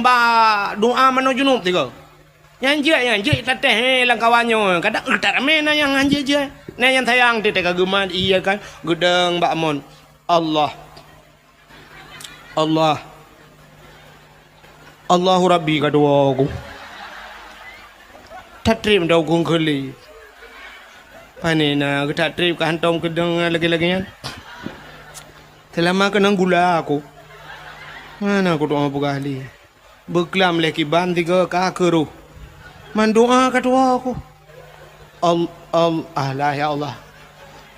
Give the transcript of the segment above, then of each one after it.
lomba doa mano junub tiga. Yang je tateh lang kawanyo. Kadang tak ramai na yang anje je. Na yang tayang ti teka geman iya kan gedeng Mbak Mon. Allah. Allahu Rabbi kadua aku. Tatrim dau kung keli. Panina kita trip ke hantom gedeng lagi-laginya. Selama kena gula aku. Mana aku doa berkali. Berkelam lagi banti ke kakeru. Mendoa kedua aku. Allah ya Allah.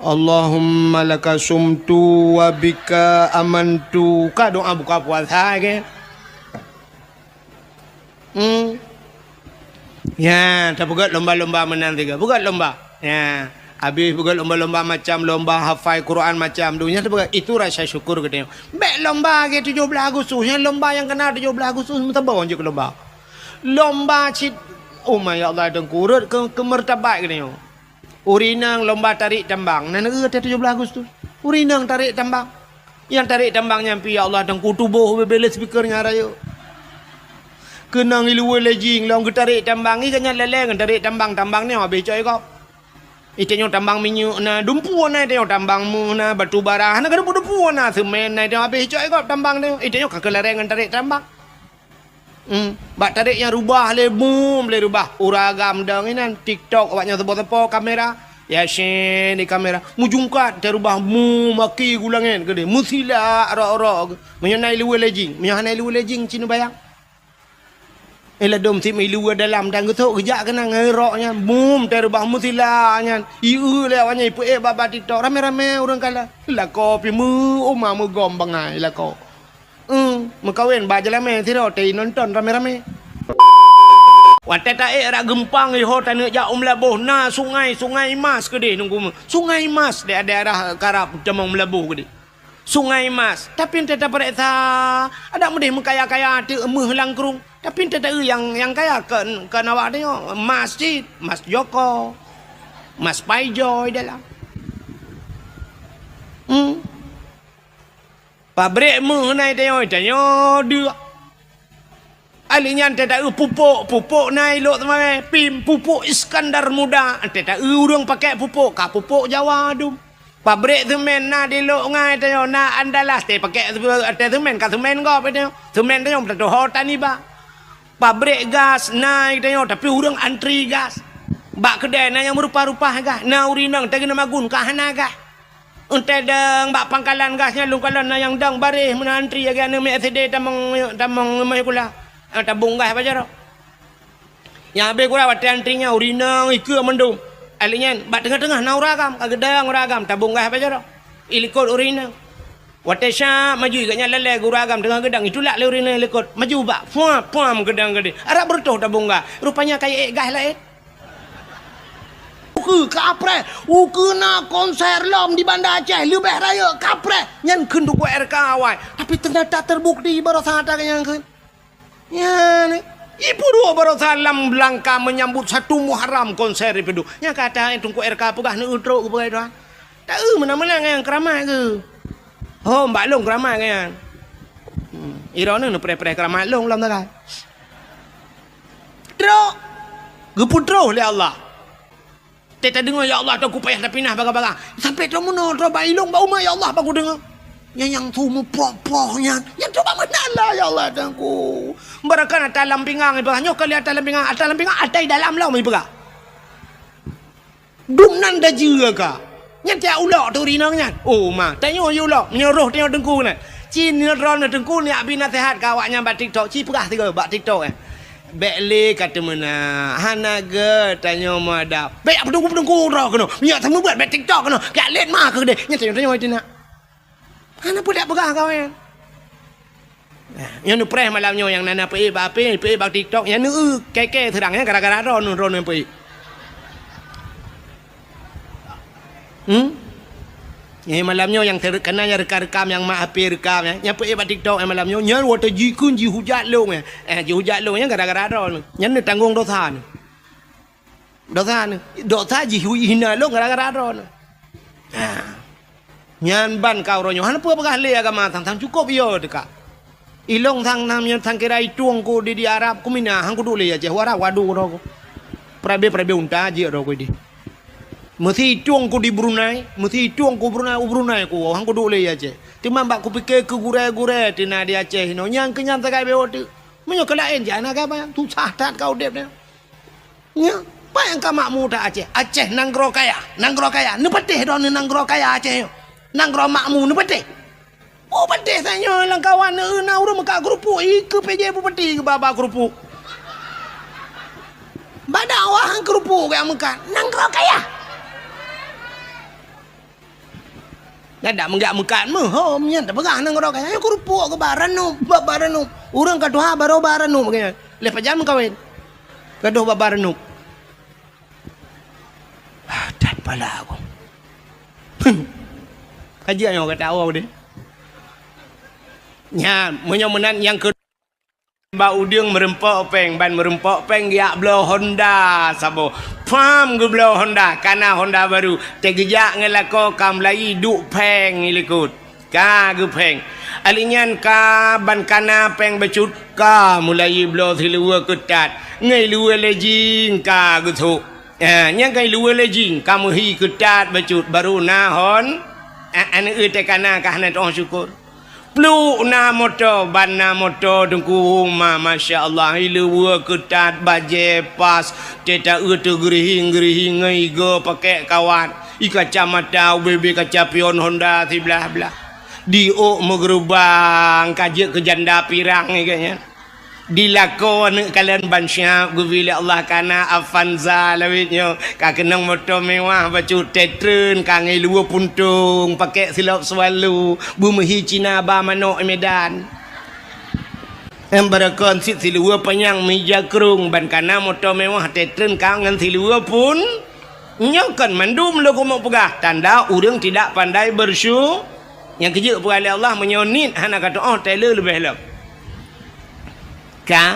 Allahumma laka sumtu wa bika amantu. Ka doa buka puasa ke? Ya, tak buat lomba-lomba menang tiga. Buat lomba. Ya, habis buat lomba-lomba macam lomba hafal Quran macam dunia tu buat itu rasa syukur kita. Baik lomba ke 17 Agustus, yang lomba yang kena 17 Agustus mesti bawa je ke lomba. Lomba cit oh my Allah dan kurut ke martabat kita. Urinang lomba tarik tambang. Nana 17 Agustus. Urinang tarik tambang. Yang tarik tambang nyampi ya Allah dan kutubuh bebel speakernya raya. Kenang ilu lejing long tarik tambang ni kan leleng tarik tambang ni habis coy kau. Itenya tambang minyak na dumpu na itenya tambang mu na batu bara na kada dumpu na semen na itenya habis coy kau tambang ni itenya kakelerengan tarik tambang. Bak tarik yang rubah le boom le rubah uragam dang ini TikTok awaknya tepo-tepo kamera ya shen di kamera mujungkat dia rubah mu maki gulangin gede musila ro-ro menyenai luwe lejing cina bayang ela dom tim ilu dalam dan getok gejak kena ngeroknya boom dia rubah musila nya iu le awaknya ipu baba TikTok rame-rame urang kala la kopi mu oma mu gombangai la ko Mekawin bajalah me tiro tei nonton rame-rame. Wate ta era gempang iho tanu ja melabuh na sungai Mas gede nunggu. Sungai Mas di daerah Karap Jamong melabuh gede. Sungai Mas. Tapi ente tak periksa ada mudih mekaya-kaya ti emeh langkrung. Tapi ente tak yang kaya ke nawak dia masjid, Mas Joko. Mas Paijoy dalam. Pabrik mengenai tanya dia. Alinya tak pupuk naik lok teman pim pupuk Iskandar muda. Tak urang pakai pupuk Jawa dum. Pabrik semen na di lok ngai tanya na andalas te pakai semen ka semen kau tanya. Semen tanya tak hotan ni ba. Pabrik gas naik tanya tapi urang antri gas. Bak kedai na yang berupa-rupa gas. Na urinang tak kena magun kahana gas. Untai dang bak pangkalan gasnya lungkalan na yang dang barih menantri ya gana me SD tamang mai kula tabung gas apa jaro yang be kula wat antrinya urinang iku mendung alinya bak tengah-tengah na uragam kagedang uragam tabung gas apa jaro ilikot urinang watesha maju iganya lele uragam tengah gedang itulah le urinang ilikot maju bak puam gedang gede arab bertuh tabung gas rupanya kayak gas lain kapre ukena konser lom di Banda Aceh lebih raya kapre nyan kun duku RK awai tapi ternyata terbukti baru sadar yang kun ya ni ibu dua baru salam Belangka menyambut 1 Muharram konser itu nya kata tungku RK pegah ni utro ke doang tak mana-mana yang keramai ke oh mbak long keramai kan irone nu pre-pre keramai long lam tak tro geputro oleh Allah. Teta dengar ya Allah aku payah dah pindah baga-baga. Sampai tu mana tu bailung bau ya Allah aku dengar. Yang tu mu poh-pohnya. Yang coba menala ya Allah aku. Barakan atas lampingang ibu. Nyo kali atas lampingang atas dalam laut ibu. Dumnan dah jira ka. Yang tiap ulak tu rinangnya. Oh ma, tanya you ulak menyeruh tengok dengku ni. Cin ni ron dengku ni abi nasihat kawaknya bat TikTok. Ci pegah tiga bat TikTok Bekle kata mana hanaga tanya mada. Bek apa dengku ro kena. Ya sama buat bet TikTok kena. Gak let mah ke deh. Nya tanya itu nak. Hana pun dak pegah kawan. Yang nu preh malamnya yang nana pe bak TikTok yang nu keke terangnya gara-gara ron pe. Yang malamnya yang terkena yang rekam yang mak api rekam yang pe bak TikTok yang malamnya yang water jikun ji hujat long ji hujat long yang gara-gara ron yang nu tanggung dosa ji hina long gara-gara ron nyan ban kau ronyo han apa pegah le agama tang cukup yo dekat Ilong thang kira ituang ko di Arab ko mina hang ko dulu ya je wara wadu ko prabe unta je ro ko di mesti ituang ko di Brunei mesti ituang ko Brunei ko hang ko dulu ya je timam bak ko pikir ke gure tina di Aceh no nyang kenyang takai be otu menyo kelain jana ka ba tu sahat kau dep ne nya pa yang ka makmu ta Aceh nanggro kaya ne petih don nanggro kaya Aceh nanggro makmu ne petih. Oh pedih tanya lang kawan na urang maka kerupuk ke PJ pun pedih ke baba kerupuk. Badak wah kerupuk yang makan nanggro kaya. Ada menggak makan mah nya tak pegang nanggro kaya kerupuk ke baranu urang kaduha baro baranu begini. Lepas jam kawin. Kaduh baranu. Dan pala aku. Kajian yang kata awak deh. Nya menyomenan yang kedua ba udang merempok peng ban merempok peng ya blow Honda sabo pam gue blow Honda karena Honda baru tegejak ngelako kam lai duk peng ilikut ka gue peng alinyan ka ban kana peng becut ka mulai blow thilua ketat ngai lua lejing ka gue tu nyang ngai lua lejing kamu hi ketat becut baru nahon ane te kana ka hana toh syukur Plu na motor ban na motor dengku ma masya Allah hilu ketat baje pas teta tu gerihing ngai go pakai kawan ika mata UBB kaca pion Honda ti belah di megerubang kaje ke janda pirang ni kayaknya dilakon kalian bansya guvila Allah kana Avanza lawitnya ka kenang motor mewah bacu tetren ka ngai lua puntung pakai silap swalu bumehi Cina ba manok Medan embarakon sit silua panyang meja kerung ban kana motor mewah tetren ka ngan silua pun nyokan mandum lo ko pegah tanda urang tidak pandai bersyukur yang kerja pada Allah menyonit hana kata Taylor lebih lep ka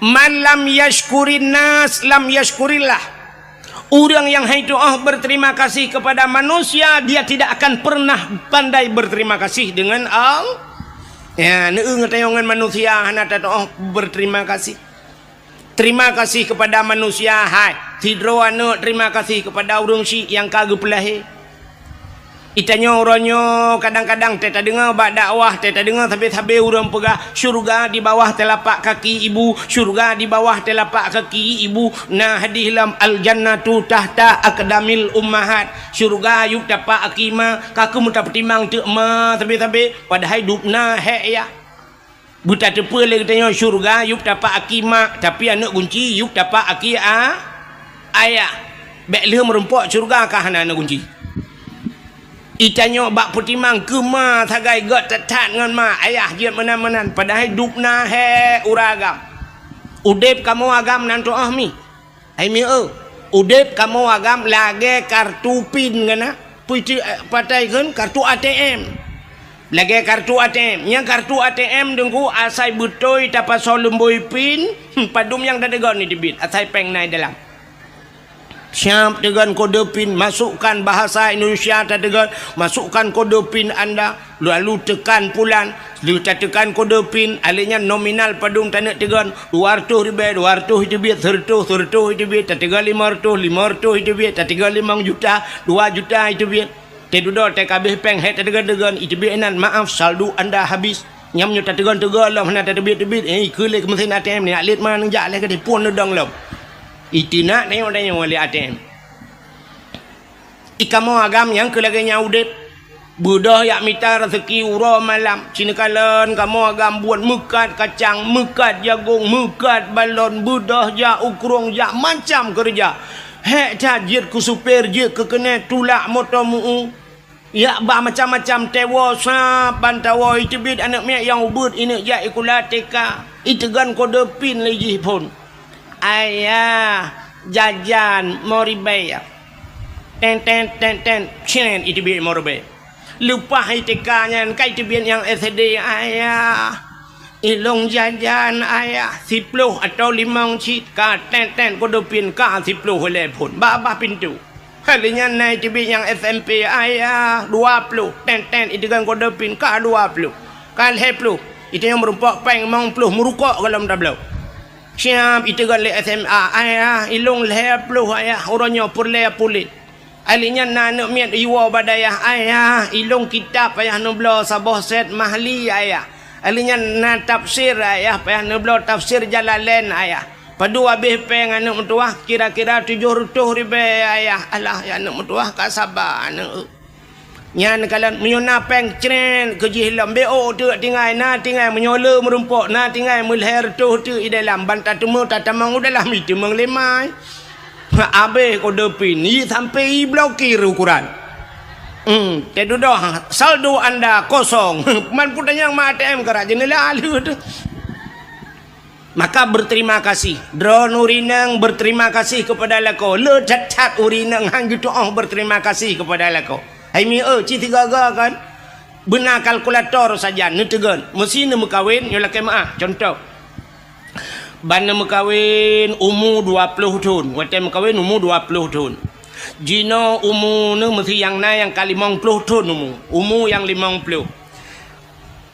man lam yashkurin nas lam yashkurillah orang yang berterima kasih kepada manusia dia tidak akan pernah pandai berterima kasih dengan Allah ya neung tayongan manusia hana tato berterima kasih terima kasih kepada manusia hai tidro anu terima kasih kepada urang si yang kageu pelahe itanya orangnya kadang-kadang teta dengar bak dakwah teta dengar sampai urang pegah syurga di bawah telapak kaki ibu syurga di bawah telapak kaki ibu nah hadis lam al jannatu tahta aqdamil ummahat syurga yuk tapak akima kaku muta pertimang te ma sampai padahal hidupna he ya buta tepe le katanya syurga yuk tapak akima tapi anak kunci yuk tapak aki ayah bek le merempok syurga kah anak kunci itanya bak putimang kema tagai got tetat ngan ma ayah jiat menan-menan padahal hidupna he uragam udep kamu agam nanto mi ai mi udep kamu agam lage kartu pin ngana puiti patai kan kartu ATM lage kartu ATM yang kartu ATM dengku asai butoi tapa solemboi pin padum yang dadegon ni debit asai peng nai dalam siap dengan kode pin masukkan bahasa Indonesia tegan masukkan kode pin anda lalu tekan pulan lalu tekan kode pin alihnya nominal padung tanak tegan 200 ribu 200 itu biar 100 itu biar tegan 500 itu biar tegan 5 juta 2 juta itu biar tedudo TKB peng het tegan itu biar enan maaf saldo anda habis nyamnya tegan lah mana tebit kele ke mesin ATM ni alit mana jak le ke pun dong lom itu nak tengok oleh ATM ikamu agam yang kelaganya udep budah yak mita rezeki uro malam cina kalan kamu agam buat mekat kacang mekat jagung mekat balon budah jak ukrong jak macam kerja hek tajir ku super je ke kena tulak motor mu ya bah macam-macam tewa sap bantawa itu bid anak mek yang ubud ini jak ikulah teka itu gan kode pin lagi pun ayah jajan moribay ten cinen itu biar moribay lupa hitekanya kai itu biar yang SD ayah ilong jajan ayah 10 atau 5 cit ka ten kodopin ka 10 oleh pun babah pintu halinya naik itu biar yang SMP ayah 20 ten itu kan kodopin ka 20 kan 10 Itu yang merumpak peng mang peluh merukak kalau minta belau. Siap itu gali SMA ayah ilung leh peluh ayah orangnya pulih pulit. Alinya nak miat iwa badayah ayah ilung kitab ayah nublo sabah set mahli ayah. Alinya nak tafsir ayah ayah nublo tafsir Jalalain ayah. Padu habis peng anak mentuah kira-kira 700 ribu ayah. Alah ya anak mentuah tak sabar anak. Nyan kalan menyona peng cren keji hilam beo tu tinggal na tinggal menyola merumpok na tinggal melher tu i dalam bantah temu tatamang udahlah mi temang lemai. Abe ko depi ni sampai blokir ukuran. Tedu dah saldo anda kosong. Man putan yang ATM kerja nela alu tu. Maka berterima kasih. Drone urinang berterima kasih kepada lako. Le cat urinang hang gitu berterima kasih kepada lako. Hai mi citi gaga kan. Benar kalkulator saja netegan. Mesin mekawin yo lakai maah. Contoh. Bana mekawin umur 20 tahun. Wate mekawin umur 20 tahun. Jino umur ni mesti yang na yang kali 50 tahun umur yang 50.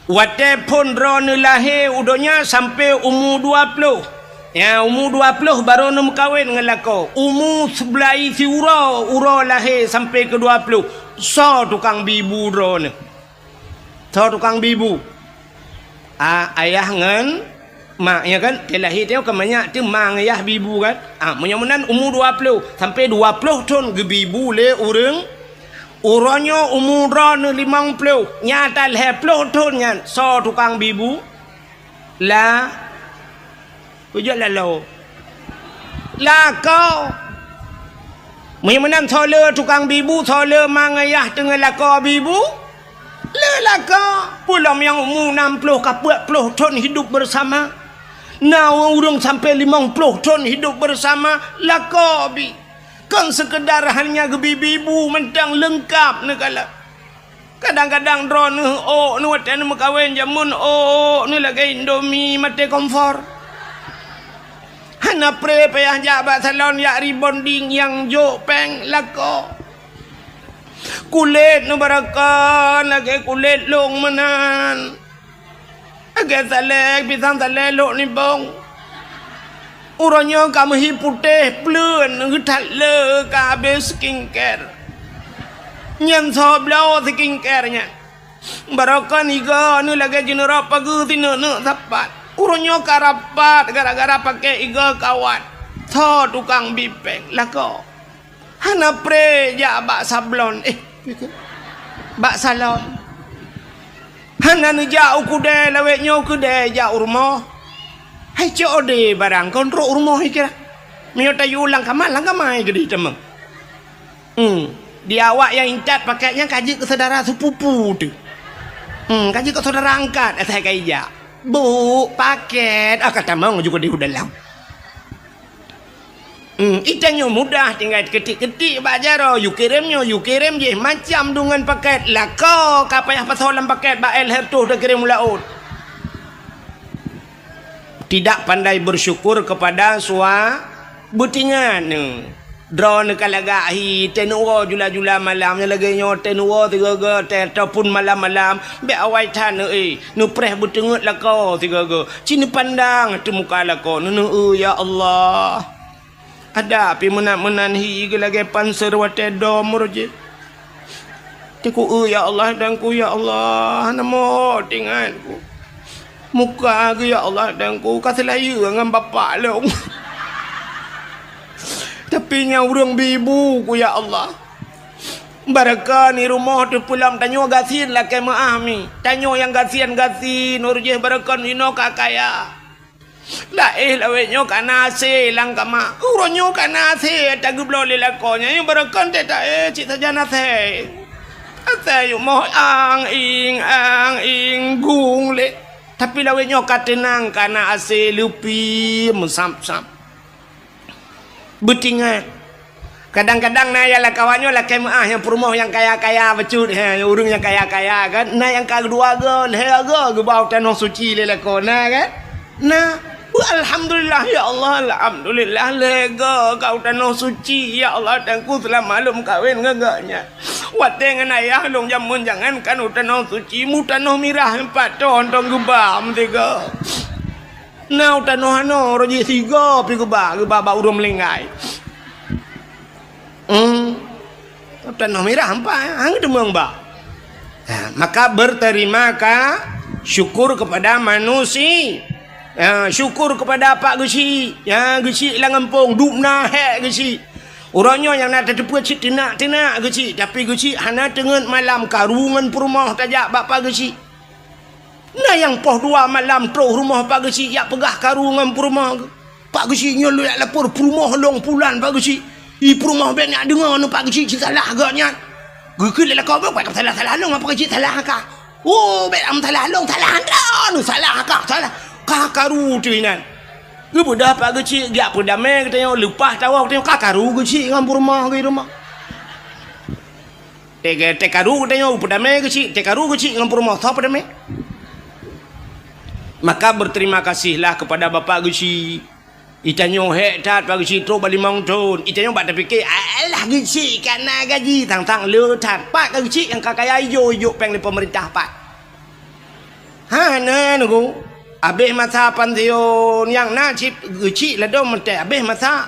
Wate pun drone lahir udonya sampai umur 20. Ya umur 20 baru nak kahwin dengan lako. Umur sebelah isi ura lahir sampai ke 20. So tukang bibu drone. So tukang bibu. Ayah ngan mak ya kan. Dia lahir dia kan banyak tu mang ayah bibu kan. Menyamunan umur 20 sampai 20 tahun ke bibu le orang. Uranya umur drone 50. Nyata lahir 10 tahun kan. So tukang bibu. Lah Kujak lalu lah kau menang solar tukang bibu solar mangayah tengah laka bibu lelaka pulang yang umur 60 ke 40 tahun hidup bersama nah urang sampai 50 tahun hidup bersama laka bi kan sekedar hanya gebibu mentang lengkap negala kadang-kadang drone ni watan mekawin jamun ni lagi Indomie mati kompor hana pre payah jabat salon ya rebonding yang jo peng lako kulit nu barakan lagi kulit long menan agak salek pisang salek lok ni bong uranya kamu hi putih plun ngetat le ka habis skincare nyan so blau skincare nya barakan iga nu lagi jenera pagi tinu nu sapat urunyo karapat gara-gara pakai iga kawan. Tho tukang bipeng lako. Hana pre ja bak sablon bak salon. Hana ni ja ukude lawe nyo kude ja urmo. Hai code barang kontro urmo kira. Mio tayu ulang kamai gede temeng. Dia awak yang incat pakainya kaji ke saudara sepupu tu. Kaji ke saudara angkat saya kaija. Bu, paket. Kata mau juga di dalam. Itanya mudah tinggal ketik-ketik bajaro. You kirim je macam dengan paket. Lah kau kapayah pasolan paket bael hertuh dah kirim laut. Tidak pandai bersyukur kepada sua butingan. Drone kalagahi tenuo jula-jula malamnya lagi nyo tenuo tiga ataupun malam-malam be awai tan nu preh butengut lako tiga cini pandang tu muka lako nu ya Allah ada pi menan hi lagi panser wate dom roje tiku ya Allah dan ku ya Allah namo tinganku muka ku ya Allah dan ku kaselayu dengan bapak long tapi nya urang bibu ku ya Allah. Baraka ni rumah tu pulang tanyo gasin lah ke maami. Tanyo yang gasin urjeh baraka ni no kakaya. La lawe nyo kana se lang kama. Uronyo kana se tagublo le lakonya yang baraka te ta cita jana se. Ate yo mo ang ing gung le. Tapi lawe nyo katenang kana ase lupi musam-sam. Betingan. Kadang-kadang na ya lah kawannya lah kemah yang perumah yang kaya-kaya becut urung yang kaya-kaya kan. Na yang kedua ge bau tanah suci le ko na kan. Na alhamdulillah ya Allah alhamdulillah lega kau tanah suci ya Allah dan ku telah maklum kawin ngagaknya. Wat dengan ayah long jamun jangan kan utanah suci mutanah mirah 4 ton tong gebam tiga. Nah utanah ano roji 3 pi gebam ba urum melingai. Utanah mirah 4 hang demang ba. Maka berterima syukur kepada manusia. Syukur kepada Pak Gesi. Gesi lah ngampung dupna hek Gesi. Orangnya yang nak terdepa cik tenak Gesi. Tapi Gesi hana tengen malam karungan perumah tajak Pak Gesi. Nah yang poh 2 malam terus rumah Pak Gesi yak pegah karungan perumah. Pak Gesi nyolo yak lapor perumah long pulan Pak Gesi. Perumah ben nak dengar nu Pak Gesi salah agaknya. Gekul lah kau buat salah long Pak Gesi salah ka. Oh bet am salah long salah anda nu salah ka salah. Kakaru tu inan. Gue dah Pak Geci dia pun damai katanya lepas tahu katanya kakaru Geci ngam rumah ke rumah. Tekaru katanya pun damai Geci, tekaru Geci ngam rumah tau pada damai. Maka berterima kasihlah kepada Bapak Geci. Itanyo hek tat Pak Geci terus balik mangton. Itanyo bak terfikir alah Geci kana gaji tang le tat. Pak Geci yang kakaya ijo peng di pemerintah Pak. Nah nunggu. Abih masa pantion yang nasib Geci lah dong menteh abih masa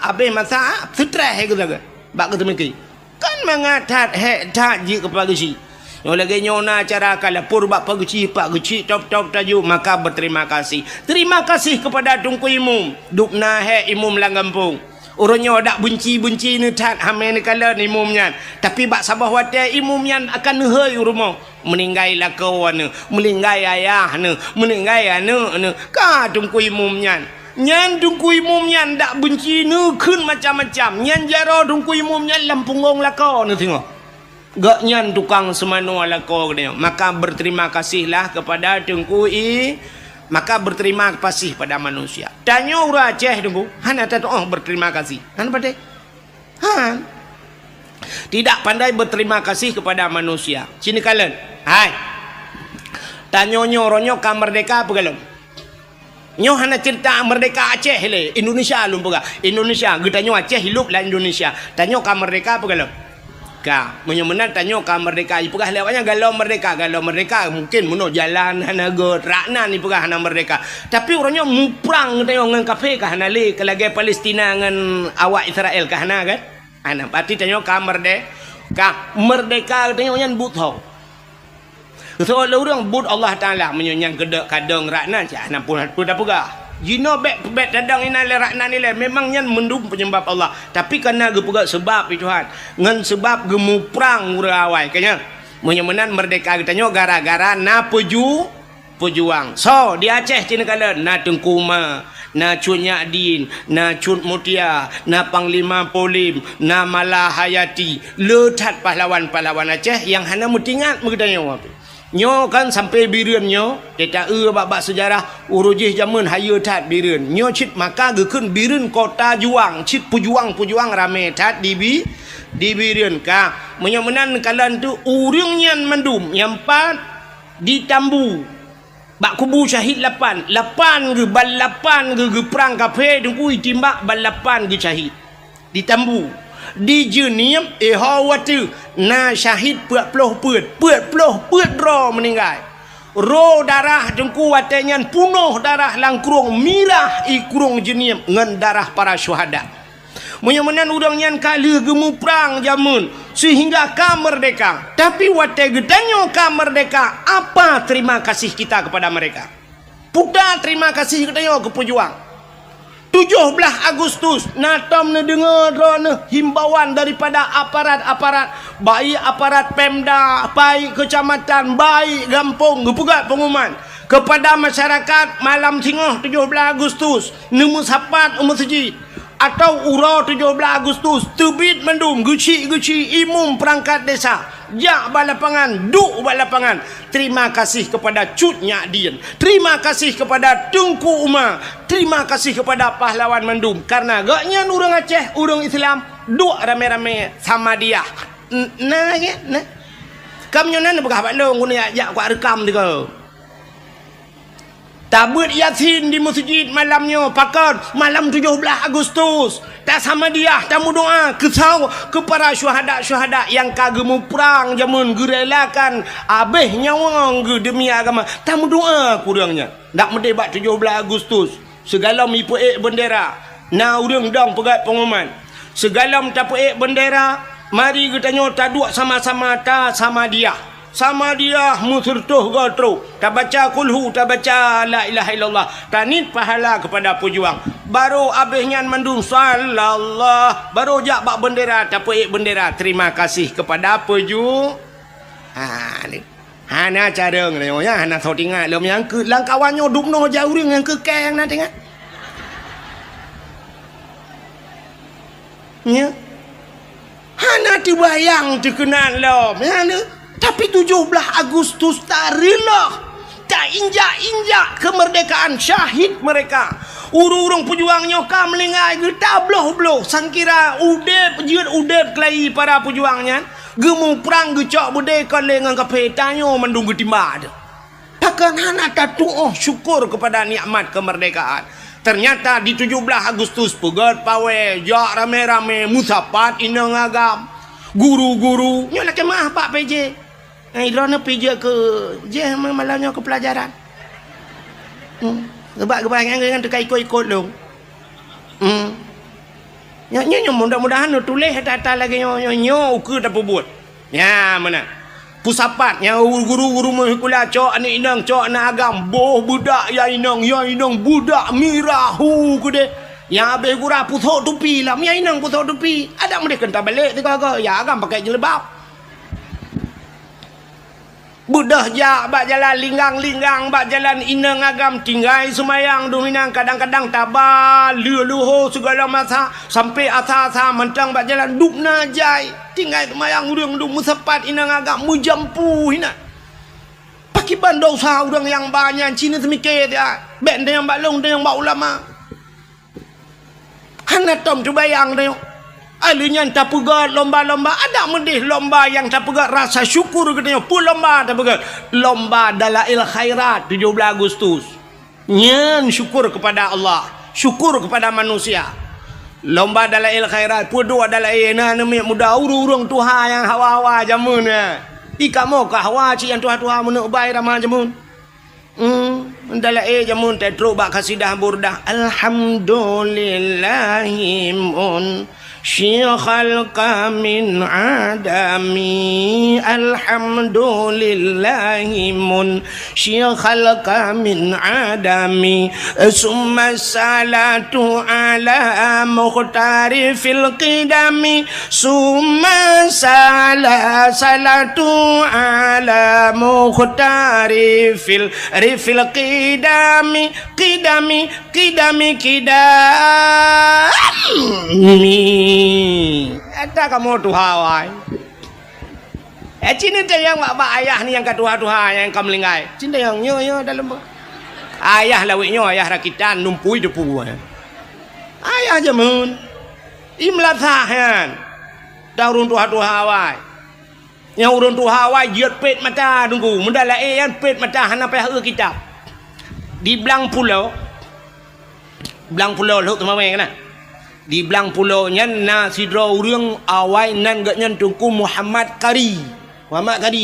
sutra he gula bak ke temiki kan mengatat he taji kepada Geci yo lagi nyona cara kalapur bak Geci Pak Geci top tajuk maka berterima kasih kepada Tunku Imum dupna he imum lang kampung orangnya dak benci ni tat hamen kala ni imumnya tapi bak sabah wate imumnya akan hei rumah meninggai lah kawan meninggai ayah meninggai anu ka Tunku Imumnya nyan Tunku Imumnya dak benci ni kun macam-macam nyan jaro Tunku Imumnya lampungong lah kau ni tengok gak nyan tukang semano lah kau maka berterima kasihlah kepada Tunku maka berterima kasih pada manusia tanya orang Aceh tunggu hana tak berterima kasih hana pada tidak pandai berterima kasih kepada manusia sini kalian hai tanya nyoronyo ka merdeka apa galon nyo hana cerita merdeka Aceh le Indonesia lum pega Indonesia getanyo Aceh hidup lah Indonesia tanya ka merdeka apa galon ka menyemenan tanya ka merdeka ipegah lewatnya galau merdeka mungkin muno jalan hana go rakna ni pegah hana merdeka tapi orangnya muprang tanya ngan kafe ka hana le ke lagi Palestina ngan awak Israel ka hana kan ana berarti tanya ka merdeka tanya nyan buthau so lurang bud Allah Taala menyanyang kedek kadang rakna cah nampun dah pegah jino bet dadang ina le rakna ni le memang nyan mendum penyembah Allah tapi karena ge pegah sebab Tuhan ngan sebab gemu perang urawai kanya menyemenan merdeka kita gara-gara na pejuang so di Aceh cina kala na Tengkuma na Cun Nyadin na Cun Mutia na Panglima Polim na Malahayati letat pahlawan-pahlawan Aceh yang hana mutingat mengetanya apa nyo kan sampai bireun nyo kita bab sejarah urujih zaman haya tat bireun nyo cit maka gekeun bireun kota juang cit pujuang rame tat di bireun ka menyemenan kalan tu urang nyan mandum nyampat di Tambu bak kubu syahid 8 ge balapan ge perang kafe dengkui timbak balapan ge syahid di Tambu di jenim hawatu na syahid puat ro meninggal ro darah dengku watenyan punuh darah langkrung mirah ikurung jenim ngan darah para syuhada menyemenan udang nyan kali gemu perang jamun sehingga ka merdeka tapi wate gedanyo ka merdeka apa terima kasih kita kepada mereka puta terima kasih gedanyo ke pejuang 17 Agustus natam dengar himbauan daripada aparat-aparat baik aparat Pemda baik kecamatan baik kampung gepugat pengumuman kepada masyarakat malam tengah 17 Agustus nemu sapat masjid atau urau 17 Agustus terbit mendung geci imum perangkat desa jak balapangan duk balapangan terima kasih kepada Cut Nyadin terima kasih kepada Tunku Umar terima kasih kepada pahlawan mendum karena gaknya orang Aceh orang Islam duk rame-rame sama dia nah ya nah kamu nyonan begah bandung guna jak kuat rekam dia Tabut Yasin di masjid malamnya. Pakar malam 17 Agustus. Tak sama dia. Tamu doa. Kesau ke para syuhada-syuhada yang kagemu perang jamun gerelakan. Abih nyawang ke demi agama. Tamu doa kurangnya. Nak mendebat 17 Agustus. Segala mipu bendera. Na urang dong pegat pengumuman. Segala tapu bendera. Mari kita nyota dua sama-sama ta sama dia. Sama dia musurtuh gotro. Tak baca kulhu, tak baca la ilaha illallah. Tanit pahala kepada pejuang. Baru abihnya mandung sallallah. Baru jak bak bendera, tapu bendera. Terima kasih kepada pejuang. Ni. Hana cara ngelanya. Hana tahu tinggal. Lom yang ke langkawannya dukno jauh ring yang ke keng nak tengok. Ya. Hana dibayang dikenal lom. Hana. Tapi 17 Agustus tak rela, tak injak-injak kemerdekaan syahid mereka. Urung-urung pejuangnya kam melingai ke tak bloh-bloh. Sangkira udep jiut udep kelai para pejuangnya. Gemu perang gecok budekon lengan kapetanya mendung getimba ada. Takkan hana tatuh syukur kepada nikmat kemerdekaan. Ternyata di 17 Agustus pegat pawe jak rame-rame musapat inang agam. Guru-guru nyolah kemah Pak PJ. Idrona PJ ke je malamnya ke pelajaran. Gebak-gebak yang dekat ikut-ikut lu. Nya mudah-mudahan tulis data lagi nyo ke tak buat. Ya mana? Pusapat nya guru-guru mengkula cok ni inang cok na agam boh budak ya inang budak mirahu ke de. Yang habis gura putok tupi lah. Ya inang putok tupi. Ada mereka kena balik tu kau. Ya agam pakai jelebab. Budah jak bak jalan linggang-linggang bak jalan inang agam tinggai semayang dominang kadang-kadang tabah luho segala masa sampai asa-asa mentang bak jalan duk najai tinggai semayang urang duk musapat inang agam mujampu hina pakai bandau sah urang yang banyak Cina semikir dia benda yang bak long dia yang bak ulama hana tom tu bayang dia. Alinya tak pegat lomba-lomba. Ada mendih lomba yang tak pegat rasa syukur katanya. Pun lomba tak pegat. Lomba dalail khairat 17 Agustus. Nyan syukur kepada Allah. Syukur kepada manusia. Lomba dalail khairat. Pun dua dalail. Nah, muda urung tuha yang hawa-hawa jamun. Ika mau ke hawa cik yang tuha-tuha menubai ramah jamun. Dalail jamun. Tetro bak kasidah burdah. Alhamdulillahimun. شيخ الخلق من عدمي الحمد لله شيخ الخلق من عدمي ثم الصلاة على مختار في القدم ثم الصلاة على مختار في القدم قدم ada kamu tuhawai. Cinta yang bapa ayah ni yang katuha-tuha yang kamu lingkai. Cinta yang nyo dalam ayah lawiknya ayah rakitan numpui depu. Ayah jamun. Imlathahan. Daurun tuha-tuhawai. Yang urun tuhawai jiat pet mata tunggu. Mendala yang pet mata hana payah kitab. Di belang pulau. Belang pulau lu tu mamai kana. Di belang pulau nyan na sidra urang awai nan gak nyan tungku Muhammad Kari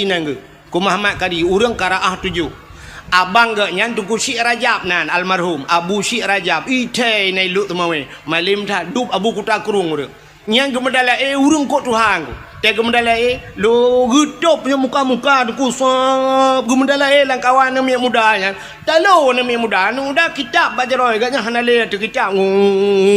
nan ke ku Muhammad Kari urang Karaah 7 abang gak nyan tungku Syekh Rajab nan almarhum Abu Syekh Rajab ite nai lu temawe malim tha dup Abu Kuta Kurung urang nyan gemedala urang kok Tuhan ku te gemedala lo gedup nya muka-muka tungku sab gemedala lang kawan nem muda nya talo nem muda udah kitab bajaroi gaknya hanale tu kitab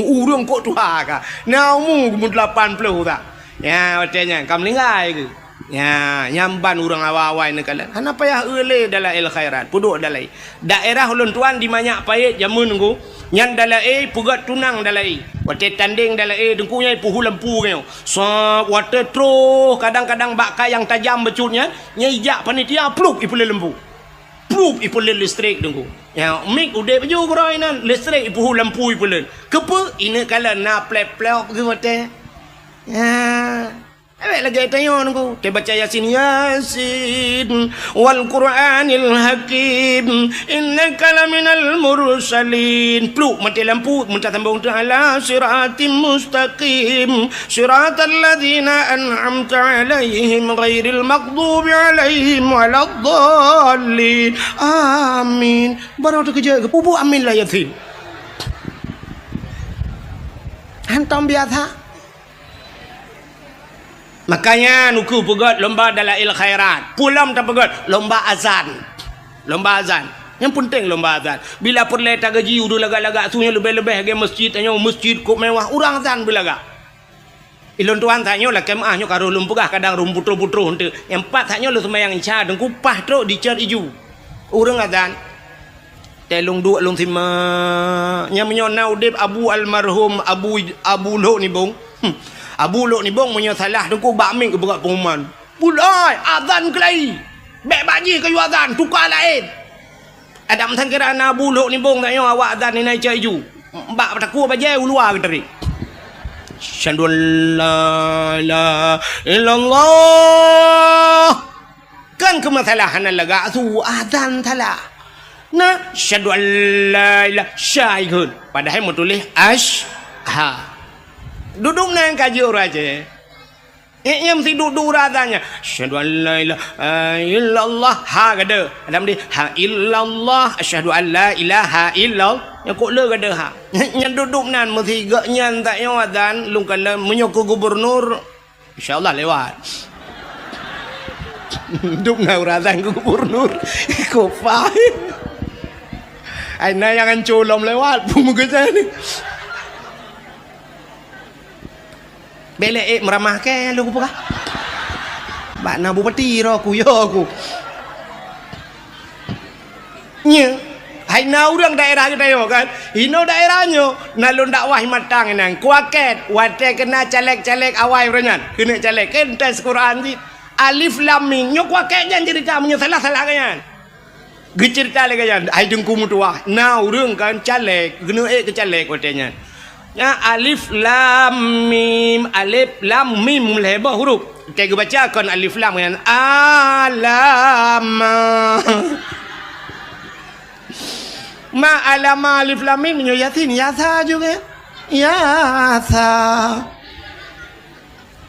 urang kok Tuhan ka naumu gemu 80 tak ya watenya kam linggai ke ya nyamban urang awai ne kala hana payah eule dalail khairat puduk dalai daerah ulun tuan di manyak payet jamun ku nyan dalai pugat tunang dalai wate tanding dalai dengkunya puhu lampu kau so wate tro kadang-kadang bakka yang tajam becutnya nyijak panitia pluk ipule lampu pluk ipule listrik dengku ya mik ude baju groi nan listrik puhu lampu ipule kepe ine kala na plep-plep ke wate ya lagi tanya aku. Dia baca Yasin, Yasin wal Qur'anil Hakim innaka laminal mursalin. Pluk mati lampu minta tambung ala siratim mustaqim siratal ladzina an'amta alaihim ghairil maghdubi alaihim waladdallin. Amin. Baru tu kerja ke pupu amin lah Yasin. Hantam biasa. Makanya nuku pegot lomba dalail khairat. Pulam tak pegot lomba azan. Lomba azan. Yang penting lomba azan. Bila perle tak gaji udah lagak-lagak sunya lebih-lebih ke masjid tanya masjid kok mewah urang azan bila gak. Ilon tuan tanya lah kemahnya karo lumpugah kadang rumputro-putro hente. Yang empat tanya lu semayang isya dan kupah truk di cer iju. Urang azan. Telung dua long sima nya menyonau dep Abu almarhum Abu Lo ni bong. Abu Lo ni bong punya salah tu bak ming ke berat pengumuman. Bulai azan kelai. Bek baji kayu azan tukar lain. Ada matan kira ana Abu Lo ni bong tanya awak azan ni naik caju. Bak takut bajai luar ke tadi. Syahadu la ilaha illallah. Kan kemasalahan laga tu azan salah. Nah, syahadu la ilaha syahid. Padahal mau tulis ha. Duduk nang kaji orang je. Yang mesti duduk radanya. Asyhadu an la ilaha illallah. Ha kata. Dalam dia ha illallah. Asyhadu an la ilaha illallah. Yang kok le kata ha. Yang duduk nan mesti gak nyan tak yang adan lung kala menyoko gubernur. Insya-Allah lewat. Duduk nang radang gubernur. Kok faham. Ai na yang colom lewat pun muka saya ni. Belek meramah ke lu apa? Bak na bupati ro ku yo aku. Nya, hai na urang daerah kita yo kan. Hino daerahnya nalun dakwah matang nang kuaket wate kena caleg-caleg awai renyan. Kena caleg kentas Quran di alif lam mim nyo kuaket jan cerita menyo salah-salah kan. Gecerita le kan. Ai dengku mutuah. Na urang kan caleg, kena ke caleg watenya. Ya alif lam mim lebah huruf. Kita baca kan alif lam kan alama. Ma alama alif lam mim nyo Yasin yasa juga. Yasa.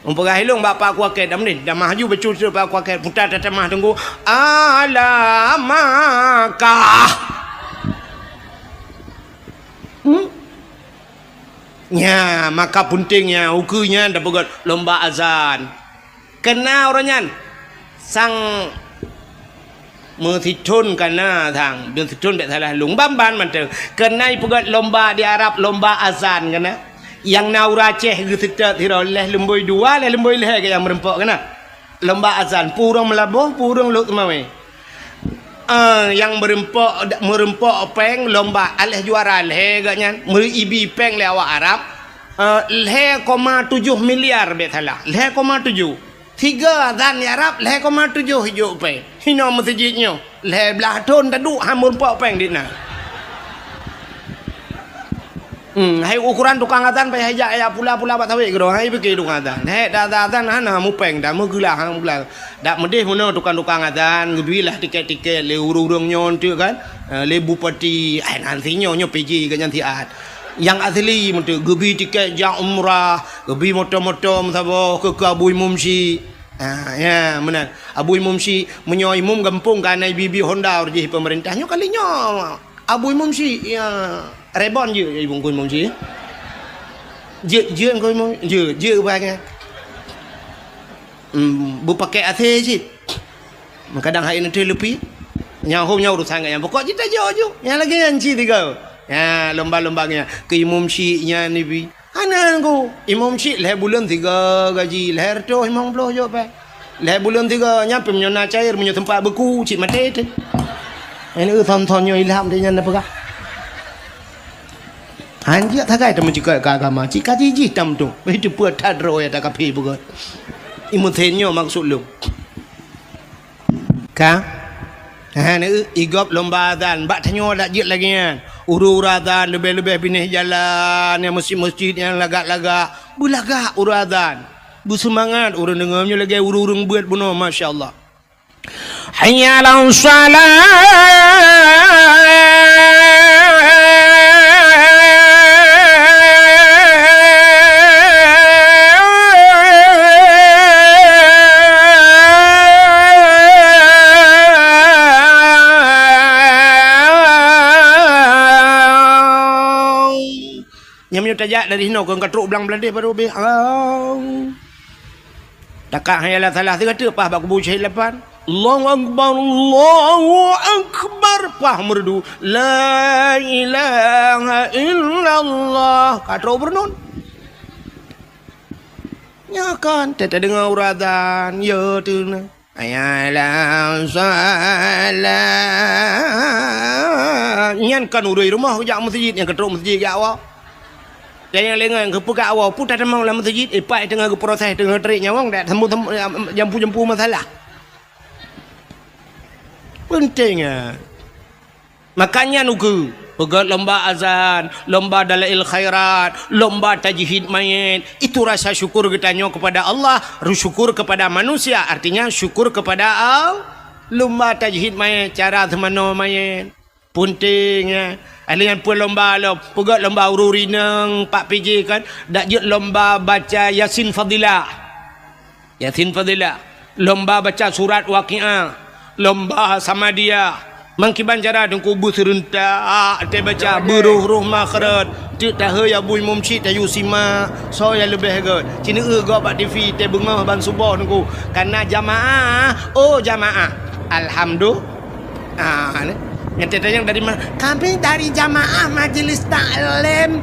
Umpah hilung bapa aku aket dah ni. Dah maju bercucur bapa aku aket putar tatamah tunggu alamaka. Ya, maka pentingnya ukunya dah buat lomba azan. Kena orangnya sang mesitun kena thang, biar situn tak salah lung bamban mantel. Kena buat lomba di Arab lomba azan kena. Yang naura ceh gitu tidak leh lemboi dua leh lemboi leh yang merempok kena. Lomba azan purung melabuh purung lut mawe. Yang merempok peng lomba aleh juara leh gaknya meribi peng le awak Arab 0,7 miliar betala 0,7 tiga dan Arab 0,7 hijau peng hino masjidnya leh belah ton tadu hamur pok peng dina. Hai ukuran tukang azan payah ajak ya pula-pula bat tawik gero hai pergi tukang azan. Hai dah azan hana mu peng dah mu gelah hang bulan. Dak medih mono tukang azan ngebilah tiket-tiket le urung-urung nyon tu kan. Le bupati ai nantinya nyo PJ ke nyantiat. Yang asli mentu gebi tiket yang umrah, gebi motor-motor sabo ke Abu Mumsi. Ya benar. Abu Mumsi menyoi mum gampung kan ai bibi Honda urji pemerintahnya kalinya. Abu Mumsi ya Rebon je ibu kun mongsi. Je kun mong je ba ke. Bu pakai AC je. Kadang hari nanti lebih. Yang hom nyau urusan yang pokok kita jo. Yang lagi anci tiga. Ya lomba-lombanya ke imam syi'nya ni bi. Ana ko imam syi' leh bulan 3 gaji leh tu 50 jo pa. Leh bulan 3 nyampe menyona cair menyo tempat beku cik mate tu. Ini thon-thonnya ilham dia nyanda pegah. Anjir tagai temen cika agama cika jiji tam tu itu buat tadro ya tak kapi buat imutenyo maksud lu ka ni igop lomba azan bak tanyo dak jit lagi kan uru azan lebih-lebih pindah jalan yang masjid-masjid yang lagak-lagak bulaga uru azan Bersemangat orang dengarnya lagi urung-urung buat bunuh, masya-Allah. Hayya 'alas Nyamnya tajak dari hino kau katruk belang belandih baru be. Takak hayalah salah tiga tu pah bak buci lapan. Allahu akbar, Allahu akbar. Pah merdu la ilaha illallah. Katruk bernun. Ya kan, teta dengar uradan ya tu na. Ayalah salah. Nyan kan urui rumah jak masjid yang katruk masjid jak awak. Dan yang lengan ke pekak awal pun tak demang dalam masjid ipai tengah ke proses tengah terik nyawang dak temu jampu masalah. Pentingnya. Makanya nuku pegat lomba azan, lomba dalail khairat, lomba tajhid mayit. Itu rasa syukur kita nyo kepada Allah, syukur kepada manusia. Artinya syukur kepada Allah. Lomba tajhid mayit, cara semano mayit. Pentingnya. Alian pun lomba lo, pegat lomba ururi nang Pak PJ kan, dak je lomba baca Yasin Fadilah. Yasin Fadilah. Lomba baca surat Waqiah. Lomba Samadiyah. Mangkiban cara dengku bu serentak te baca beruh-ruh makharat. Tik tahu ya bui mumci tayu sima. So ya lebih god. Cina go pak TV te bengah ban subuh dengku. Karena jamaah, oh jamaah. Alhamdulillah. Ni yang tanya dari mana? Kami dari jamaah Majelis Taklim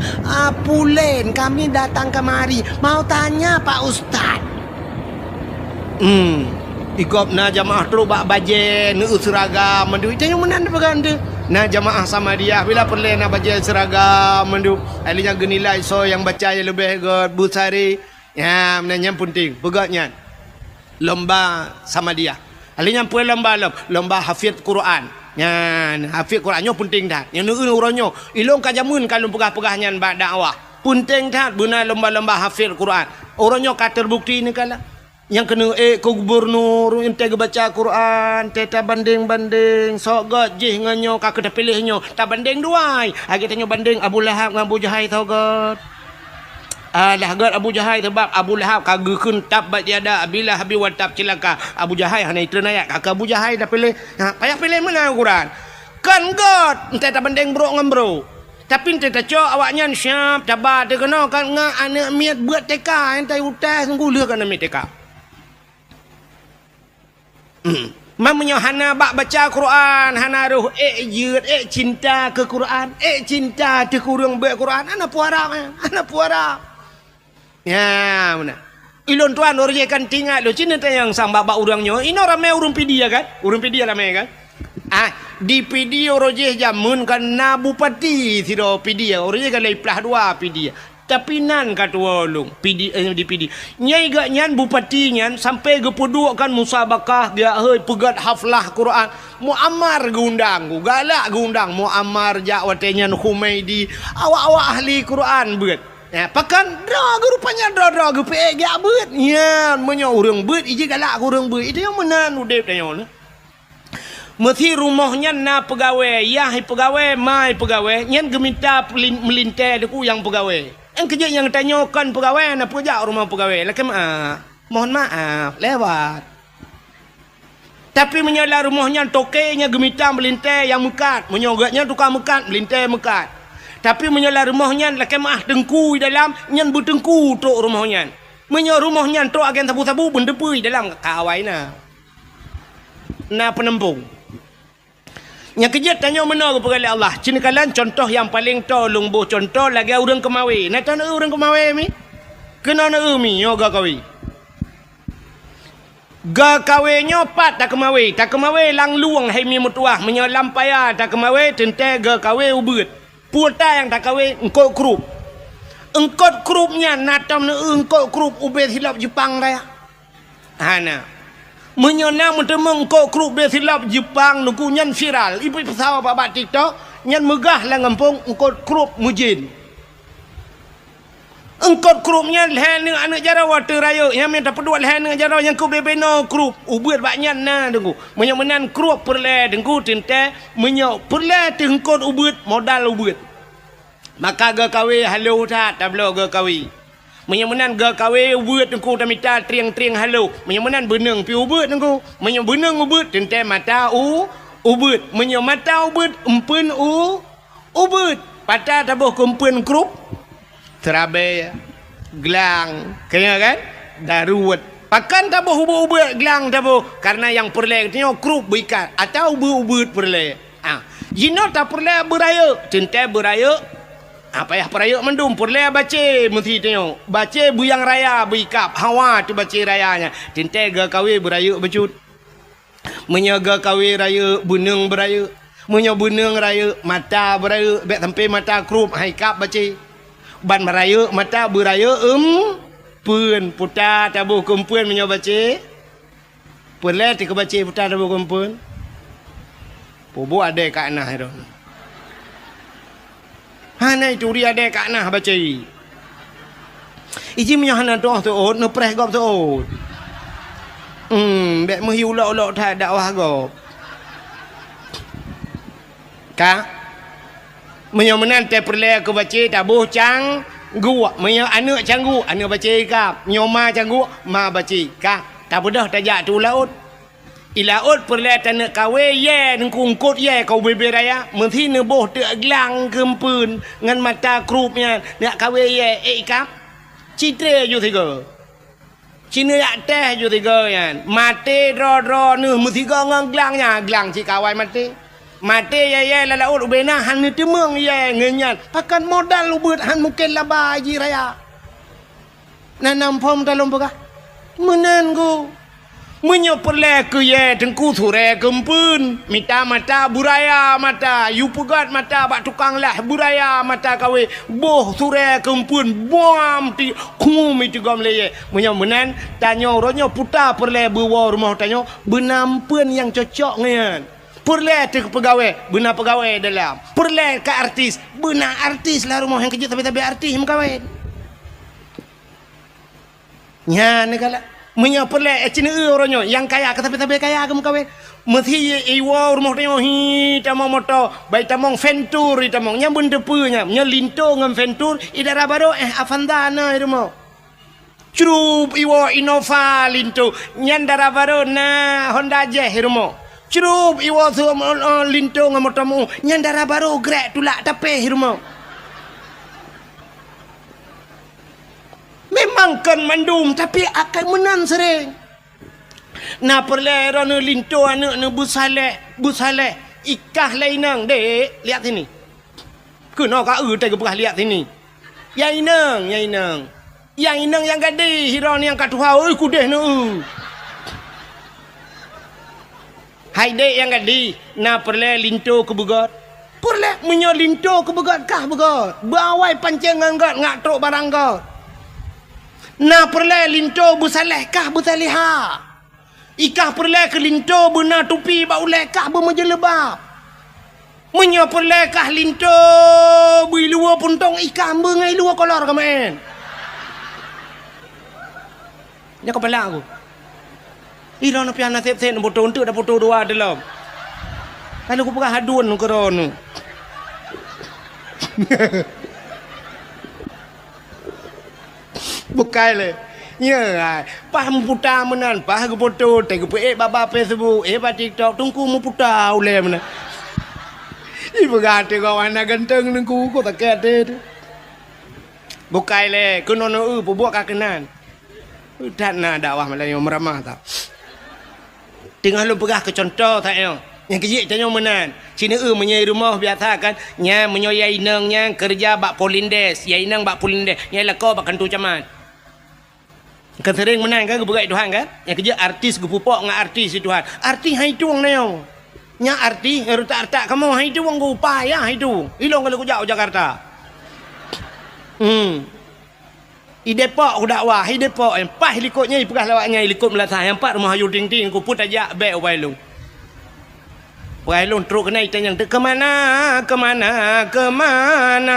Pulen. Kami datang kemari mau tanya Pak Ustaz. Ikop na jamaah tu bak baje nu seragam mendu. Itu yang menan berganda. Na jamaah sama dia bila perle na baje seragam mendu. Alinya genilai so yang baca yang lebih god busari. Ya menanya penting. Begatnya lomba sama dia. Alinya pun lomba hafiz Quran. Yan hafiz Qurannya penting dah. Yang nu uronyo ilong kajamun kalau pegah-pegahnya bak dakwah. Penting dah guna lomba-lomba hafiz Quran. Uronyo ka terbukti ni kala. Yang kena ke gubernur ente baca Quran, teta banding-banding, sok god jih nganyo ka kena pilihnya. Tak banding duai. Agi tanyo banding Abu Lahab dengan Abu Jahal tau god. Lah god Abu Jahal sebab Abu Lahab kagekeun tabat yada bila habi wa tab cilaka. Abu Jahal hana itu ayat kakak Abu Jahal dah pilih. Ha payah pilih mana Quran. Kan god ente tak banding bro dengan bro. Tapi ente tak cok awaknya siap tabat dia kena kan ngak anak miat buat TK ente utas sungguh leh kan miat TK. Mamanya hana bak baca Quran, hana ruh yud cinta ke Quran, cinta te kurang baca Quran, ana puara, ana puara. Ya, mana? Ilon tuan orang je kan tinggal lo cina yang sang bak urangnya, ino ramai urang pedia kan? Urang pedia ramai kan? Di pedia orang je jamun kan na bupati siro pedia, orang je kan lai pelah dua pedia. Tapi nan kat walung di PD nyai gak nyan bupati nyan sampai gepuduk kan musabakah dia heuy pegat haflah Quran muammar gundang galak gundang muammar jak watenya Humaidi awak-awak ahli Quran beut ya pakan dra rupanya dra gepe gak beut nya menyo urang beut iji galak urang beut itu yang menan udep tanyo mesti rumahnya na pegawai ya pegawai mai pegawai nyan geminta melintai deku yang pegawai. Yang kerja yang tanyakan pegawai nak pejak rumah pegawai. Laki mohon maaf lewat. Tapi menyala rumahnya tokenya gemita melintai yang mekat. Menyogaknya tukang mekat melintai mekat. Tapi menyala rumahnya laki maaf dengku dalam nyan bertengku tok rumahnya. Menyala rumahnya tok agen sabu-sabu bendepui dalam kawai na penempung. Yang kerja tanya mana kepada Allah. Cina kalian contoh yang paling tolong buh contoh lagi orang kemawi. Nak tahu orang kemawi mi? Kena nak mi yo ga kawi. Ga kawinyo pat tak kemawi. Tak kemawi lang luang hai mi mutuah menyolam paya tak kemawi tente ga kawi ubut. Puta yang tak kawi engkau krup. Engkau krupnya natam na engkau krup ubet hilap Jepang raya. Hana. Menyona mentemeng kok grup dia silap Jepang nuku nyan viral ibu pesawat babat TikTok nyan megah lah ngampung engkau grup mujin Engkau krupnya lehan dengan anak jara water raya. Yang minta pedua lehan dengan jara yang ku bebeno krup. Ubud baknya na dengku. Menyak krup perle dengku tinte. Menyak perle tengkot ubud modal ubud. Maka ge kawe halu tak tablo ge kawe. Menyak ge kawe ubud dengku tamita triang halu. Menyak beneng pi ubud dengku. Menyak beneng ubud tinte mata ubud. Menyak mata ubud empun ubud. Patah tabuh kumpun krup. Terabai gelang kena kan daruat pakan tabuh ubud gelang tabuh karena yang perle katanya krup berikat atau ubud perle jino tak perle beraya cinta beraya apa ya peraya mendum perle baca mesti tengok baca buyang raya berikap hawa tu baca rayanya cinta ga kawe beraya becut menyaga kawe raya bunung beraya menyo bunung raya mata beraya bek sampai mata krup haikap baca ban meraya mata beraya pun putar tabuh kumpun menyo baca perle ti ke baca putar tabuh kumpun pobo ada kat nah itu hana itu dia ada kat nah baca iji menyo hana doh tu no preh gop tu bek mhi ulok-ulok tak dakwah gop ka menyomenan te perle aku baca tabuh cang gua menyo anak canggu anak baca kap nyoma canggu ma baca ka tak bedah tajak tu laut ilaut perle tanak kawe ye ngkungkut ye kau bebe raya mesti neboh te gelang kempun ngan mata krupnya nak kawe ye kap citre ju tiga cina yak teh ju tiga yan mate ro nu mesti ngang gelangnya gelang ci kawai mate mati ya laut ubena han ni temeng ya ngenyan pakan modal ubud han mungkin laba ji raya nanam pom talom baga menen go menyo perle ke ye tengku sure kempun mita mata buraya mata yu pegat mata bak tukang lah buraya mata kawe boh sure kempun bom ti kum itu gam le ye menyo menen tanyo ronyo puta perle buwa rumah tanyo benampen yang cocok ngan perle ke pegawai benar pegawai dalam perle ke artis benar artis lah rumah yang kerja tapi artis mengkawin nya negala menyo perle cina orangnya yang kaya ke tapi kaya ke mengkawin mesti iwa rumah tengok hi tamong motor baik tamong ventur tamong nya benda punya nya linto ngam ventur idara baru Avantana rumah curup iwa Innova linto nya dara baru na Honda Jazz rumah curup iwa su lintung motomu nyandara baru grek tulak tapi hirmo memang kan mandum tapi akan menang sering na perle rana linto anak na busale ikah lainang dek lihat sini kena ka tak pernah lihat sini yang inang yang gadi hiron yang katuha oi kudeh na hai dek yang gadi na perle linto ke begot perle menyo linto ke begot kah begot bawai pancing nganggot ngak trok barang got na perle linto busaleh kah busaliha ikah perle ke linto bena tupi ba uleh kah bermejelebab menyo perle kah linto bui luar puntong ikah bengai luar kolor kemain nya kepala aku ira na piana sep na foto untuk dah foto dua dalam. Kalau aku pernah hadun ke rono. Bukai le. Ya, paham putar menan, paham foto, tengok baba Facebook, ba TikTok, tungku mu putar ule mana. Ibu gate kawan nak ganteng nengku ko tak kete. Bukai le, kunono buat kakenan. Dan na dakwah Melayu meramah tak. Tengah lu perah ke contoh tak yo. Yang kejik tanya menan. Cina menyai rumah biasa kan. Nya menyoyai nang nya kerja bak polindes, yai nang bak polindes. Nya lako bak kantu camat. Kan sering menan kan geberai Tuhan kan. Yang kerja artis gepupok dengan artis Tuhan. Artis hai tuang neo. Nya artis retak-retak kamu hai tuang go upaya hai tu. Ilong kalau ku jauh Jakarta. I Depok ku dakwah, i Depok yang pas likutnya i perah lawaknya i likut melatah yang empat rumah ayu ting-ting ku put ajak bek ubai lu. Ubai lu teruk kena itanya ke mana?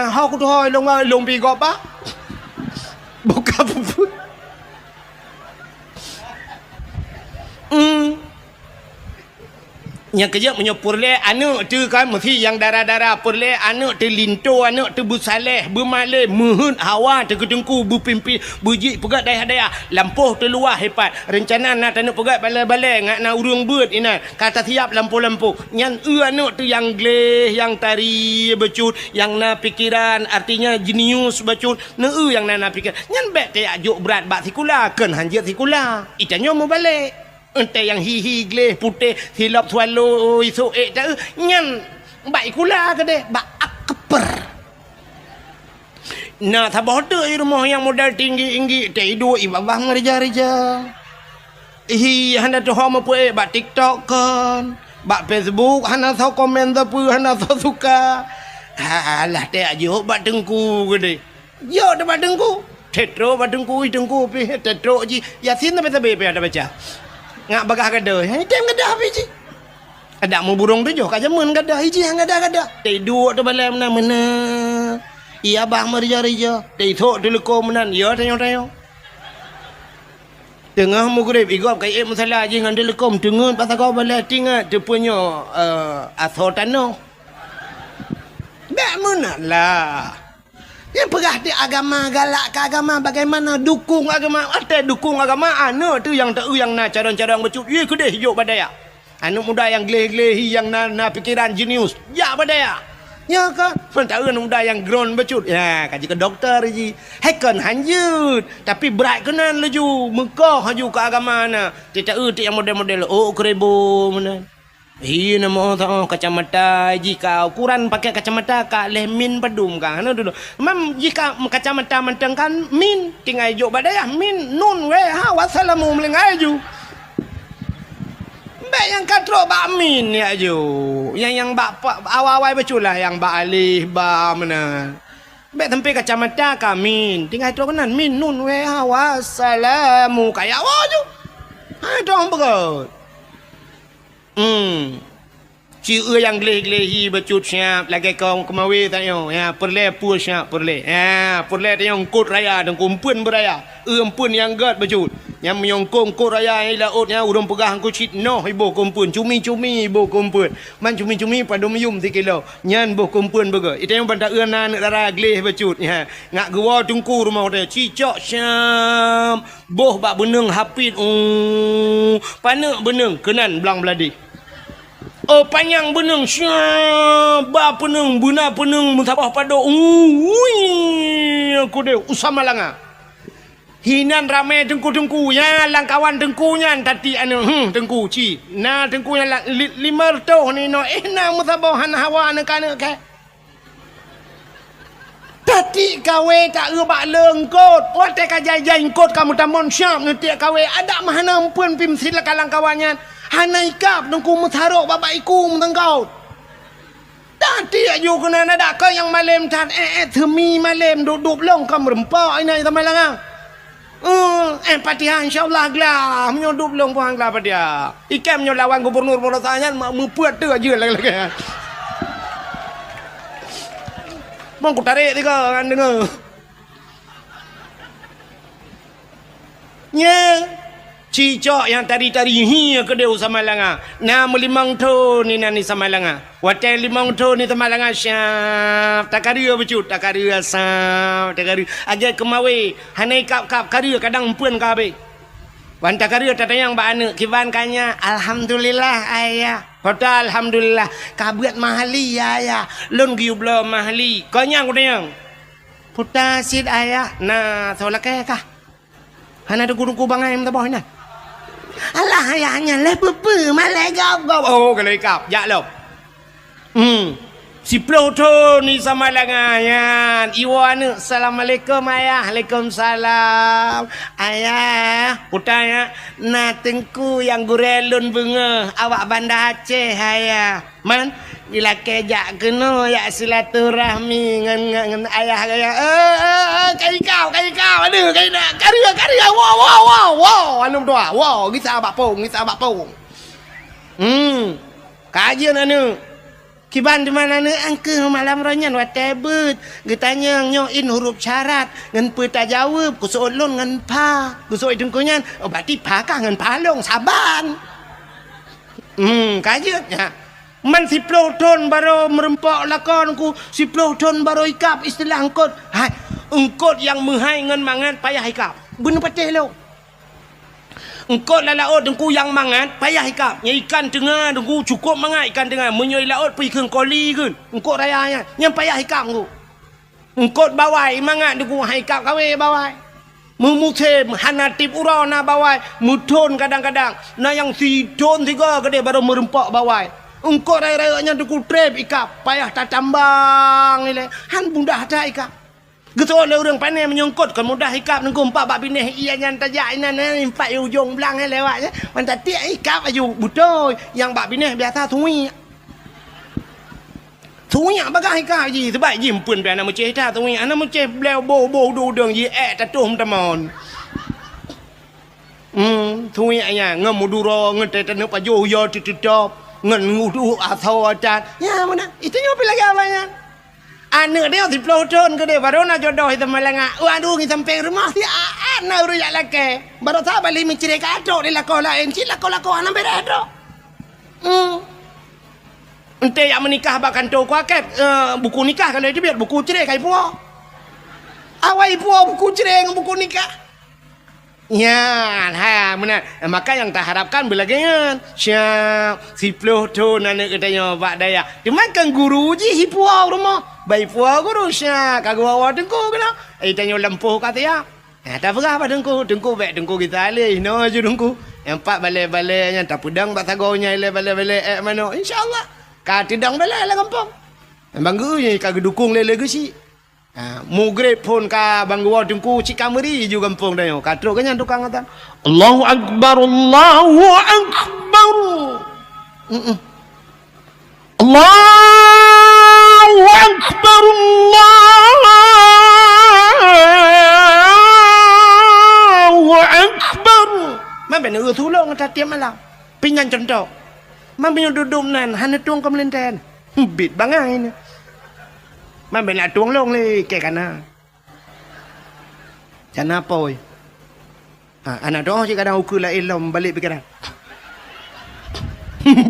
Hau ku tu hoi long pi gop ba. Buka puput. Yang kerja menyopur le anak tu kan mesti yang darah-darah per le anak tu linto anak tu bersaleh bermalih mehun hawa tu kedengku berpimpi berjik pegat daya-daya lampuh tu luar hebat rencana nak anak pegat balai-balai ngak nak urung beut ina kata siap lampu-lampu nyan anak tu yang gleh yang tari becut yang na pikiran artinya jenius becut ne yang na pikir nyan bet te ajuk berat bak sikula ken hanjat sikula itanyo mau balik ente yang hihi gleh putih silap swallow isu tak nyan baik kula ke deh bak akper nah tabah tu rumah yang modal tinggi-tinggi tidur ibabah ngerja-reja handa tu homa pu bak TikTok kan bak Facebook hana tau komen tapi hana tau suka alah teh ajo bak dengku ke deh yo dah bak dengku tetro bak dengku pi tetro ji yasin tapi ada baca ngak bagah gadah tem gadah apa ji ada mau burung tu jo kajamun gadah hiji hang gadah tidur tu balai mana iya bah merja-reja titok tu leko menan ya tanyo tengah mu grip igop kai masalah ji ngan telekom dengun pasal kau balai tingat tu punya asotano dak mana lah yang perah di agama galak ke agama bagaimana dukung agama ada dukung agama anu tu yang tak yang na cadang-cadang becut ye kedeh hijau badaya anu muda yang gleh-gleh yang na pikiran jenius ya badaya ya kan pentau muda yang ground becut ya kaji ke dokter ji heken hanjut tapi berat kenan leju Mekah haju ke agama na tidak yang model-model oh kerebo mana iya nama orang kacamata jika ukuran pakai kacamata kak leh min pedum kan anu dulu memang jika kacamata menteng kan min tinggal jok badaya min nun we ha wassalamu melengai ju baik yang katro bak min ya ju yang bak awal-awal beculah yang bak alih ba mana baik tempe kacamata ka min tinggal tu kanan min nun we ha wassalamu kayak waju ha dong begot Ci yang gleh-glehi becut siap lagi kau kemawi tanya ya perle pu siap perle ya perle yang kut raya dan kumpun beraya empun yang gad becut yang menyongkong kut raya ni lautnya urang pegah ku cit noh ibu kumpun cumi-cumi ibu kumpun man cumi-cumi pada meyum 3 kilo nyan boh kumpun bega itu yang bantak euna nak dara gleh becut ya ngak gua tungku rumah dia cicok siap boh bak beneng hapit panak beneng kenan belang beladi oh panjang beneng syah ba peneng buna peneng musabah pado aku deh usama langa hinan rame tengku-tengku ya langkawan tengkunya tadi anu tengku ci na tengkunya 5 tahun ni no na musabah han hawa anak-anak ke tadi kawe tak bak lengkot otak kajai kot kamu tamon syam ngetik kawe ada mahana ampun pim sila kalang kawannya hanai kap nungku mutharok babak iku mentengkau tadi ayo kena ada kau yang malam tan themi malam duduk long kam rempok ini tamai langa patihan insyaallah glah menyodup long puang glah padia ikem nyo lawan gubernur Monosanyan mak mepuat tu aja lagi Bang ku tarik tiga kan dengar. Nya cicok yang tari-tari hi ke dia sama langa. Na melimang tu ni nani sama langa. Watai limang tu ni sama langa syaf. Takaria becut, takaria saf, takaria. Aja kemawe hanai kap karia kadang empun ka be. Wan takaria tatayang ba anu kiban kanya alhamdulillah ayah. Kata alhamdulillah kabuat mahali ayah. Lon giublo mahali. Kanyang kudayang. Puta sid ayah. Nah, solake kah? Hana ada guru bangai minta bawah ni. Alah ayahnya le pepe malai gap. Oh, kalau ikap. Ya lo. Si Pluto ni sama langayan. Iwan assalamualaikum ayah. Waalaikumsalam. Ayah, putanya na tengku yang gurelun bunga awak Banda Aceh ayah. Man bila kejak kena ya silaturahmi ngan ayah kaya kai kau aduh kai nak karya wow anu doa wow ngisa abak pong kajian anu Kiban di mana ni angke malam ranyan wa tebet. Getanya nyoin huruf syarat ngan pe tak jawab ku soolon ngan pa. Ku sooi dengkunyan oh berarti pa kah ngan palong saban. Kajutnya. Man 10 ton baru merempok lakon ku 10 ton baru ikap istilah engkot. Hai, engkot yang menghai ngan mangan payah ikap. Benar patih lo. Engkau laut dengku yang mangat payah ikap. Yang ikan tengah dengku cukup mangat ikan tengah. Menyoi laut pergi ke koli ke. Engkau rayanya. Yang payah ikap engkau. Engkau bawai mangat dengku ikap kawe bawai. Memutim hanatip urana bawai. Mutun kadang-kadang. Nah yang si ton 3 kedai baru merempak bawai. Engkau raya-rayanya dengku trip ikap. Payah tak tambang ni. Han mudah tak ikap. Gitu oleh orang pandai menyongkot kan mudah ikap nengku 4 bab bineh ia yang tajak inan 4 ujung belang lewat je mantap tiak ikap aju betul yang bab bineh biasa thui bagah ikap ji sebab ji pun biar nak meceh dah thui ana meceh bleu bo do deng ji tatuh temon thui anya ngemuduro ngetetene pajo yo titop ngen ngudu atau acat ya mana itu nyopi lagi abanya. Anak dia 10 ton ke dia baru nak jodoh itu malanga. Aduh ni sampai rumah si anak ruyak laki. Baru tak balik mencari kadok di lakon lain. Cik lakon-lakon anak beradok. Ente yang menikah bahkan tu kuaket buku nikah kalau dia biar buku cerai kai puak. Awai puak buku cerai dengan buku nikah. Ya, benar. Maka yang tak harapkan belakangan. Siap 10 ton anak katanya Pak Daya. Dia makan guru je hipuau rumah. Baik puau guru siap. Kagak awak dengku kena. Tanya lempuh kata ya. Tak apa dengku. Dengku baik dengku kita alih. No je dengku. Yang 4 balai-balainya. Tak pedang tak tagonya. Balai-balai mana. InsyaAllah. Kau tidang balai lah kampung. Banggunya kagak dukung lele ke si. Mugrib pun ka bangguwa dengku cik kameri juga kampung dah yo. Katro kan tukang kata. Allahu Akbar, Allahu Akbar. Allahu Akbar, Allahu Akbar. Man benar tulung kata tiap malam. Pingan contoh. Man benar duduk nan hana tuang kemelinten. Bit bangai ni. Man benar tuang long le ke kana. Jana poi. Anak doa je kadang ukur lah ilom balik pikiran.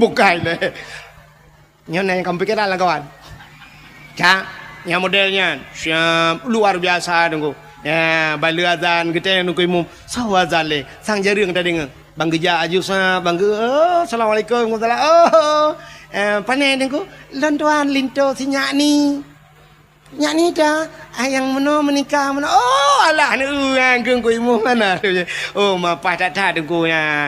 Bukan le. Yang kamu pikiran lah kawan. Cak, yang modelnya siap luar biasa tunggu. Ya, bala azan kita nunggu imam. Sawa azan le. Sang jaring tadi ngeng. Bang geja aju sa bang assalamualaikum warahmatullahi panai tunggu. Lantuan linto si nyak ni. Nyak ni dah yang mana menikah mana. Oh alah ni geng ku imam mana. Oh mapah tak tunggu ya.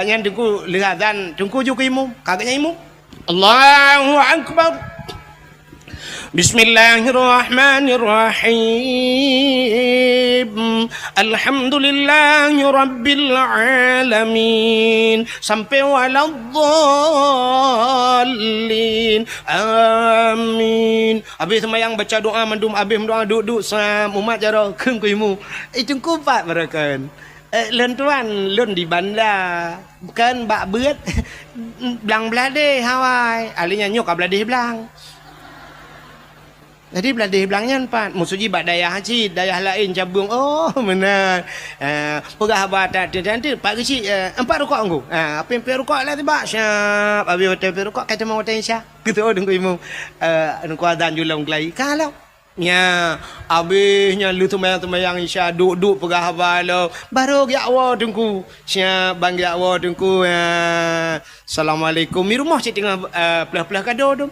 Yang tunggu lihat azan tunggu ju ku imam. Kagaknya imam. Allahu Akbar. Bismillahirrahmanirrahim. Alhamdulillahi Rabbil Alamin. Sampai waladdallin. Amin. Habis semayang baca doa mandum habis doa duduk umat jara keung kuimu. Itu kupat berakan. Lentuan lun di bandar bukan bak beut belang belade Hawaii alinya nyok belade belang. Jadi belade belangnya empat musuji bak dayah haji dayah lain cabung oh benar pegah batat nanti pak kecil 4 rukuk engkau apa yang 4 rukuk lah tiba siap habis hotel 4 rukuk kata mau hotel insya gitu dengku imu dengku azan julang kelai kalau nya habisnya lu tumayang insya duduk pegah balo baru ya Allah dengku siap bang ya Allah dengku assalamualaikum mi rumah cik tengah pelah-pelah kado dong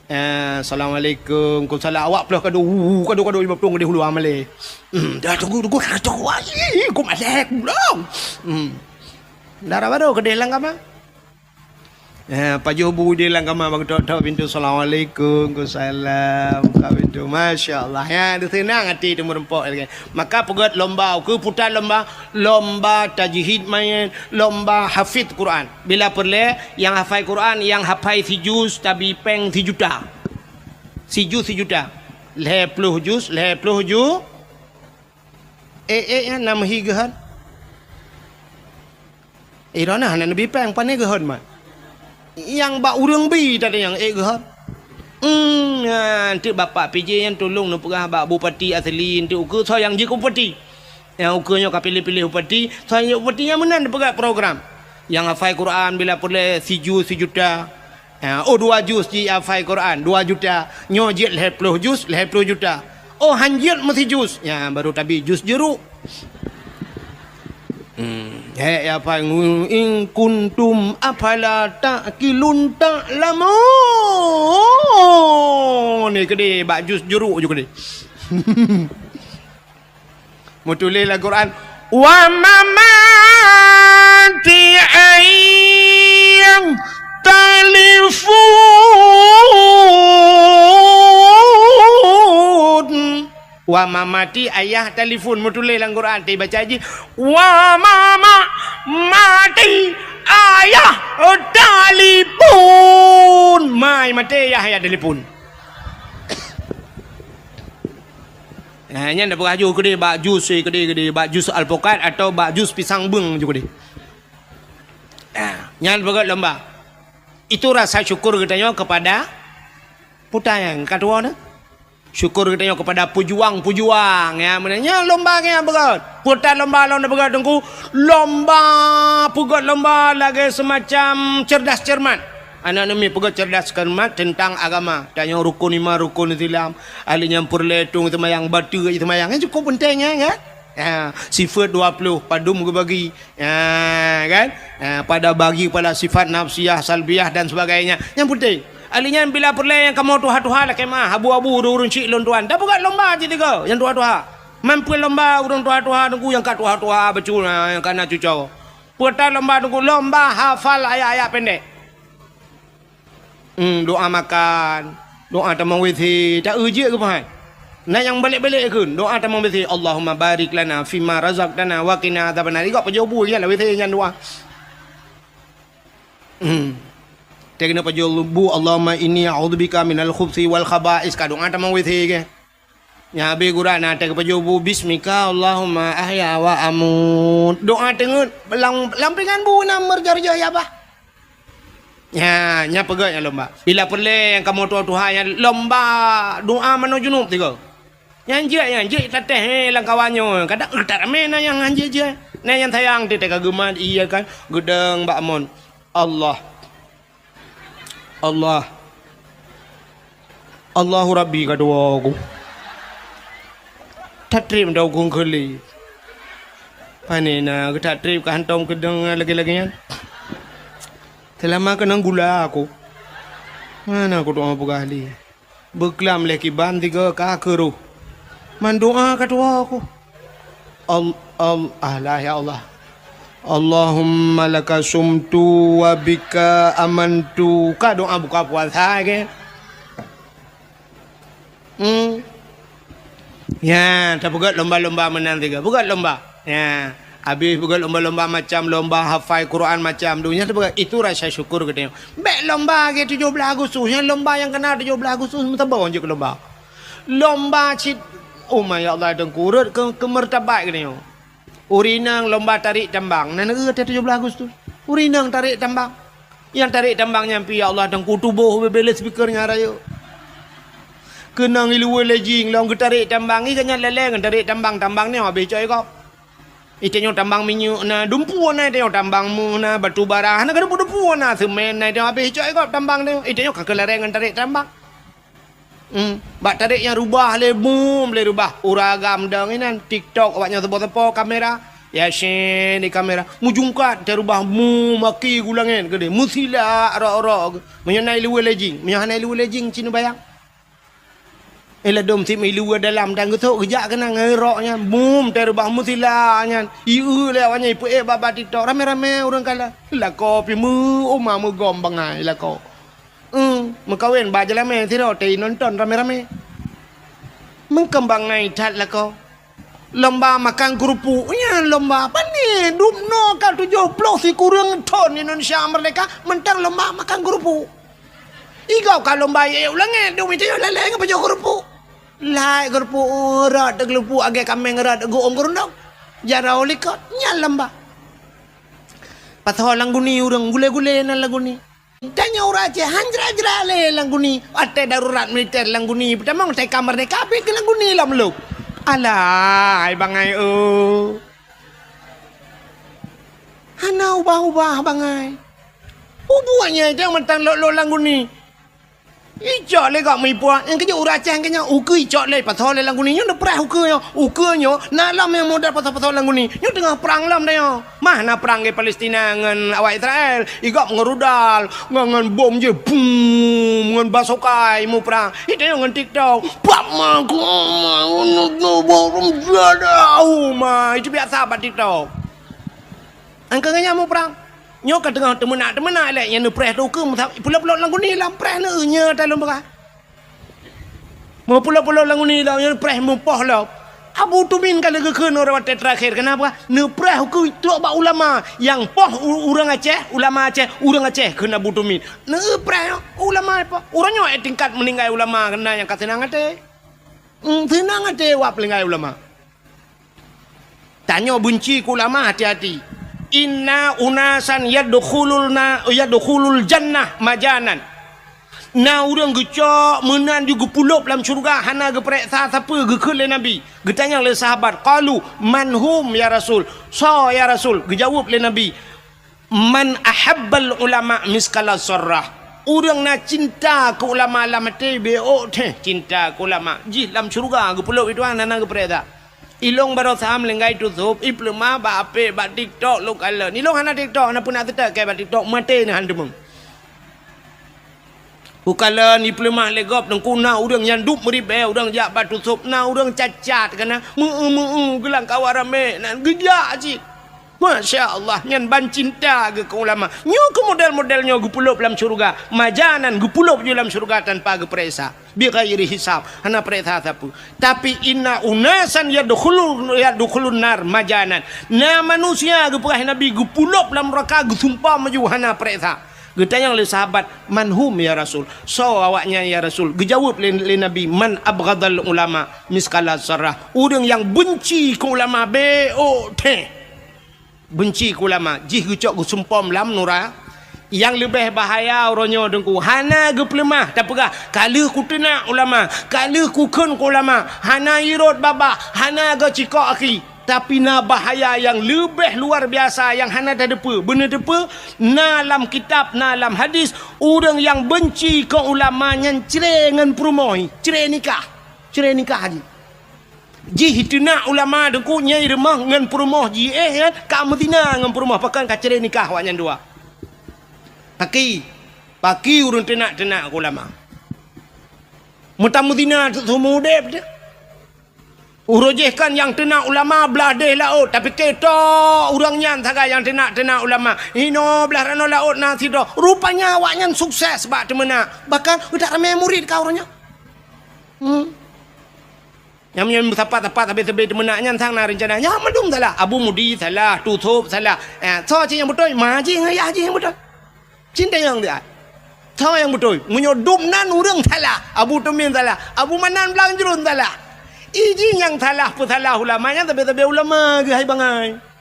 assalamualaikum ku salam awak pelah kado kado 50 gede hulu amale dah tunggu kado wai ku malek belum darah baru gede lang kama Pak Bu dia lang kama bang tok pintu assalamualaikum ku salam ka pintu masyaallah ya dia senang hati tu merempok maka pegat lomba ke putar lomba tajwid main lomba hafiz Quran bila perle yang hafal Quran yang hafal si juz tabi peng 3 juta si juta 10 juz ya nama higahan irana nabi peng pane gahan mah yang bak urang bi tadi yang gehan Nanti bapak PJ yang tolong nak perah bak bupati asli nanti ukur sayang je bupati. Yang ukurnya kau pilih-pilih bupati, sayang bupati yang menang perah program. Yang hafal Quran bila boleh sejuta. 2 juz di hafal Quran 2 juta. Nyo je 10 juz 10 juta. Oh hanjit mesti juz. Ya baru tapi juz jeruk. Ya apa in kuntum afala taqilun ta'lamun. Ni gede bak jus jeruk je gede. Mu tulis lah Quran wa mamati ayyam talifun. Wa mamati ayah telefon mu tulis dalam Quran ti baca haji wa mama mati ayah telefon mai mati ayah telefon. Nya ndak beraju gede bak jus gede bak jus alpukat atau bak jus pisang beng juga gede. Nya berat lomba. Itu rasa syukur kita kepada putayang kedua na. Syukur kita kepada pejuang ya menanya lomba yang berat. Putar lomba berat tengku. Lomba pugat lomba lagi semacam cerdas cermat. Anak nami pugat cerdas cermat tentang agama. Tanya rukun 5 rukun Islam. Ahli nyampur letung semayang batu semayang cukup pentingnya kan. Ya, sifat 20 padum ke bagi ya, kan pada bagi pada sifat nafsiyah salbiyah dan sebagainya yang penting. Alinya bila perle yang kamu tuha-tuha lah kemah abu-abu urun cik lon tuan. Dah bukan lomba je tiga yang tuha-tuha. Mampu lomba urun tuha-tuha tunggu yang kat tuha-tuha betul yang kana cucau. Putar lomba tunggu lomba hafal ayat-ayat pendek. Doa makan, doa tamang withi, tak uji ke pahan. Nah yang balik-balik ke doa tamang withi Allahumma barik lana fima razaqtana wa qina adzabannar. Ikut pejobu ya lah withi yang doa. Tegna pajulubu Allahumma inni a'udzubika minal khubthi wal khaba'is kadung ada mau withi ke ya be Quran ada pajubu bismika Allahumma ahya wa amut doa tengut lampingan bu namar jarja ya bah ya nya pegat ya lomba bila perle yang kamu tuha yang lomba doa mano junub tiga yang je tateh lang kawanyo kadang tak mena yang anje je nah yang sayang ti kagema iya kan gedeng Mbak Mon Allahu Rabbi kadua aku tak trip dah aku keli panina aku tak trip ke hantam kedeng lagi-laginya selama kena gula aku mana aku doa berkali berkelam leki ban 3 kakeru mandoa kadua aku Allah ya Allah Allahumma laka sumtu wa bika amantu. Ka doa buka puasa ke? Ya, tak buat lomba-lomba menang tiga. Buat lomba. Ya, habis buat lomba-lomba macam lomba hafal Quran macam dunia tu buat itu rasa syukur kita. Bek lomba ke 17 Agustus, yang lomba yang kena 17 Agustus mesti bawa je ke lomba. Lomba cit oh my Allah dengkurut ke mertabat kita. Urinang lomba tarik tambang. Nana ada 17 Agustus. Urinang tarik tambang. Yang tarik tambang nyampi ya Allah dan kutubuh bebele speakernya raya. Kenang ilu lejing long tarik tambang ni kanya leleng tarik tambang ni habis coy kau. Itenyo tambang minyak na dumpu na itenyo tambang mu na batu bara na kada dumpu na semen na itenyo habis coy kau tambang ni itenyo kakelerengan tarik tambang. Bak tarik yang rubah le boom le rubah uragam dang ini TikTok awaknya tepo-tepo kamera ya shen di kamera mujungkat dia rubah mu maki gulangin gede musila ro menyenai luwe lejing cina bayang ela dom tim luwe dalam dan getok gejak kena ngeroknya boom dia rubah musila nya iu le awaknya ipu baba TikTok rame-rame urang kala la kopi mu oma mu gombang ai la ko Mengkawin baca lama tidak ada nonton rame-rame. Mengkembangkan cat lah kau. Lomba makan kerupuk. Ya lomba apa ni? Dumno kan 70 si kurang ton Indonesia Merdeka. Mentang lomba makan kerupuk. Igau kalau lomba ya ulangan. Dumi tu leleng apa jauh kerupuk. Lai kerupuk rat kerupuk agak kambing rat go ongkorundong. Jara olikot nya lomba. Pasal lagu ni orang gule-gule na lagu ni. Tanya orang Aceh, hanjra-jra le langguni. Ate darurat militer langguni. Pertama ngai kamar ni kabeh ke langguni lah meluk. Alah, ai bangai Hana ubah-ubah bangai. Ubuanya itu yang mentang lo langguni. Ijak le kak mipua. Yang kerja orang Aceh kenya uke ijak le pasal le langguni. Yang perah ukenya. Ukenya nalam yang modal pasal langguni. Yang tengah perang lam dia. Mana perang ke Palestina dengan awak Israel. Igak ngerudal. Dengan bom je. Boom. Dengan basokai mu perang. Itu yang dengan TikTok. Pama kuma. Barum jadau ma. Itu biasa buat TikTok. Angkanya mu perang. Nyo ka tengah temenak lek yang preh tu ke pula-pula langguni lam preh ne nya dalam berah. Mau pula-pula langguni lam yang preh mupoh lah. Abu Tumin kalau ke orang terakhir kenapa? Ne preh ke tu ba ulama yang poh orang Aceh, ulama Aceh, orang Aceh kena Abu Tumin. Ne preh ulama apa? Orangnya tingkat meninggal ulama kena yang kat senang ate. Senang ate wap meninggal ulama. Tanya benci ku ulama hati-hati. Inna unasan yadkhulul jannah majanan. Na urang gecok menan juga pulup dalam syurga hana ge pereksa siapa ge ke le nabi. Ge tanya le sahabat, qalu manhum ya rasul. So ya rasul, ge jawab le nabi. Man ahabbal ulama miskala sarrah. Urang nak cinta ke ulama lam te be cinta ke ulama. Ji dalam syurga ge pulup itu hana ge pereksa. Ilong baru saham lenggai tutup iplema ba ape ba TikTok lo kala ni long hana TikTok hana pun nak tetak ke ba TikTok mate ni handem ukala ni iplema legop nang kuna urang yang dup meribe urang jak ba tutup na urang cacat kana gelang kawarame nan gejak ji Masya Allah nyan ban cinta ke ulama nyo ke model-modelnya gu pulup dalam syurga majanan gu pulup je dalam syurga tanpa gu peresa bi ghairi hisab hana peresa sapu tapi inna unasan yadkhulun nar majanan na manusia gu perah nabi gu pulup dalam neraka gu sumpah maju hana peresa gu tanya oleh sahabat manhum ya rasul so awaknya ya rasul gu jawab le nabi man abghadal ulama miskala sarrah urang yang benci ke ulama benci ku ulama jih gucok gu sumpom lam nura yang lebih bahaya orangnya dengku hana ge pelemah tak pegah kala ku tenak ulama kala ku kun ku ulama hana irot baba hana ge cikok aki tapi na bahaya yang lebih luar biasa yang hana dah depa bener depa na dalam kitab na dalam hadis orang yang benci ke ulama yang cerai dengan perumoi cerai nikah haji ji hituna ulama dengku nyai remah ngan perumah ji kan ka Madinah ngan perumah pakan ka cerai nikah wak nyan dua paki urun tenak ulama muta Madinah tu mudep dia urojehkan yang tenak ulama belah deh laut tapi ketok urang nyan saga yang tenak ulama hino belah rano laut nasi do rupanya wak nyan sukses bak temena bahkan udah ramai murid ka orangnya yang tepat habis menaknya sang na rencana ya madum salah Abu Mudi salah tutup salah so yang betul maji ngaya yang betul cinta yang dia so yang betul menyodum nan urang salah Abu Tumin salah Abu Manan belang jerun salah iji yang salah pesalah ulamanya tapi ulama ke hai bangai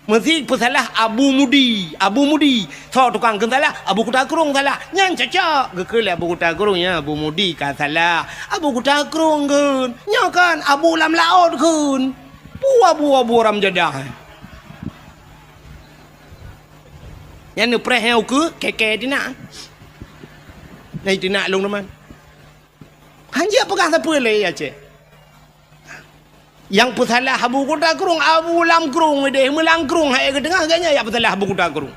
mesti pesalah Abu Mudi so tukang ke salah Abu Kutakrung salah nyan cacak ke Abu Kutakrung ya Abu Mudi kan salah Abu Kutakrung kan nya kan Abu Lam Laut kan abu ram jadah yang ni preh yang ke keke tina nai tina long teman hanya pegang siapa le ya cik yang pesalah Abu Kutakrung Abu Lam Krung deh melang krung hai ke tengah agaknya ya pesalah Abu Kutakrung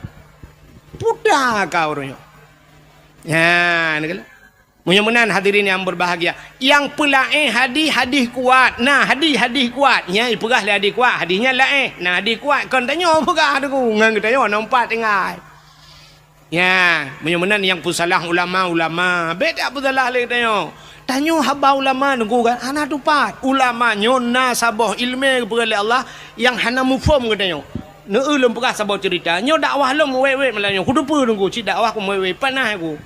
pudah kau orangnya ya ni kala mudah-mudahan hadirin yang berbahagia yang pelaih hadis kuat nah hadis kuat nya pegah le hadis kuat hadisnya laih nah hadis kuat kon tanya pegah tu ngan kita yo nampak tengah ya mudah-mudahan yang pesalah ulama beda pesalah le tanya tanyo haba ulama nunggu kan hana tupat ulama nyona sabah ilmu kepada Allah yang hana mufhum katanya ne ulum pegah sabah cerita nyo dakwah lom wewe melanyo kudu pu nunggu ci dakwah ku wewe panah aku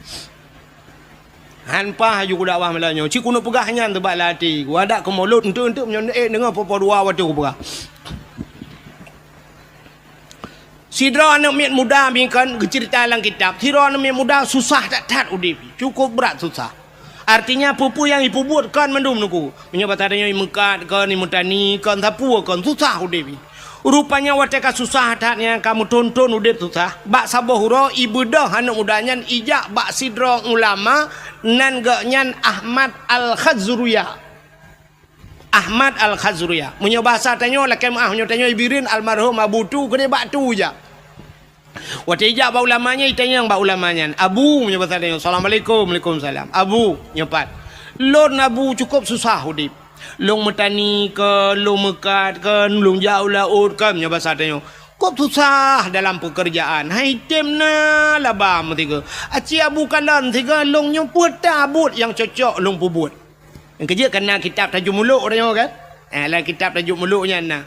hanpa haju ku dakwah melanyo ci kuno pegah nyan tebak lati ku ada ke mulut untuk menyo dengar apa dua waktu ku pegah Sidra anak miat muda bingkan cerita dalam kitab. Sidra anak miat muda susah tak udip. Cukup berat susah. Artinya pupu yang ibu buat kan mendum nuku. Menyebut adanya mekat kan imutani kan tapu kan susah udip. Rupanya wateka susah tatnya kamu tonton udip susah. Bak saboh huro ibu dah anak mudanya ijak bak sidra ulama nan gaknyan Ahmad Al-Khazruyah. Ahmad Al-Khazruyah. Munyo bahasa tanyo lakem munyo tanyo ibirin almarhum Abu tu gede bak tu je. Watijak ba ulamanya itanya yang ba ulamanya. Abu munyo bahasa tanyo. Assalamualaikum, Waalaikumsalam. Abu nyepat. Lon Abu cukup susah udip. Long metani ke, long mekat ke, long jauh laut ke munyo bahasa tanyo. Cukup susah dalam pekerjaan. Hai temna labam tiga. Aci Abu kalan tiga long nyo puta abut yang cocok long pubut. Yang kerja kena kitab tajuk muluk tanya kan? Dalam kitab tajuk muluknya nah.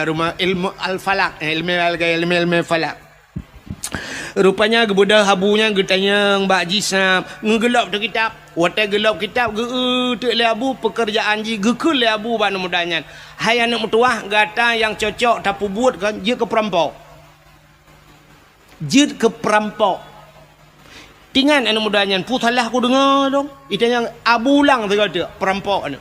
Rumah ilmu al-falak, ilmu falak. Rupanya kebudah habunya getanya mbak jisam ngegelap tu kitab. Wata gelap kitab tu le abu pekerjaan ji gekul le abu bana mudanya. Hai anak mutuah gata yang cocok tapu buat kan dia ke perampok. Jid ke perampok. Tingan anak mudanya putalah aku dengar dong. Itu yang abu ulang tiga tu perampok ni.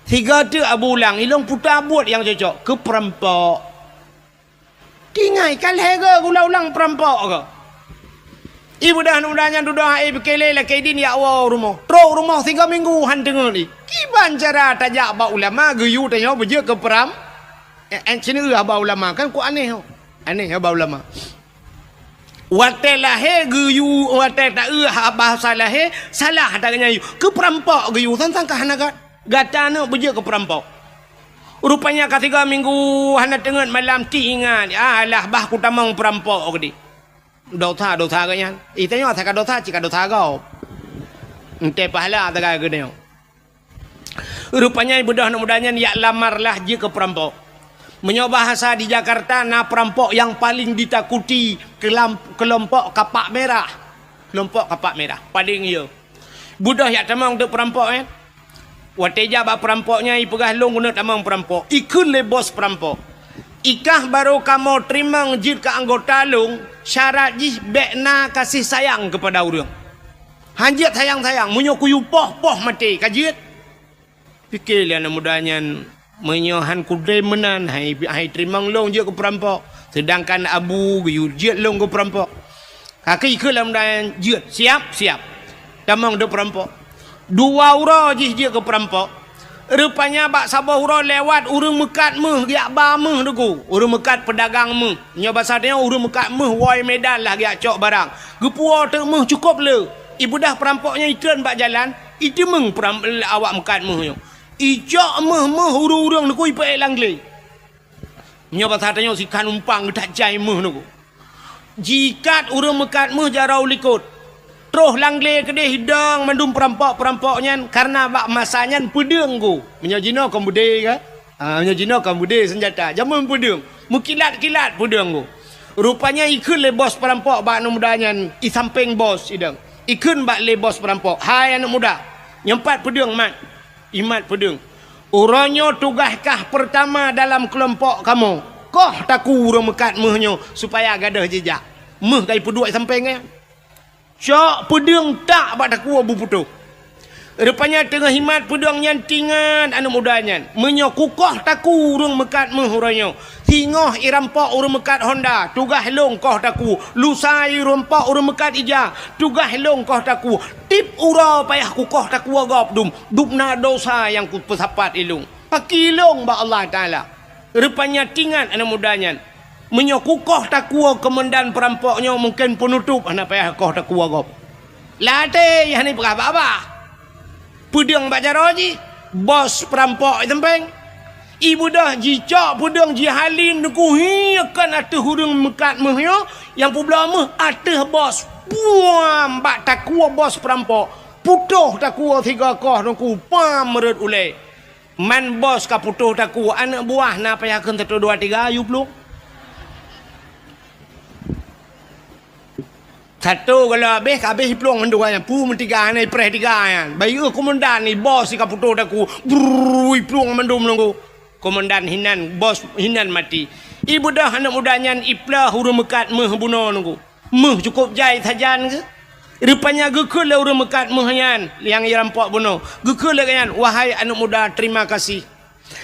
Tiga tu abu ulang ilong putar buat yang cocok ke perampok. Tingai kalah ke ulang perampok ke. Ibu dah anak mudanya duduk hai berkelai lah kaidin ya Allah rumah. Teruk rumah 3 minggu han dengar ni. Kiban cara tajak ba ulama geyu tanya beje ke peram. Sini ba ulama kan ku aneh. Aneh ba ulama. Watel lahir geyu watel tak bahasa lahir salah tak nyayu ke perampok geyu tentang kahanagat gata nak beje ke perampok rupanya ka 3 minggu hana tengat malam ti ingat alah bah ku tamang perampok gedi dosa kanya itanya tak dosa cika dosa kau ente pahala tak gede rupanya ibu dah mudanya ya lamarlah je ke perampok. Menyoba bahasa di Jakarta na perampok yang paling ditakuti kelompok kapak merah. Kelompok kapak merah. Paling ya. Budah yang tamang untuk perampok kan. Wateja ba perampoknya ipegah long guna tamang perampok. Ikun le bos perampok. Ikah baru kamu terima ngejid ke anggota long. Syarat jih bekna kasih sayang kepada orang. Hanjit sayang-sayang. Menyokuyu poh mati. Kajit. Fikir lihat mudanya. Menyohan kudai menan hai terimang long je ke perampok sedangkan Abu jet long ke perampok kaki ke dalam dan jet siap tamang de perampok 2 ura je ke perampok rupanya bak sabah ura lewat urang mekat meh giak ba meh deku urang mekat pedagang meh nya bahasa dia urang mekat meh woi medan lah giak cok barang gepua te meh cukup le ibu dah perampoknya itren bak jalan itu meng awak mekat meh ijak meh urang nak ipai langle. Nya bahasa tanya si kan umpang tak jai meh nak. Jikat urang mekat meh jarau likut. Terus langle kedai hidang mandum perampok-perampoknya karena bak masanya pedeng go. Nya jino kambude kan? Nya jino kambude senjata. Jamun pedeng. Mukilat-kilat pedeng go. Rupanya ikun le bos perampok bak anak mudanya i samping bos idang. Ikun bak le bos perampok. Hai anak muda. Nyempat pedeng mat. Imat pedeng. Orangnya tugaskah pertama dalam kelompok kamu. Koh taku urang mekat mehnya supaya gadah jejak. Meh kai peduai samping Cok pedeng tak bak taku abu putuh. Rupanya tengah himat pedang yang tingan anak mudanya. Menyokukoh taku urang mekat meh orangnya. Hingoh irampok urang mekat Honda. Tugah long koh taku. Lusai rompok urang mekat Ija. Tugah long koh taku. Tip ura payah kukoh taku agap dum. Dupna dosa yang ku pesapat ilung. Pakilong ba Allah Ta'ala. Rupanya tingan anak mudanya. Menyokukoh taku komandan perampoknya mungkin penutup anak payah koh taku agap. Late yang ni berapa-apa. Pedang bak jaroji bos perampok tempeng ibu dah jicak pedang jihalin deku hiakan ateh hurung mekat mehyo yang publa meh ateh bos buam bak takua bos perampok putuh takua 3 koh deku pam meret ule man bos ka putuh takua anak buah na payakeun 1 2 3 ayu peluk satu kalau habis peluang mendua yang pu mentiga ni preh tiga yang bayu komandan ni bos si kaputo daku brui peluang mendum nunggu komandan hinan bos hinan mati Ibu dah anak mudanya iplah huruf mekat meh buno nunggu. Meh cukup jai tajan ke? Rupanya gekul lah huruf mekat mehyan yang rampok buno. Gekul lah kan, wahai anak muda terima kasih.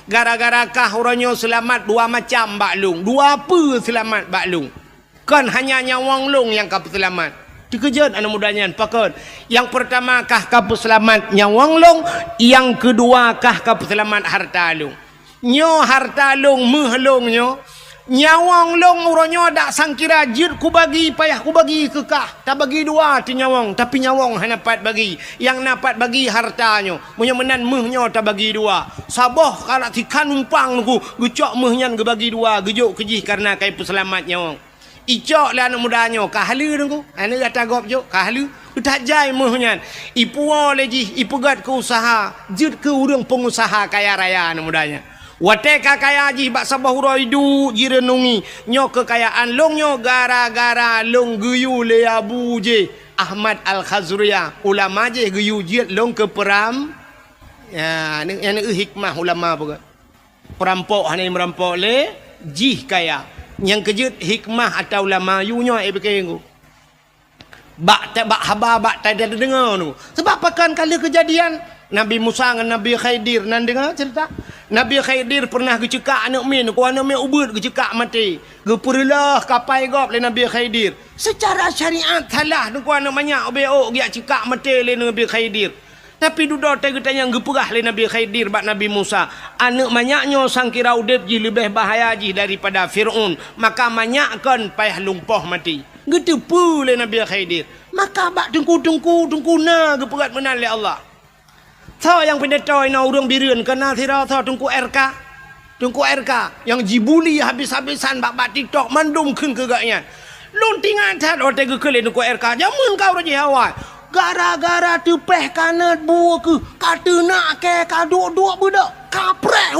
Gara-gara kah orangnya selamat dua macam baklung. Dua apa selamat baklung? Kan hanya nyawang long yang kau selamat. Dikejut anak mudanya pakon. Yang pertama kah kau selamat nyawang long, yang kedua kah kau selamat harta long. Nyo harta long meh long nyo. Nyawang long uronyo dak sangkira jid ku bagi payah ku bagi kekah. Tak bagi dua ti nyawang, tapi nyawang hanya dapat bagi. Yang dapat bagi hartanyo. Munya menan mehnyo tak bagi dua. Saboh kalau tikan numpang ku gecok mehnyan ge bagi dua, gejuk kejih karena kai peselamat nyawang. Icok lah anak mudanyo kahalu nunggu. Ane kata gop jo kahalu. Tak jai mehnyan. Ipu leji, ipu gat ke usaha, jid ke urang pengusaha kaya raya anak mudanya. Wate kakaya ji bak sabah huroi du jirenungi nyo kekayaan long nyo gara-gara long guyu le Abu je Ahmad Al-Khazriyah ulama je guyu jit long ke peram ya ni hikmah ulama pun perampok hanya merampok le jih kaya yang kejut hikmah atau ulama yu nyo bekengu bak haba bak tak ada dengar nu sebab pakan kali kejadian Nabi Musa dengan Nabi Khidir nan dengar cerita Nabi Khidir pernah gecekak anak min ku anak min ubud gecekak mati geperlah kapai gop le Nabi Khidir secara syariat salah ku anak banyak obeo giak cekak mati le Nabi Khidir tapi duda tanya geperah le Nabi Khidir bak Nabi Musa anak banyaknya sangkira udip ji lebih bahaya ji daripada Firaun maka banyakkan payah lumpuh mati getepu le Nabi Khidir maka bak tungku na geperat menan le Allah. Tau yang pendetoy na urang bireun kena thira tau tungku RK yang jibuli habis-habisan bak TikTok mandum keun kegaknya. Luntingan tat ote gekele tungku RK jamun kau raji hawai. Gara-gara tepeh kanat buah ke katena ke kaduk-duk budak kaprek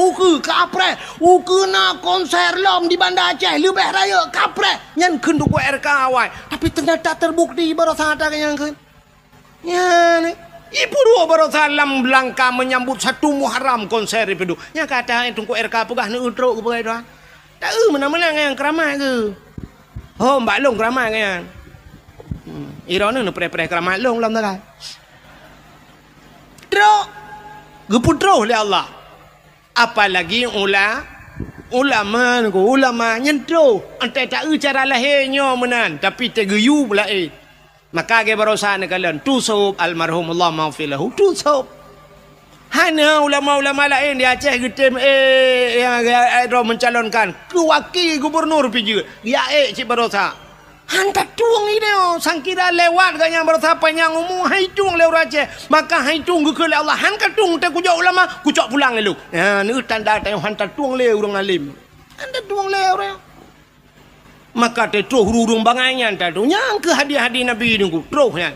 uku na konser lom di Banda Aceh lebih raya kaprek nyan keun tungku RK hawai tapi ternyata terbukti baru sadar yang keun. Ya ni Ibu dua baru salam Belangka menyambut 1 Muharram konser itu. Yang kata yang tunggu RK pegah ni utruk ke pegai tuan. Tak mana-mana yang keramai ke. Oh mbak long keramai kan. Irona ni pre-pre keramai long lam tak. Truk. Geputro oleh Allah. Apalagi ulama nyentro. Antai tak cara lahirnya menan tapi tegeyu pula maka ke barosan kalian tusub almarhum Allah maghfilahu tusub hanya ulama-ulama lain di Aceh getem yang mencalonkan ke wakil gubernur piju dia cik barosa hantar tuang ini sangkira lewat ganya barosa panjang umum hai tuang lewat Aceh maka hai tuang ke Allah hantar tuang tak kujak ulama kucak pulang lu ya ni tanda tanya hantar tuang le urang alim hantar tuang le orang maka te troh hurung banganyan tadu nyang ke hadi-hadi Nabi nunggu troh nyan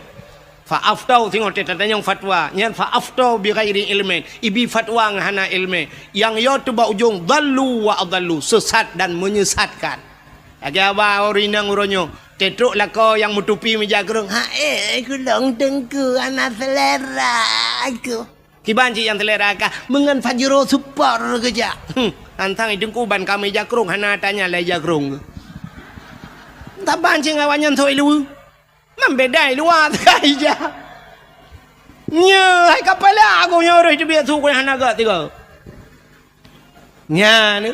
fa aftau tengok te tanya fatwa nyan fa aftau bi ghairi ilmin ibi fatwa ngahana ilmi yang yo tu ba ujung dallu wa adallu sesat dan menyesatkan aga ba orinang uronyo te troh lako yang menutupi meja gerung aku long tengku anak selera aku kibanci yang selera ka mengan fajro super keja antang idengku ban kami jakrung hana tanya le jakrung tak bancing awanyan thoi lu membedai luar kai ja nya hai kapala aku nyoro itu biar su ko hanaga tiga nya ni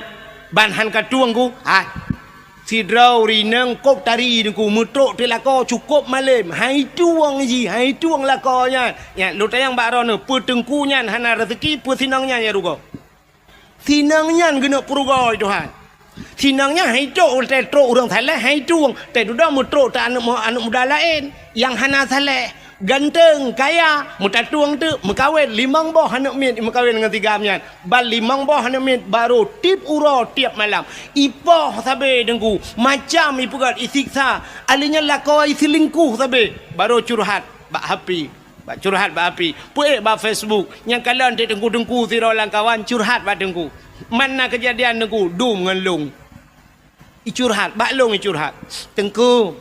ban han ka tuangku si drau rinang kop tari ku mutruk te lako cukup malam hai tuang ji hai tuang lakonya ya lu tayang baro ne petengku nyan hana rezeki pesinangnya ya rugo sinangnya gena purugo Tuhan sinangnya hai truk te truk urang saleh hai tuang te duda mutruk ta anak muda lain yang hana saleh ganteng kaya muta tuang tu mekawin 5 boh anak mit mekawin dengan 3 mian bal 5 boh anak mit baru tip uro tiap malam ipoh sabe dengku macam ipu gat isiksa alinya lako isilingkuh sabe baru curhat bak happy bak curhat bak happy puek bak Facebook yang kalian te dengku sira kawan curhat bak dengku mana kejadian dengku dum dengan long curhat bak long curhat tengku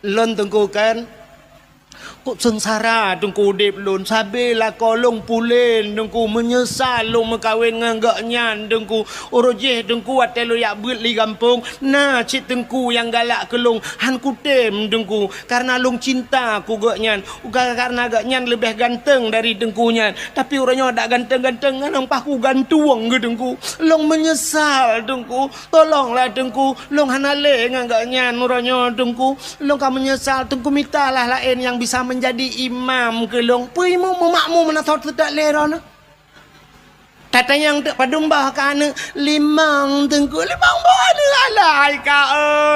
lon tengku kan Kok sengsara tengku udip lun sabilah kolong pulen tengku menyesal lun mengkawin dengan gaknyan tengku urujih tengku atelu yak beut li kampung nah cik tengku yang galak kelung han kutem tengku karena lung cinta ku gaknyan karena gaknyan lebih ganteng dari tengkunya tapi orangnya tak ganteng-ganteng nampak ku gantuang ke tengku lung menyesal tengku tolonglah tengku lung hanale dengan gaknyan orangnya tengku lung kan menyesal tengku mintalah lain yang bisa menjadi imam ke long pui mu makmu mana tahu tidak lerona tata yang tak padumbah kana limang tengku limang boleh alai ka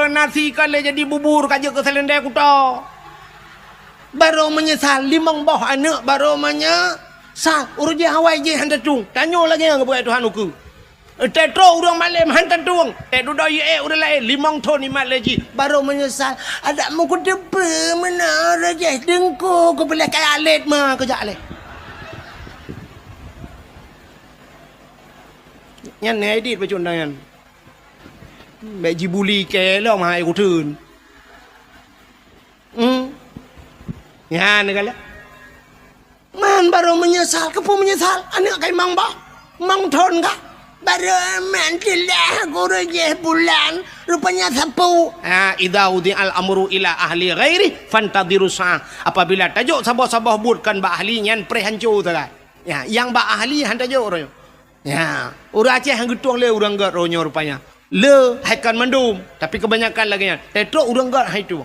nasi kale jadi bubur kaje ke selendai kuta baru menyesal limang bawah anak baru menyesal urus hawai je hantar tung tanya lagi yang buat Tuhan uku tetro urang malam hantar tuang tedu doi udah lain limang ton imat lagi baru menyesal ada mu ku depe mana raja dengku ku boleh kaya alit mah kejak alit nyan ne edit bacun dangan be jibuli ke lo mai ku thun nyan kala man baru menyesal kepu menyesal anak kai mang ba mang ton ka baru mantilah guru je bulan rupanya sapu idza udi al amru ila ahli ghairi fantadiru sa apabila tajuk sabah-sabah budkan ba ahli nyan pre hancu tagai ya yang ba ahli han tajuk ro ya ura Aceh hang getuang le urang gat ronyo rupanya le haikan mandum tapi kebanyakan lagi nya tetro urang gat hai tu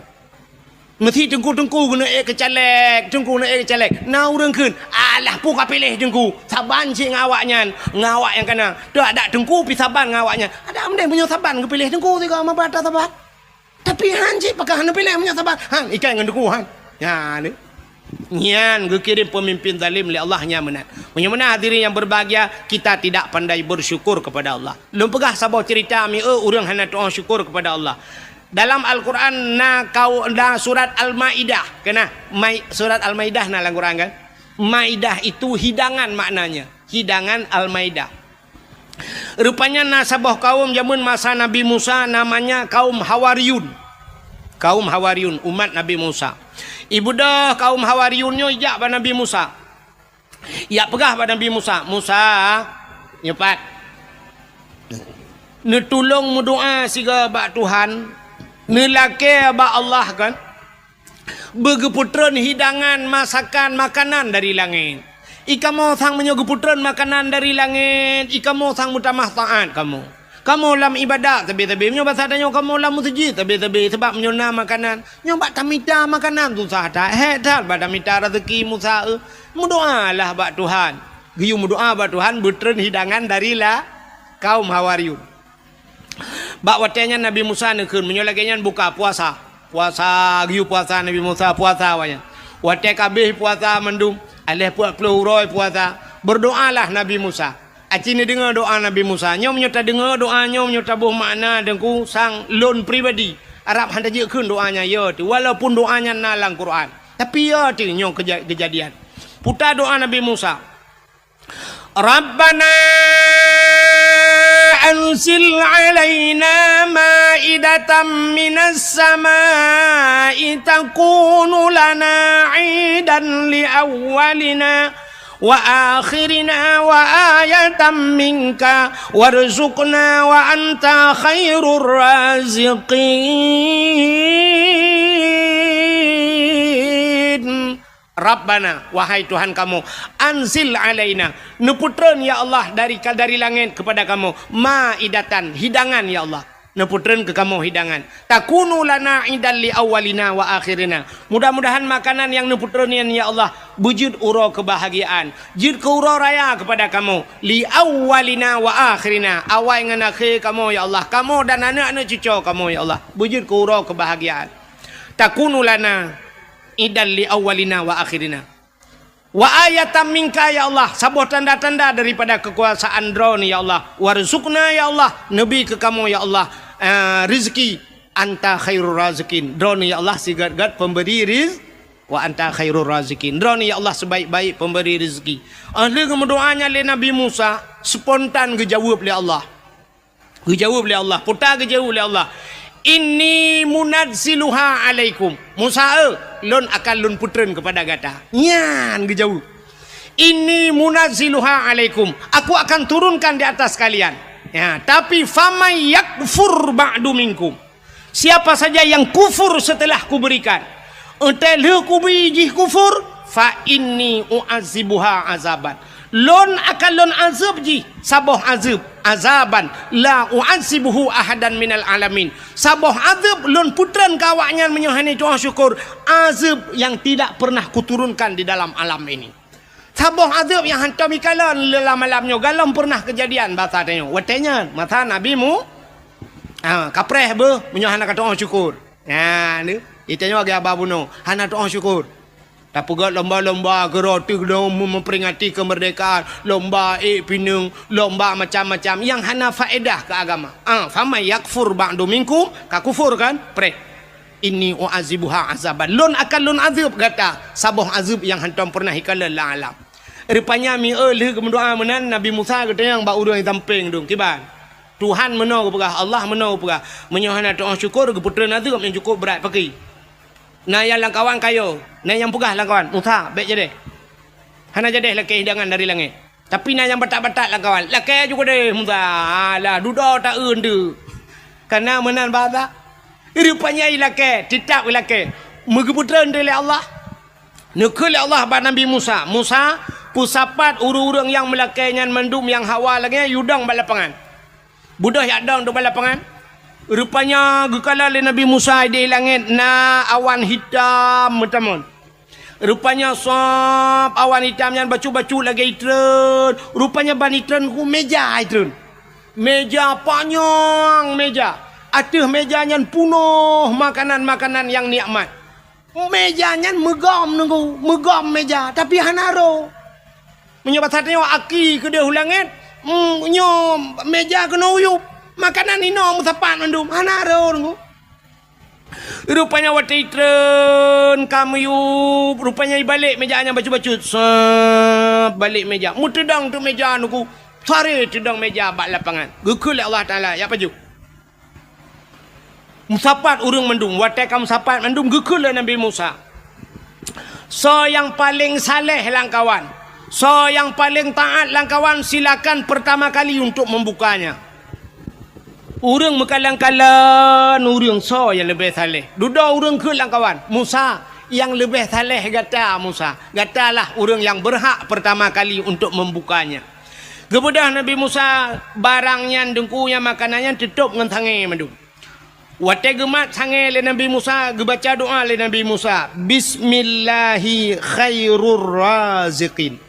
mesti tengku-tengku kena kecalek tengku kena kecalek na urang keun alah pu ka pilih tengku saban si ngawaknya ngawak yang kena dak ada tengku pi saban ngawaknya ada mending punya saban ke pilih tengku tiga ma bata saban tapi han si pakah han pilih punya saban han ikan dengan tengku han ya ni nyan kirim pemimpin zalim li Allah nya menat menyemana hadirin yang berbahagia kita tidak pandai bersyukur kepada Allah lum pegah sabah cerita mi urang hana doa syukur kepada Allah dalam Al-Quran surat Al-Maidah kena surat Al-Maidah na Al-Quran kan Maidah itu hidangan maknanya hidangan Al-Maidah rupanya nasabah kaum zaman masa Nabi Musa namanya kaum Hawariyun umat Nabi Musa ibu dah kaum Hawariyunnya ijak pada Nabi Musa ya pegah pada Nabi Musa nyepat netulung doa siga bak Tuhan nelake ba Allah kan begeputran hidangan masakan makanan dari langit ikamu sang menyegeputran makanan dari langit ikamu sang mutamah taat kamu lam ibadat tapi nyo bahasa tanya kamu lam masjid tapi sebab menyona makanan nyoba tamita makanan tu sah tak dah pada mita rezeki Musa mudoalah ba Tuhan giyu mudoa ba Tuhan butran hidangan dari la kaum Hawariyun bak watenya Nabi Musa nekeun menyolagenyan buka puasa giu puasa Nabi Musa puasa wanya wate kabeh puasa mendum alih 40 roy puasa berdoalah Nabi Musa acini dengar doa Nabi Musa nyom nyota dengar doa nyom nyota buh makna dengku sang lon pribadi Arab handa je keun doanya ya tu walaupun doanya nalang Quran tapi ya tu nyom kejadian putar doa Nabi Musa Rabbana anzil alaina ma'idatan minas samai takunu lana 'idan li awwalina wa akhirina wa ayatan minka warzuqna wa anta khairur raziqin Rabbana wahai Tuhan kamu anzil alaina neputran ya Allah dari langit kepada kamu maidatan hidangan ya Allah neputran ke kamu hidangan takunu lana idan li awalina wa akhirina mudah-mudahan makanan yang neputranian ya Allah wujud uro kebahagiaan jid ke uro raya kepada kamu li awalina wa akhirina awal dengan akhir kamu ya Allah kamu dan anak-anak cucu kamu ya Allah wujud ke uro kebahagiaan takunu lana idan li awalina wa akhirina wa ayatan minka ya Allah sebuah tanda-tanda daripada kekuasaan drone ya Allah warzuqna ya Allah nabi ke kamu ya Allah rezeki anta khairur razikin drone ya Allah sigat-gat pemberi rizki wa anta khairur razikin drone ya Allah sebaik-baik pemberi rezeki ahli doanya le Nabi Musa spontan dijawab oleh Allah putar dijawab oleh Allah Inni munazziluha alaikum. Musa lon akan lon putren kepada gata. Nyan ke jauh. Inni munazziluha alaikum. Aku akan turunkan di atas kalian. Ya, tapi famay yakfur ba'du minkum. Siapa saja yang kufur setelah kuberikan. Entel kubiji kufur fa inni u'azibuha azaban. Lon akan lon azab ji saboh azab azaban la u'azibuhu ahadan minal alamin. Saboh azab lon putran kawaknya menyuhani doa syukur azab yang tidak pernah kuturunkan di dalam alam ini. Saboh azab yang hantar mikalan dalam malamnya galam pernah kejadian bahasa tanya. Watenya mata nabimu kapreh be menyuhana kata doa syukur. Ya ni itanya bagi abah bunuh hana doa syukur. Tak pegat lomba-lomba geroti memperingati kemerdekaan, lomba pinung, lomba macam-macam yang hana faedah ke agama. Fama yakfur ba'du minkum, ka kufur kan? Pre. Inni u'azibuha azaban. Lon akan lon azab kata. Saboh azab yang hantam pernah hikala la alam. Rupanya mi kemendoa menan Nabi Musa kata yang ba urang tamping dong kiban. Tuhan menau kepada Allah menau kepada menyohana doa syukur ke putera azab yang cukup berat pakai. Nah yang langkawan kayo, nah yang pugah langkawan, Musa, baik jadi. Hana jadi laki hidangan dari langit. Tapi nah yang batak-batak langkawan, laki juga deh Musa. Alah, duda tak undu. Karena menan bahasa. Rupanya laki, tidak laki. Megeputra dari Allah. Nekul Allah pada Nabi Musa. Musa, pusapat urang-urang yang melakainya mendum yang hawa lagi, yudang balapangan. Budah yadang do balapangan. Rupanya gekala le Nabi Musa di langit na awan hitam metamun. Rupanya sop awan hitam yang bacu-bacu lagi itren. Rupanya ban itren ku meja itren. Meja panjang meja. Atas mejanya penuh makanan-makanan yang nikmat. Mejanya megam nunggu, megam meja tapi hanaro. Menyebatnya aki ke dia langit. Nyo meja kena uyup. Makanan ini musapan mendum hanaro nunggu. Rupanya waktu itren kamu yuk. Rupanya balik mejanya bacu-bacu. Balik meja. Mu tedang tu meja nunggu. Sari tedang meja bak lapangan. Gekul Allah Ta'ala. Ya paju. Musapat urang mendum. Waktu kamu musapat mendum. Gekul Nabi Musa. So yang paling saleh langkawan. So yang paling taat langkawan silakan pertama kali untuk membukanya. Urang mekalang-kalang urang so yang lebih saleh. Duda urang ke langkawan. Musa yang lebih saleh kata Musa. Katalah urang yang berhak pertama kali untuk membukanya. Kemudian Nabi Musa barangnya dengkunya makanannya tutup dengan tangan madu. Wate gemat sange le Nabi Musa, gebaca doa le Nabi Musa. Bismillahi khairur raziqin.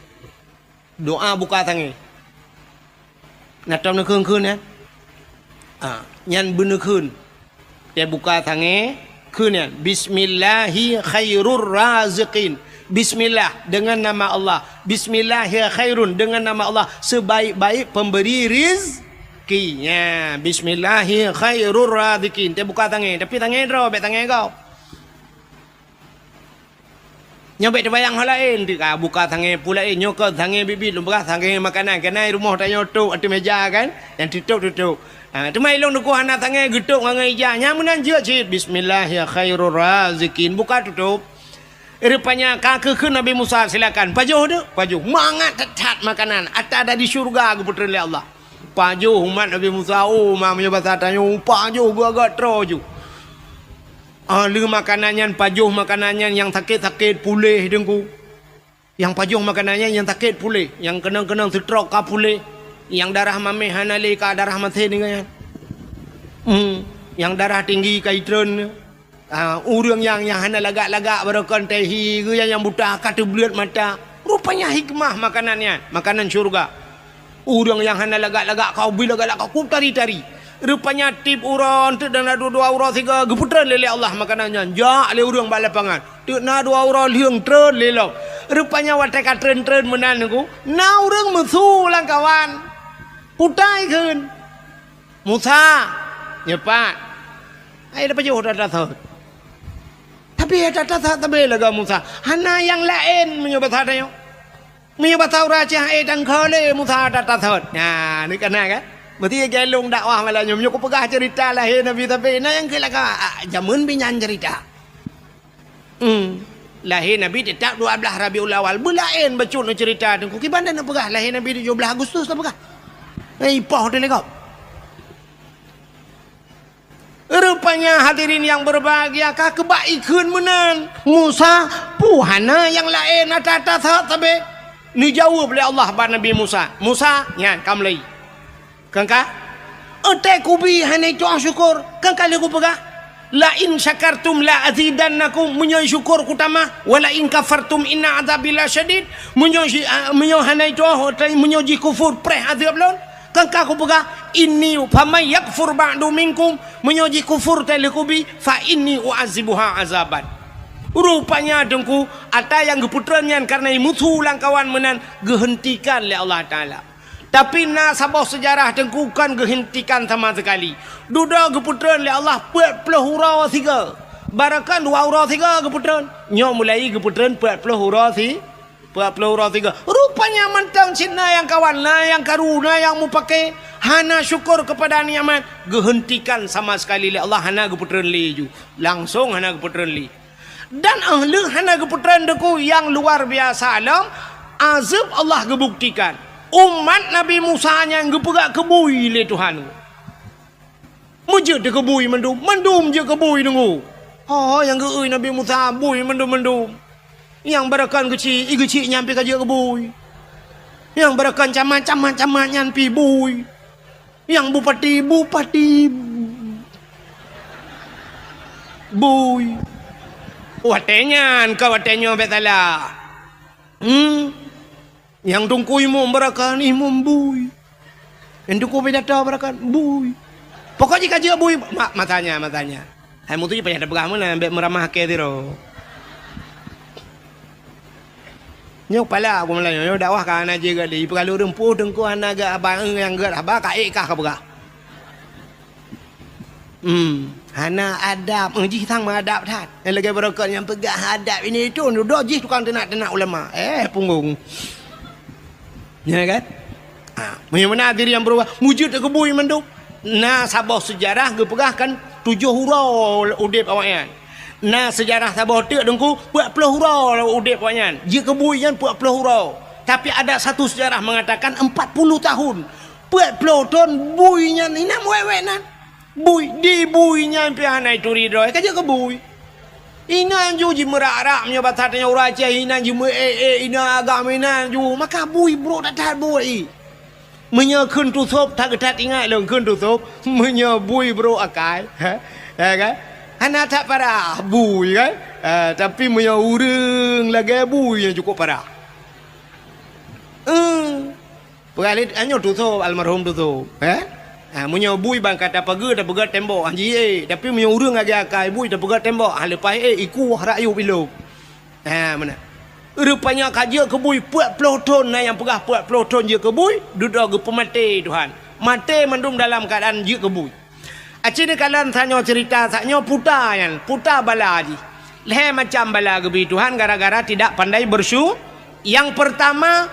Doa buka tangan. Natam nak keun ya. Nyan bener kun dia buka tangan kun ya. Bismillahi khairur raziqin. Bismillah dengan nama Allah. Bismillahi khairun dengan nama Allah sebaik-baik pemberi rizki. Ya, bismillahi khairur raziqin. Dia buka tangan tapi tangan ro bet tangan kau. Nyobek terbayang hal lain dia buka tangan pula nyokot tangan bibi lu beras tangan makanan kenai rumah tak nyotok ada meja kan yang tutup. Tu mai long duku hana tangan getuk ngai ja nyamunan je cit bismillahir khairur raziqin buka tutup. Rupanya kaki ke Nabi Musa silakan pajuh tu pajuh mangat tetat makanan ada di syurga ke putera Allah. Pajuh umat Nabi Musa mamanya bahasa tanya pajuh gua agak troju. Lu makanannya pajuh makanannya yang sakit-sakit pulih dengku. Yang pajuh makanannya yang sakit pulih, yang kenang-kenang stroke ka pulih. Yang darah mameh hanali ka darah mati dengan yang darah tinggi ka itren urang yang hana lagak-lagak barokan tehi ke yang buta kata belut mata rupanya hikmah makanannya makanan syurga. Urang yang hana lagak-lagak kau bila galak kau tari-tari rupanya tip urang tu dan dua urang tiga geputran lele Allah makanannya ja le urang balapangan tu na dua urang liang tren lelok rupanya wateka tren menan aku na urang musuh lang kawan. Putai kun Musa nyepat ai dapat jauh dah tahu tapi ada tak tabe laga Musa hana yang lain menyobat hadanya menyobat tahu raja dan khale Musa dah tahu nah ni kena kan Berarti gelong dakwah malahnya. Menyo ko pegah cerita lahir Nabi tapi na yang kelaka jamun binyan cerita. Lahir Nabi tetap 12 Rabiul Awal. Belain bacun cerita tu. Ki bandar nak pegah lahir Nabi 17 Agustus tak pegah. Ipah tu lekau. Rupanya hadirin yang berbahagia kebaikan menan. Musa puhana yang lain atas tabe. Ni jawab oleh Allah pada Nabi Musa. Musa, nyan kam lai. Kangka? Otak kubi hanai tu syukur. Kangka le ku pegah. La in syakartum la azidannakum munyo syukur kutama wala in kafartum inna adzabil syadid munyo hanai tu munyo ji kufur preh azab lon. Kangka ku pegah inni famay yakfur ba'du minkum menyoji kufur telekubi fa inni uazibuha azaban. Rupanya dengku ada yang geputrannya karena musuh langkawan menan gehentikan oleh Allah Taala. Tapi na sabah sejarah dengku kan gehentikan sama sekali. Duda geputran oleh Allah 40 hurau 3. Barakan 2 hurau 3 geputran. Nyo mulai geputran 40 hurau 3. 40 hurau 3. Rupanya mentang Cina yang kawan lah, yang karuna yang mu pakai hana syukur kepada nikmat gehentikan sama sekali oleh Allah hana geputran li ju. Langsung hana geputran li. Dan ahli hana geputran deku yang luar biasa alam azab Allah gebuktikan. Umat Nabi Musa yang gepegak kebui le Tuhan. Mujud de kebui mendum je kebui dengu. Oh yang geui Nabi Musa bui mendum. Yang berakan kecil nyampe kaji kebui. Yang berakan camat nyampe bui. Yang bupati bui. Watenya betala. Yang tungku imum berakan imum bui. Yang tungku bedata berakan bui. Pokoknya kaji bui matanya. Hai mutu je payah ada berah mana ambek meramah ke tiro. Nyok pala aku mulai nyok dakwah kan aja gali perlu rempuh dengku anaga abang yang gerak abah kaik kah kabga. Hana adab ji tang adab tat. Yang lagi berkat yang pegah adab ini itu duduk ji tukang tenak ulama. Punggung. Ya kan? Mana diri yang berubah wujud ke bui menduk. Nah sabah sejarah gepegahkan 7 hurau udip awaknya. Nah sejarah sabah tu dengku 40 hurau udip awaknya. Jika kebuian 40 hurau. Tapi ada satu sejarah mengatakan 40 tahun. 40 tahun buinya ni nak wewek nan. Bui di buinya piana itu ridoi kaja kebui. Ina ju ji merak-rak nya batatnya uraca ina ji ina agama ina ju maka bui bro tak bui. Menya khun tu sop tak ketat ingat long khun tu sop menya bui bro akai. Ya kan? Hana tak parah bui kan? Tapi menya urang lagi bui yang cukup parah. Pengalit anyo tu sop almarhum tu sop. Munyo bui bang kata pagi dah pegat tembok anji tapi munyo urang lagi akai bui dah pegat tembok lepas iku rayu bilo. Mana? Rupanya kaja kebui 40 ton yang pegah 40 ton je kebui duduk ke pemati Tuhan. Mati mendum dalam keadaan je kebui. Acini kalian tanya cerita saknyo puta yang puta bala ji. Leh macam bala gebi Tuhan gara-gara tidak pandai bersyukur. Yang pertama,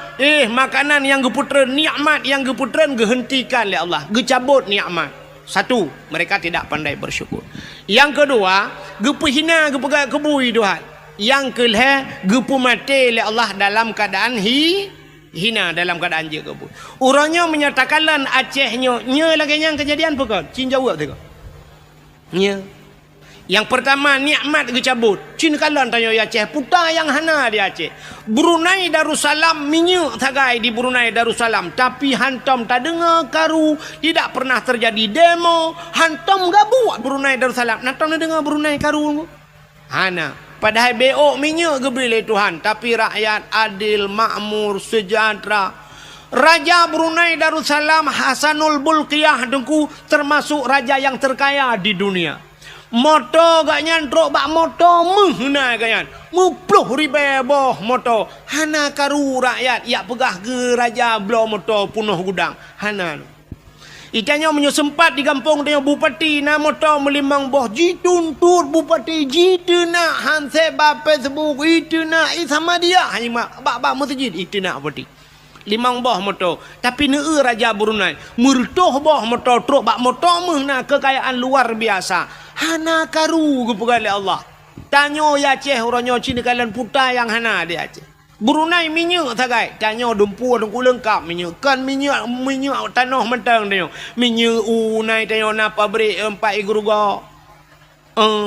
makanan yang geputran, nikmat yang geputran gehentikan oleh Allah, gecabut nikmat. Satu, mereka tidak pandai bersyukur. Yang kedua, gepehina gepegat kebui Tuhan. Yang kelih, gepu mati oleh Allah dalam keadaan hina dalam keadaan je kebui. Orangnya menyatakanlah Acehnya, nya lagi yang kejadian pekon. Cin jawab tu. Nya. Yang pertama nikmat gecabut. Cin kalan tanya ya Aceh puta yang hana di Aceh. Brunei Darussalam minyak tagai di Brunei Darussalam tapi hantam tak dengar karu, tidak pernah terjadi demo, hantam gak buat Brunei Darussalam. Natang dengar Brunei karu. Hana padahal beok minyak gebeli Tuhan tapi rakyat adil, makmur, sejahtera. Raja Brunei Darussalam Hasanul Bolkiah dengku termasuk raja yang terkaya di dunia. Moto gak nyantrok bak moto menghina ganyan 50,000 boh moto hana karu rakyat ya pegah ke raja blow moto punuh gudang hana itanya menyesempat di kampung dengan bupati na moto melimang boh jitun tur bupati jituna hanse bape sebuk ituna sama dia hanya bak masjid ituna bupati limang boh motor. Tapi neu Raja Brunei murtoh boh motor truk bak motor mehna kekayaan luar biasa. Hana karu kepada Allah. Tanyo ya Aceh oranyo Cina kalian putai yang hana dia Aceh. Brunei minyak tagai. Tanyo dumpu dengku lengkap minyak. Kan minyak tanah mentang dia. Minyak nai tanyo na pabrik 4 igruga.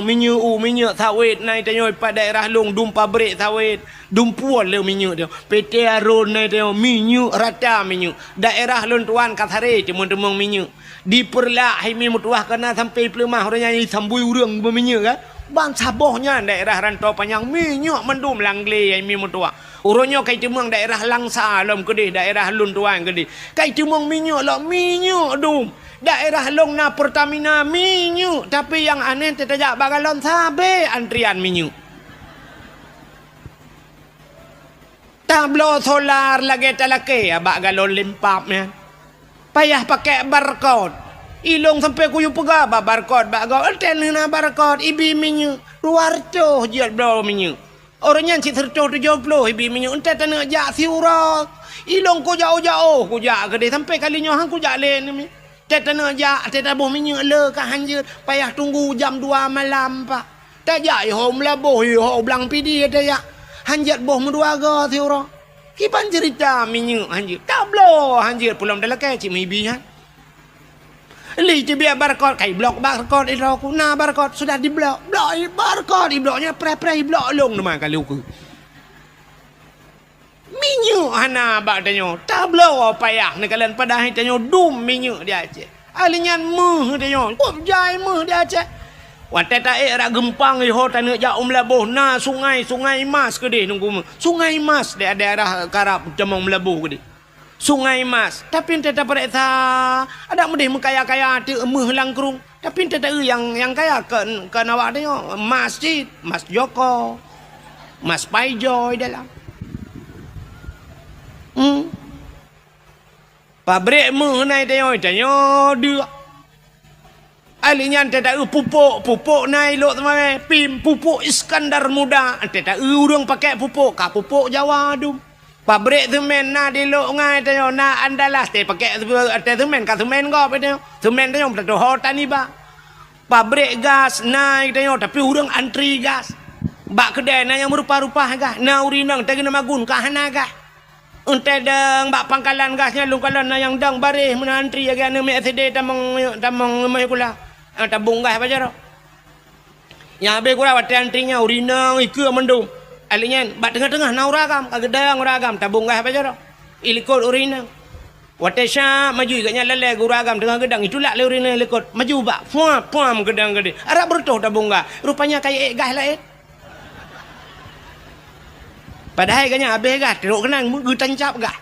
Minyak sawit nai tanyo pada daerah long dum pabrik sawit. Dumpuan le minyak dia. PT Aron nai tanyo minyak rata minyak. Daerah lon tuan Kathare teman-teman minyak. Diperlah himi mutuah kena sampai pelemah orang nyanyi sambui urang berminyak kan. Bang sabohnya daerah rantau panjang minyak mendum langle himi mutuah. Urangnya kai temang daerah Langsa lom kedih daerah lon tuan kedih. Kai temang minyak lah minyak dum. Daerah long na Pertamina minyak. Tapi yang aneh tetajak bagalon sabe antrian minyak. Tablo solar lagi talake abak galon limpapnya. Payah pakai barcode. Ilong sampai kuyu pegah barcode bagau. Enten na barcode ibi minyak. Luar tu jiat bro minyak. Orangnya si sercoh 70 ibi minyak. Enten tanah jak siurak. Ilong ku jauh-jauh ku jak kedai sampai kalinya hang ku jak len ni. Tanah jak tabuh minyak le ka hanjir. Payah tunggu jam 2 malam pak. Tak jak hom labuh ho blang pidi ada ya. Hanjat boh menduaga siurak. Kipan cerita minyak hanjir. Tak bloh hanjir pulang dalam kecik mibi ha. Li je biar barcode kai blok barcode itu aku na barcode sudah di blok. Blok barcode di bloknya pre blok long nama kali aku. Minyak hana bak tanyo. Tak bloh payah ni kalian pada hai tanyo dum minyak dia Aceh. Alinyan meh tanyo. Kop jai meh dia Aceh. Watai tak era gempang ho tanah jak Melabuh na sungai Mas kedih nunggu. Sungai Mas di daerah Karab Cemong Melabuh kedih. Sungai Mas. Tapi ente tak periksa ada mudih mengkaya-kaya ti emeh langkrung. Tapi ente tak yang kaya ke nawak dia masjid, Mas Joko, Mas Paijoy dalam. Pabrik meh nai dia dia. Alinya tidak pupuk naik lok teman pim pupuk Iskandar Muda tidak urang pakai pupuk pupuk Jawa dum pabrik semen na di lok ngai tayo na Andalas te pakai semen semen go pe semen tayo betul hotan ni ba pabrik gas naik tayo tapi urang antri gas bak kedai na yang merupa-rupa gas na urinang tagi nama gun ka hana gas unte deng bak pangkalan gasnya lungkalan na yang dang baris mena antri aga na me SD tamang kula tabung gas apa jaro yang habis kurang waktu antrinya urinang ikut mendung alinya bat tengah-tengah na uragam kagedang uragam tabung gas apa jaro ilikot urinang waktu sya maju iganya lele uragam tengah gedang itulah le urinang ilikot maju bak puam gedang gede arab bertuh tabung gas rupanya kayak gas lah padahal iganya habis gas teruk kenang getancap gas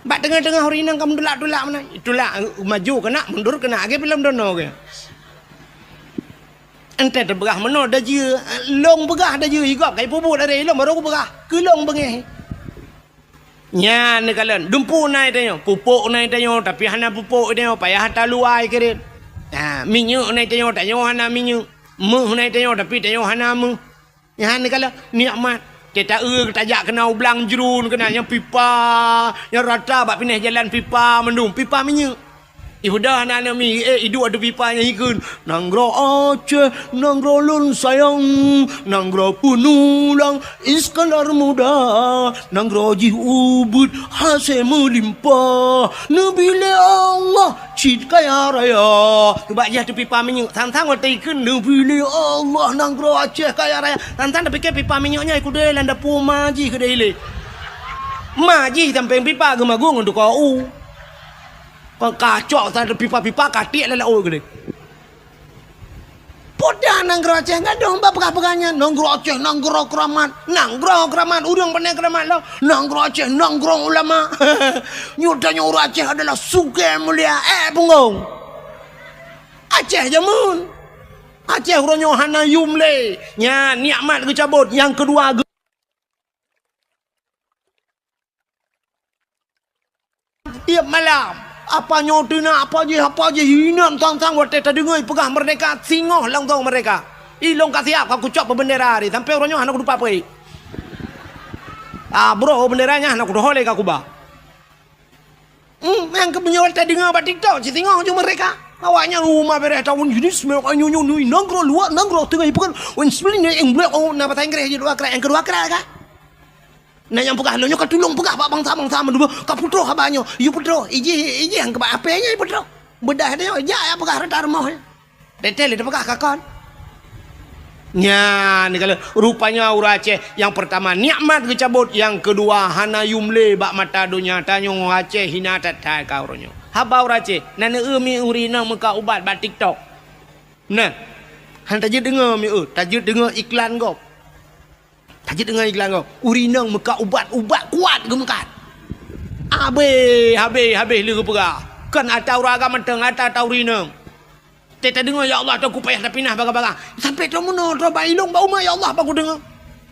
bak tengah-tengah urinang kamu dulak-dulak mana itulah maju kena mundur kena age belum dono ke ente terbegah meno dah je long begah dah je igap kai pupuk dari long baru begah ke long bengeh nya ni kalian dumpu nai tanyo pupuk nai tanyo tapi hana pupuk tanyo payah hata luai keren minyak nai tanyo hana minyak meh nai tanyo tapi tanyo hana meh nya ni kalian nikmat kita tajak kena ublang jerun kena yang pipa yang rata bak pindah jalan pipa mendung pipa minyak ibu dah anak-anak mi hidup ada pipanya ikun nanggro Aceh nanggro lun sayang nanggro penulang Iskandar Muda nanggro jih ubud hasil melimpah nebile Allah cid kaya raya sebab jah tu pipa minyak tang-tang waktu ikun nebile Allah nanggro Aceh kaya raya tang-tang dah fikir pipa minyaknya ikut dia landa pumaji ke dia maji sampai pipa gemagung untuk kau kacau tak pipa-pipa katik lah oh gede. Poda nanggro Aceh enggak dong pegah-pegahnya nanggro Aceh nanggro keramat urang pandai keramat lo nanggro Aceh nanggro ulama nyudanya orang Aceh adalah suge mulia punggong Aceh jamun Aceh urangnya hana yumle nya nikmat ke cabut yang kedua tiap malam apa nyotina apa je hinan tang-tang waktu tadi dengar pegah merdeka singoh lang tahu mereka ilong kasih apa aku cop bendera hari sampai orangnya anak lupa apa bro benderanya anak udah holek aku bah Yang kebenyol tak dengar bat TikTok, cik tengok je mereka. Awaknya rumah beres tahun ini semua nyu nangro luar nangro tengah bukan wen sebenarnya yang blok nak bahasa Inggeris je dua kerak yang kedua kerak kan. Nah yang pegah lo nyok tulung pegah bak bangsa dulu ka putro ka banyo. You putro, iji yang ke apenya putro. Bedah dia ya pegah rata rumah. Detail dia pegah kakon. Nya ni kalau rupanya orang Aceh yang pertama nikmat kecabut, yang kedua hana yumle bak mata dunia tanyong Aceh hina tatai kau ronyo. Haba orang Aceh nana mi urina muka ubat bak TikTok. Nah, han tajid dengar mi tajid dengar iklan kau. Tajid dengar iklan kau. Urina muka ubat kuat ke muka. Habis lu pegah. Kan atau raga menteng atau urina. Teta dengar ya Allah aku payah dah pindah baga-baga. Sampai tu mana tu bailung bau ya Allah aku dengar.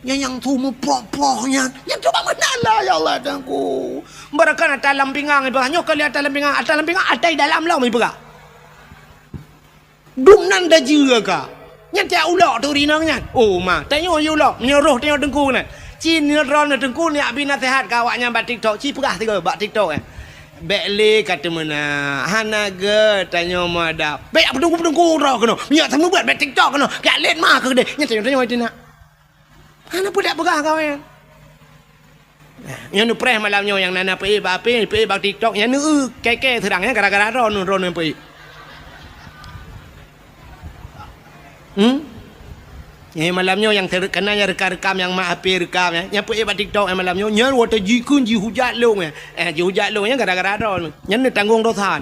Yang tu mu pro-pronya. Yang tu mana lah ya Allah aku. Barakan atas lampingang ibu. Nyok kali atas lampingang atas dalam lah ibu. Dum nan dah jira ka. Yang tiap ulak tu rinangnya. Oh ma, tengok you ulak menyeruh tengok dengku ni. Cin ni ron dengku ni abi nasihat kawaknya bat TikTok. Ci pegah tiga bat TikTok Bekle kata mana hanaga tanya mada. Bek apa dengku dah kena. Minyak sama buat bet TikTok kena. Kat let mah ke dia. Nya tanya dia nak. Hana pun tak pegah kawan. Yang nu preh malamnya yang nana pe bak TikTok yang nu keke terangnya gara-gara ron pe. Malamnya yang terkenanya rekam yang mak api rekam yang pergi buat TikTok malamnya nyan water jikun ji hujat long ji hujat long yang gara-gara ron nyan ni tanggung dosa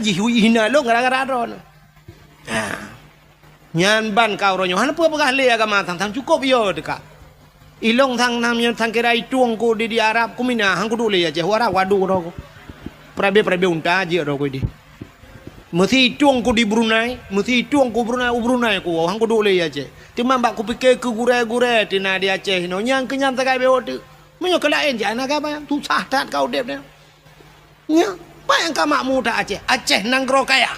ji hina long gara-gara ron nyan ban kau ronyo han apa pegah le agama tang cukup yo dekat ilong tang kira ituang ko di Arab ku mina hang ku dule ya je wara wadu ro prabe unta je ro ko di mesti tuang ku di Brunei, Brunei ku hang ku dole ya je. Cuma mbak ku pikir ke gure tina di Aceh no nyang kenyang takai bewo tu. Menyo kelain je anak apa tu sahdat kau dep dia. Nya, apa yang ka makmu tak Aceh nanggro kaya.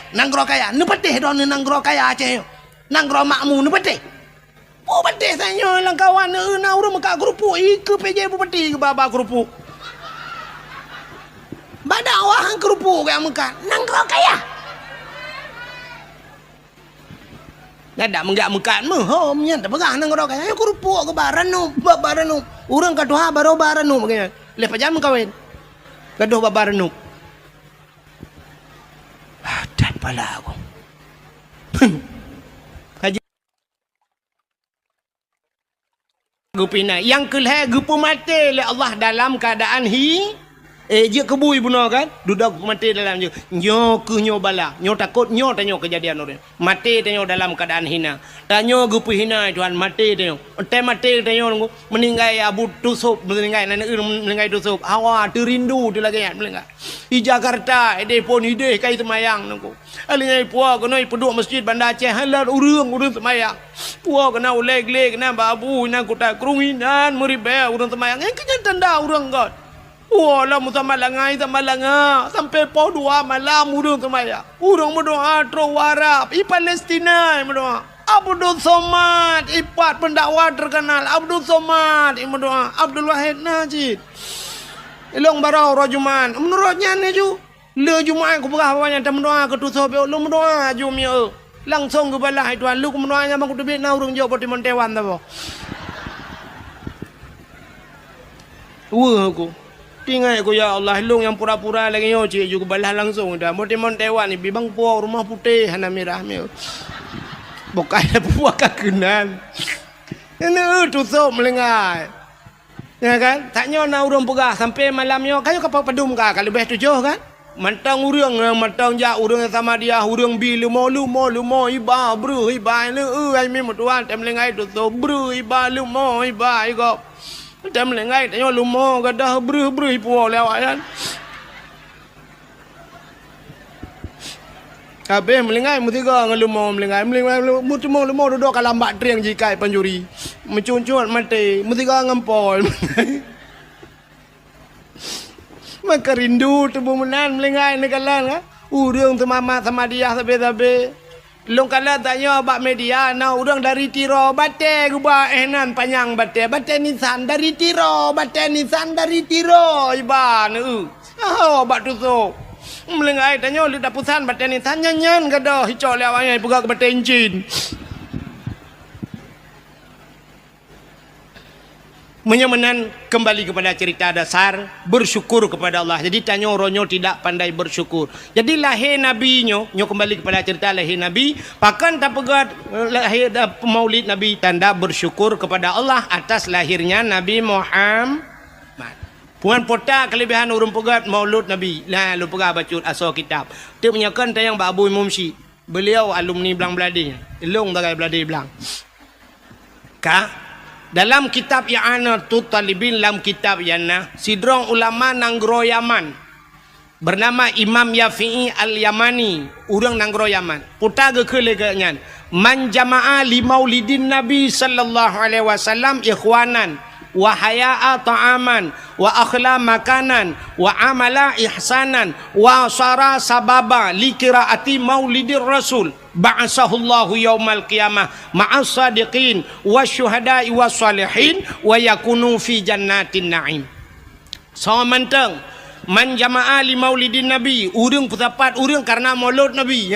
Nu petih don nanggro kaya Aceh yo. Nanggro makmu nu petih. Oh petih sanyo lang kawan na urang maka grupu ke PJ bu petih ke baba grupu. Badawa hang grupu ke muka nanggro kaya. Nada menggak mekat hom nya tak pegah nang orang kaya aku rupuk ke baranu urang kaduha baro baranu begini lepas jam kawin gaduh baranu dan pala aku kaji gupina yang kelih gupu mati oleh Allah dalam keadaan je kebui bunuh kan dudak mati dalam je nyo bala nyo takut nyo tanyo kejadian orang mati tanyo dalam keadaan hina tanyo gupu hina Tuhan mati tanyo mati tanyo meninggai abu tusuk meninggai tusuk hawa terindu tu lagi meninggai di Jakarta ide pun ide kai semayang nunggu alingai puak kena peduk masjid Bandar Aceh halal urang semayang puak kena leg kena babu kena kutai kerunginan meribah urang semayang yang kenyataan dah urang god. Wah, lah musa malanga sampai pau 2 malam urang semaya. Urang berdoa tro warap i Palestina berdoa. Abdul Somad ipat pendakwa terkenal Abdul Somad berdoa. Abdul Wahid Najid. Ilong barau rajuman. Menurutnya ni ju. Le Jumaat ku berah banyak dan berdoa ke tu sobe lu berdoa ju mi langsung ke balah Tuhan lu ku berdoa nya bang ku tebik na urang jo poti montewan ta bo. Aku tinggal aku ya Allah long yang pura-pura lagi yo cik juga balah langsung dah mon Taiwan ni bibang puak rumah putih hana merah me bukan puak kakenan ini tutup melengai ya kan taknya na urang pegah sampai malam yo kayo kapal pedum ka kalau lebih 7 kan mantang urang ja urang sama dia urang bi lumo iba bru iba le ai me mutuan tem lengai tutup bru iba lumo iba go Tam lengai tanya lumo gadah bruh ipu lewat kan. Habis melengai mutiga ngelumo melengai mutimu lumo duduk kalambak triang jikai panjuri. Mencuncut mati mutiga ngempol. Maka rindu tubuh menan melengai negalan kan. Urang tu mama sama dia sabe-sabe. Long kala tanya bak media na urang dari tiro bate gubah ehnan panjang bate nisan dari tiro bate nisan dari tiro iban bak tu so melengai tanya lidah pusan bate nisan nyanyan kada hicau lewanya pegak bate encin menyamanan kembali kepada cerita dasar bersyukur kepada Allah. Jadi tanya orangnya tidak pandai bersyukur. Jadi lahir Nabi nyo kembali kepada cerita lahir Nabi. Pakan tak pegat lahir maulid Nabi tanda bersyukur kepada Allah atas lahirnya Nabi Muhammad. Puan pota kelebihan urang pegat maulud Nabi. Lah lu pegat baca asal kitab. Dia menyakan tayang Pak Abu Imam Syid. Beliau alumni Belang Belading. Elong tagai Belading Belang. Dalam kitab I'anatul Talibin dalam kitab Yana sidrong ulama nanggro Yaman bernama Imam Yafi'i Al-Yamani urang nanggro Yaman puta ke leganyan man jama'a li maulidin Nabi sallallahu alaihi wasallam ikhwanan wa haya'a ta'aman wa akhla makanan wa amala ihsanan wa sara sababa li qiraati maulidir rasul ba'asahullahu yaumal qiyamah ma'as sadiqin wasyuhada'i wassalihin wa yakunu fi jannatin na'im. So menteng man jama'a li maulidin nabi urang putapat urang karena maulud nabi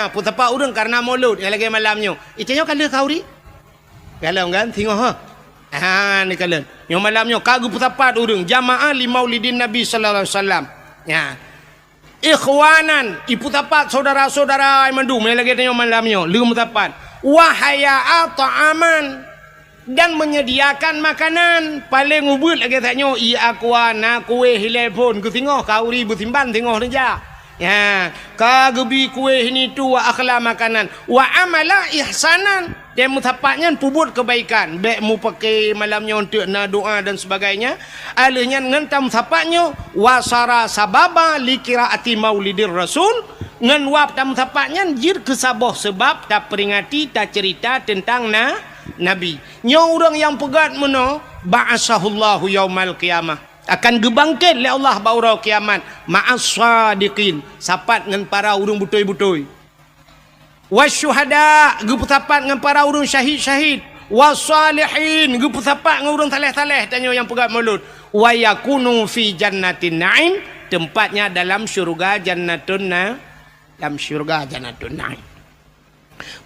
putapat urang karena maulud yang lagi malamnya itanya kala kauri kalau kan tengok ni kalian yang malamnya kagu putapat urang jama'a li maulidin nabi sallallahu alaihi wasallam ikhwanan iputapat saudara-saudara mandum yang lagi tanya malamnya lum tapat wahaya ta'aman dan menyediakan makanan paling ubud lagi tanya akwana kue hilai pun ku tengok kauri butimban tengok saja kagebi kue ini tu wa akhla makanan wa amala ihsanan dan mutapaknya pubut kebaikan baik mu pakai malamnya untuk na doa dan sebagainya alihnya ngentam mutapaknya wasara sababa li qiraati maulidir rasul ngan wap tam mutapaknya jir kesabah sebab tak peringati tak cerita tentang nabi nya orang yang pegat meno ba'asahullahu yaumal qiyamah akan gebangkit oleh Allah baurau kiamat ma'as sadiqin sapat ngan para urang butoi-butoi wasyuhada geputapat ngan para urang syahid-syahid wassalihin geputapat ngan urang taleh-taleh tanya yang pegat maulud wa yakunu fi jannatin na'im tempatnya dalam syurga jannatun dalam syurga jannatun na'im.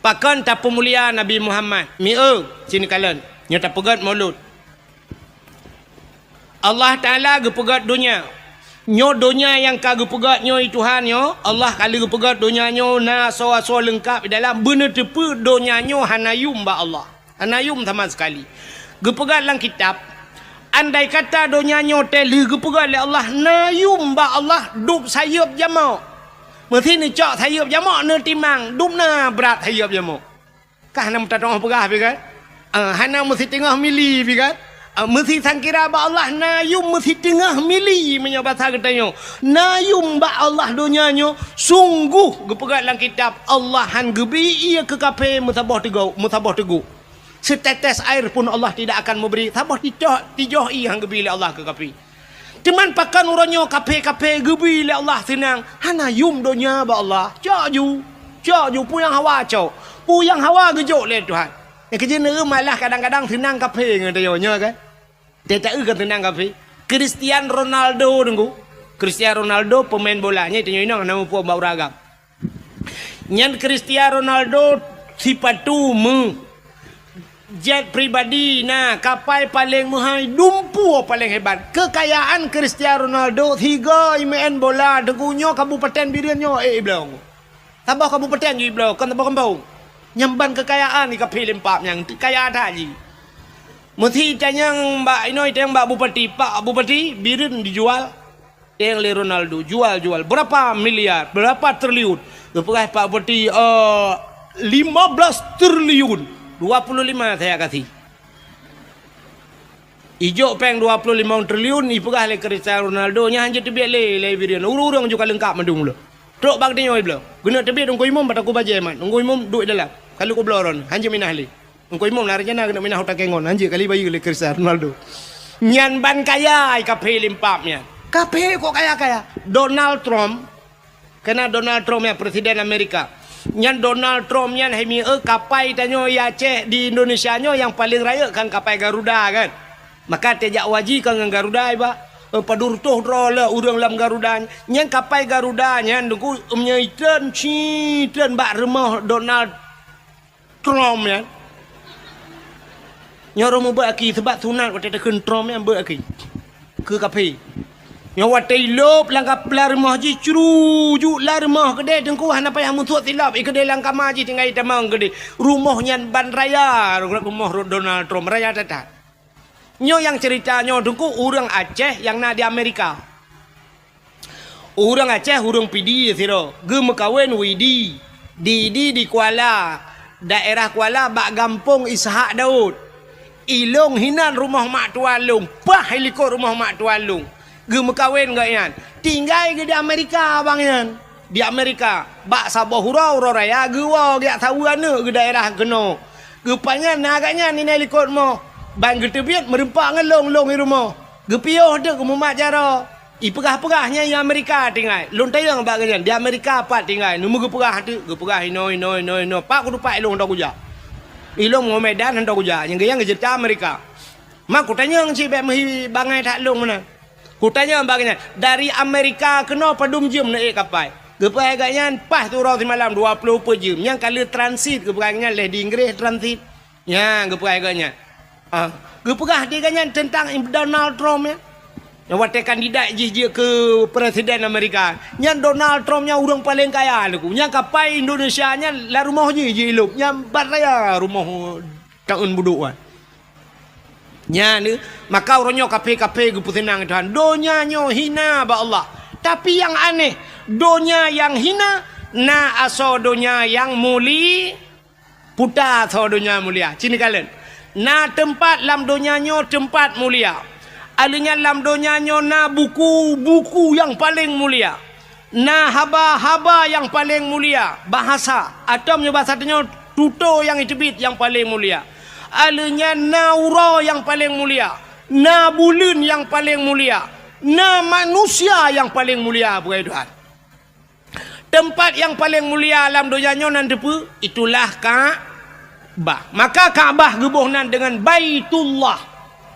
Pakan tak pemulia Nabi Muhammad sini kalian nya tak pegat maulud Allah Ta'ala gepegat dunia nyo dunia yang kagak pegat nyo Tuhan nyo Allah kali gepegat dunia nyo na so lengkap dalam benar tepu dunia nyo hanayum ba Allah hanayum sama sekali gepegat dalam kitab andai kata dunia nyo teli gepegat oleh Allah nayum ba Allah dup sayup jamak mesti ni cak sayup jamak ne timang dup na berat sayup jamak kah nak tengah pegah pi kan hana mesti tengah mili pi kan mesti sangkira ba Allah nayum mesti tengah mili punya bahasa katanya nayum ba Allah dunianya sungguh gepegat dalam kitab Allah han gebi ia ke kape mutabah teguh setetes air pun Allah tidak akan memberi tabah tijoh i hang gebi Allah ke kape teman pakan urangnya kape gebi Allah senang hanayum dunia ba Allah jaju pu yang hawa pu yang hawa gejok le Tuhan yang kerja malah kadang-kadang senang kape ngatanya kan dia tak kan tenang kafe. Cristiano Ronaldo tunggu. Cristiano Ronaldo pemain bolanya itu nyinong nama puak bau ragam. Nyan Cristiano Ronaldo sipatu jet pribadi kapal paling mahal dumpu paling hebat. Kekayaan Cristiano Ronaldo 3 main bola dengunyo kabupaten Birianyo belong. Tabah kabupaten je belong kan tabah kampung. Nyamban kekayaan ni kafe lempap yang kaya ada je. Mesti tanya Mbak Inoi tanya Mbak Bupati, Pak Bupati birin dijual yang le Ronaldo jual berapa miliar, berapa triliun. Lepas Pak Bupati 15 triliun, 25 saya kasih. Ijo peng 25 triliun ipegah le Cristiano Ronaldo nya hanya tebiak le birin. Urang juga lengkap mandung lo. Trok bag dia belo. Guna tebiak dong ko imam bataku baje man. Dong ko imam duit dalam. Kalau ko bloron hanya minah le. Engkau imam narnya nak minah otak kengon anjir kali bayi oleh Cristiano Ronaldo. Nyan ban kaya kape limpapnya. Kape kok kaya. Donald Trump karena Donald Trump ya presiden Amerika. Nyan Donald Trump nyan hemi kapal tanyo ya Aceh di Indonesia nyo yang paling raya kan kapal Garuda kan. Maka tejak waji kan dengan Garuda iba. Padur toh drola urang lam Garuda nyan kapal Garuda nyan dengku menyaitan citen bak remah Donald Trump nyan. Nyo romo ba aki sebab sunat waktu tekun Trump yang ba aki. Ke kapal. Yang watai lop langkap larmah ji cerujuk larmah kedai dengku hana payah musuh silap kedai langkap maji tinggal tamang kedai rumahnya ban raya rumah Donald Trump raya tatat. Nyo yang ceritanya dengku orang Aceh yang na di Amerika. Orang Aceh orang pidi siro ge mekawin widi di Kuala daerah Kuala bak gampung Ishak Daud. Ilong hinan rumah mak tualung pah helikop rumah mak tualung. Ge mekawin gak yan tinggal ke di Amerika bang yan di Amerika bak sabah hurau raya ge wa ge tahu ane ke daerah keno ge panyan agaknya ni helikop mo bang ge tebiat merempak ngelong-long di rumah ge pioh de ke mumat jara i pegah-pegahnya di Amerika tinggal lon tayang bak ganyan di Amerika pat tinggal nu ge pegah tu ge pegah ino pak kudu pak ilong dak uja ilong mo Medan hendak uja yang ge jerta Amerika mak ku tanya ngci be mehi bangai tak long mana. Kutanya bagainya dari Amerika kena padum jam naik kapal. Gepai agaknya pas tu rau malam 20 per jam. Yang kali transit gepai leh di Inggris transit. Ya gepai agaknya. Gepegah dia agaknya tentang Donald Trump ya. Yang waktu kandidat je ke presiden Amerika. Yang Donald Trump nya orang paling kaya laku. Yang kapal Indonesia nya lah rumah je elok. Yang bat raya rumah tahun buduk kan. Nya ni maka orangnya kape-kape gu putenang Tuhan. Donya nyo hina ba Allah. Tapi yang aneh, donya yang hina na aso donya yang muli puta aso donya mulia. Cini kalian. Na tempat lam donya nyo tempat mulia. Alinya lam donya nyo na buku yang paling mulia. Na haba yang paling mulia. Bahasa atau bahasa nyo tuto yang itibit yang paling mulia. Alanya naura yang paling mulia, na bulan yang paling mulia, na manusia yang paling mulia bukan Tuhan. Tempat yang paling mulia alam donyanya nanti pu itulah Ka'bah. Maka Ka'bah gebuhnan dengan Baitullah,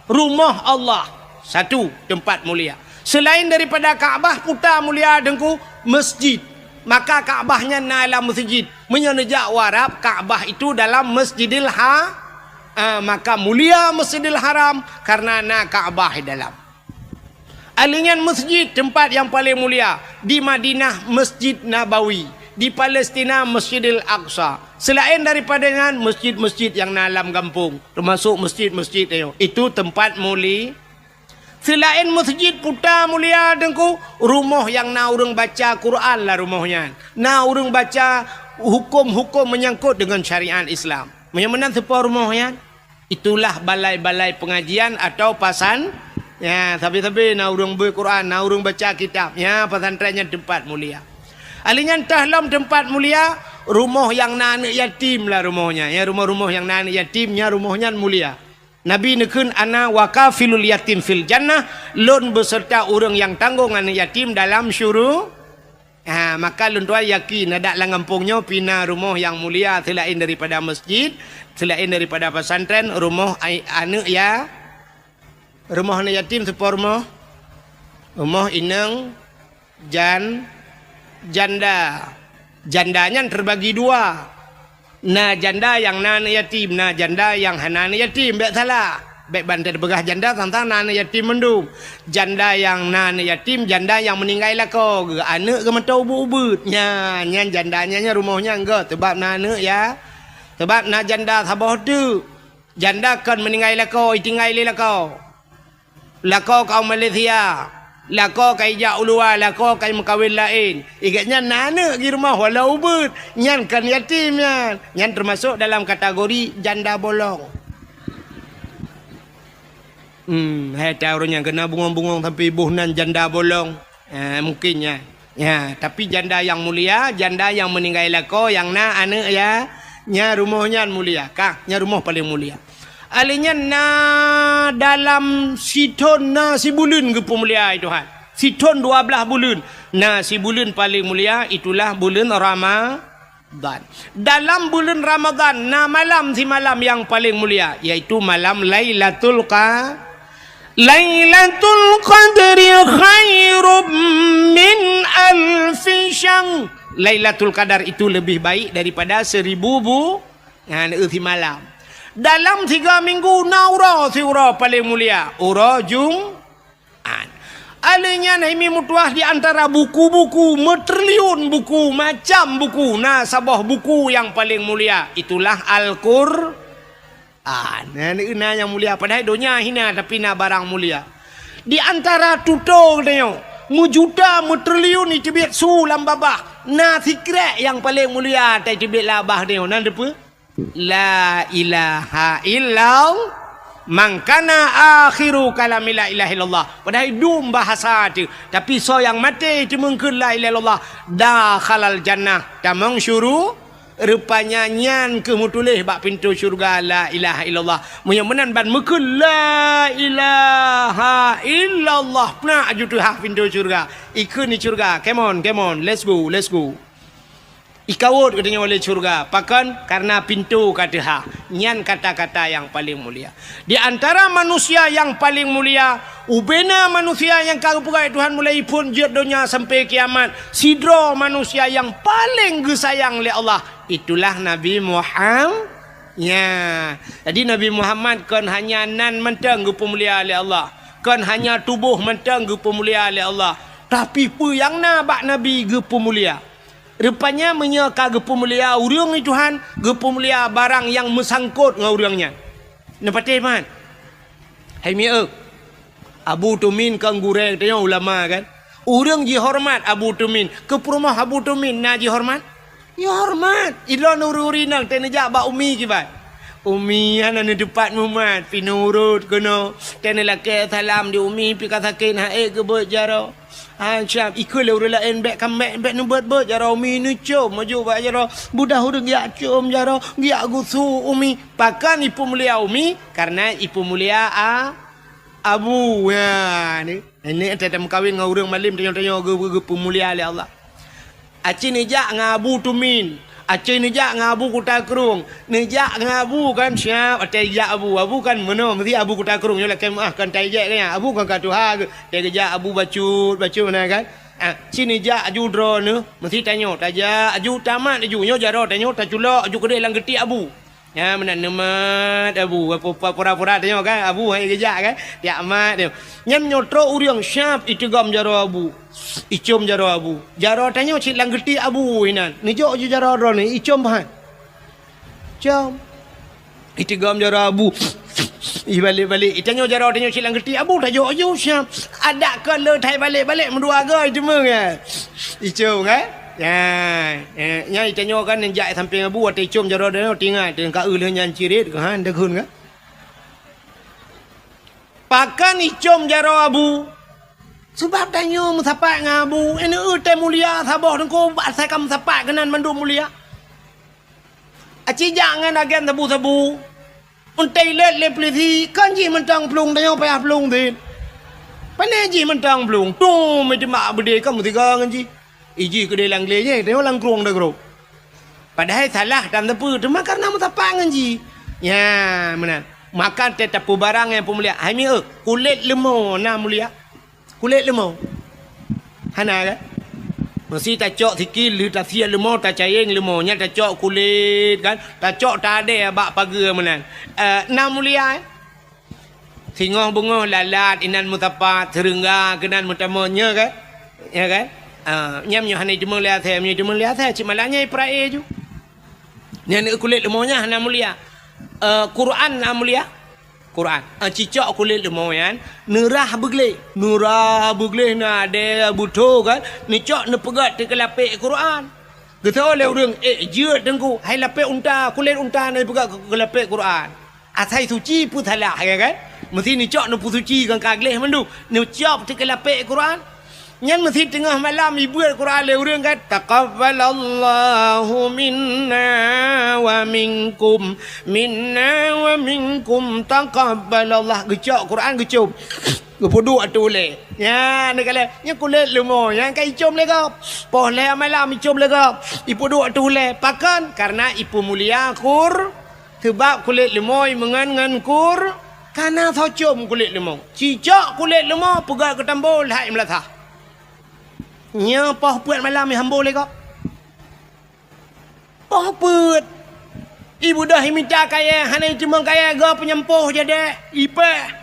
rumah Allah. Satu tempat mulia. Selain daripada Ka'bah putar mulia dengku masjid. Maka Ka'bahnya na dalam masjid. Menyenejak warab Ka'bah itu dalam Masjidil maka mulia Masjidil Haram karena na Ka'bah dalam. Alingan masjid tempat yang paling mulia di Madinah Masjid Nabawi, di Palestina Masjidil Aqsa. Selain daripada dengan masjid-masjid yang dalam kampung, termasuk masjid-masjid itu tempat mulia. Selain masjid putar mulia dengku rumah yang na urang baca Quran lah rumahnya. Na urang baca hukum-hukum menyangkut dengan syariat Islam. Yang mana sebuah rumahnya? Itulah balai-balai pengajian atau pasan. Ya, tapi na urang berquran, na urang baca kitab. Ya, pesantrennya tempat mulia. Alingan tahlam tempat mulia, rumah yang na anak yatim lah rumahnya. Ya, rumah-rumah yang na anak yatimnya rumahnya mulia. Nabi nekun ana wakafilul yatim fil jannah, lon beserta orang yang tanggung anak yatim dalam syurga. Maka lun tuan yakin ada lang kampungnya pina rumah yang mulia selain daripada masjid, selain daripada pesantren, rumah anak ya. Rumah anak yatim sepormo. Rumah inang janda. Jandanya terbagi dua. Na janda yang na anak yatim, na janda yang hana anak yatim, tak salah. Baik bantai begah janda tentang na anak yatim mendung. Janda yang na anak yatim, janda yang meninggal lah kau. Anak ke mata ubud-ubud. Nya jandanya rumahnya enggak. Sebab na anak ya. Sebab na janda sabah tu. Janda kan meninggal lah kau, tinggal lah kau. Lah kau Malaysia. Lah kau ijak ulua, lah kau mekawin lain. Ikatnya na anak di rumah walau ubud. Nyan kan yatim nyan. Nyan termasuk dalam kategori janda bolong. Hai tahu orang yang kena bungong-bungong sampai buhnan janda bolong. Mungkinnya. Ya, tapi janda yang mulia, janda yang meninggal lako, yang na anak ya, nya rumahnya mulia. Nya rumah paling mulia. Alinya na dalam siton na si bulan ke mulia Tuhan. Siton 12 bulan. Na si bulan paling mulia itulah bulan Dalam bulan Ramadan, malam si malam yang paling mulia, yaitu malam Lailatul Qadri khairum min alfi syahr. Lailatul Qadar itu lebih baik daripada 1000 si malam. Dalam 3 minggu naura si ura paling mulia, ura Jumat. Alanya Naimi mutuah di antara buku-buku, metriliun buku, macam buku, sabah buku yang paling mulia. Itulah Al-Qur'an. Nah yang mulia. Padahal dunia hina tapi nak barang mulia. Di antara tutor katanya, mujuta, metriliun itu biar sulam babah. Sikret yang paling mulia tak itu biar labah dia. Nah apa? La ilaha illallah. Mangkana akhiru kalami la ilaha illallah. Padahal dum bahasa tu. Tapi so yang mati itu mungkin la ilaha illallah. Dakhalal jannah. Tamang syuru. Rupanya nyan kemutulih bak pintu syurga la ilaha illallah. Muyamunan ban mungkin la ilaha illallah. Pernah ajutuhah pintu syurga. Ikut ni syurga. Come on. Let's go. Ikawut katanya oleh syurga. Pakan karena pintu kata ha. Nyan kata-kata yang paling mulia. Di antara manusia yang paling mulia, ubena manusia yang kagupukai Tuhan mulai pun jid dunia sampai kiamat. Sidro manusia yang paling gesayang oleh Allah. Itulah Nabi Muhammad. Ya. Jadi Nabi Muhammad kan hanya nan mentang gupu mulia oleh Allah. Kan hanya tubuh mentang gupu mulia oleh Allah. Tapi pu yang bak Nabi gupu mulia. Rupanya menyeka gepu mulia urang ni Tuhan, gepu mulia barang yang mesangkut dengan urangnya. Nampak man? Hai miak. Abu Tumin kang gureng tanya ulama kan. Urang ji hormat Abu Tumin. Ke rumah Abu Tumin na ji hormat? Ya hormat. Idon uri-uri nang tenejak bak umi kibat. Umi ana ni depan mumat pinurut kono. Tenelake salam di umi pi katakin hae ke bejaro. Syam ikut le urang lain bek kamek bek nu buat jaro umi nu cum maju bak jaro budah urang ya cum jaro ya gusu umi pakan ipu mulia umi karena ipu mulia abu ya ni ada kawin dengan urang malim tanya-tanya ge mulia oleh Allah. Aci nejak ngabu tumin, aci nejak ngabu kutakrung, nejak ngabu kan siap atejak abu kan mana mesti abu kutakrung yola kan kan tejak kan abu kan katuha tejak abu bacut mana kan. Sini jak aju dro ne mesti tanya tajak aju tamat aju nyo jaro tanya taculok aju kedai lang getik abu. Ya mana nemat abu apa pura-pura tanya kan abu hai gejak kan ya amat dia nyam nyotro uriang syap itu gam jaro abu icom jaro abu jaro tanya cik lang getik abu inan ni jo aju jaro ro ni icom bahan jam itu gam jaro abu balik itanya jaro tanya cik lang getik abu tak jo aju syap ada ke le thai balik mendua ga itu meng ya icom kan. Ya, nya itanya kan njak samping abu ate icom jaro dia tinggal dengan ka euleuh nyan cirit kan dekeun kan. Pakan icom jaro abu. Sebab tanya musapak ngabu, ini teh mulia sabah dengko saya kam sapak kenan mandu mulia. Aci jangan agen sabu-sabu. Untai let le plisi kan ji mentang plung tanya payah plung din. Pane ji mentang plung. Tu me mak bede kamu tiga kan ji. Iji kedai lang lenya tengok lang krong dah kro. Padahal salah dan tepu tu karena mutapangan ji. Ya, mana? Makan tetap barang yang pemulia. Hai kulit lemau na mulia. Kulit lemau. Hana kan? Mesti tak cok sikit lu tak sia lemau tak cayeng lemau nya tak cok kulit kan. Tak cok tak ada bak pagar mana. Na mulia. Singoh bungoh lalat inan mutapat serengga kenan mutamanya kan? Ya kan? Nyam nyo hanai cuma lihat saya cik malanya iprae ju. Ni kulit lemaunya hana mulia. Quran na mulia. Quran. Cicak kulit lemau yan. Nurah begleh na ada buto kan. Ni cok ne pegat te kelapik Quran. Kita oleh urang jeut dengku. Hai lapik unta, kulit unta ne pegat kelapik Quran. Asai suci pu salah kan. Mesti ni cok ne pu suci kan kagleh mandu. Ni cok te kelapik Quran. Nyan mesti tengah malam ibu Al-Quran le urang kan taqabbalallahu minna wa minkum taqabbalallah gecok Quran gecok Gepuduk atu le. Ya, ni kale. Nya kulit lumo, yang kai icom le kau. Poh le malam icom le kau. Ipuduk atu le. Pakan karena ipu mulia kur. Sebab kulit lemoi mengan kur. Karena thocom kulit lemoi. Cicak kulit lemoi pegang ke tambol hai melatah. Nya poh puat malam ni hambol le kau. Poh puat. Ibu dah minta kaya, hanai cuma kaya ga penyempuh jadi. Ipe.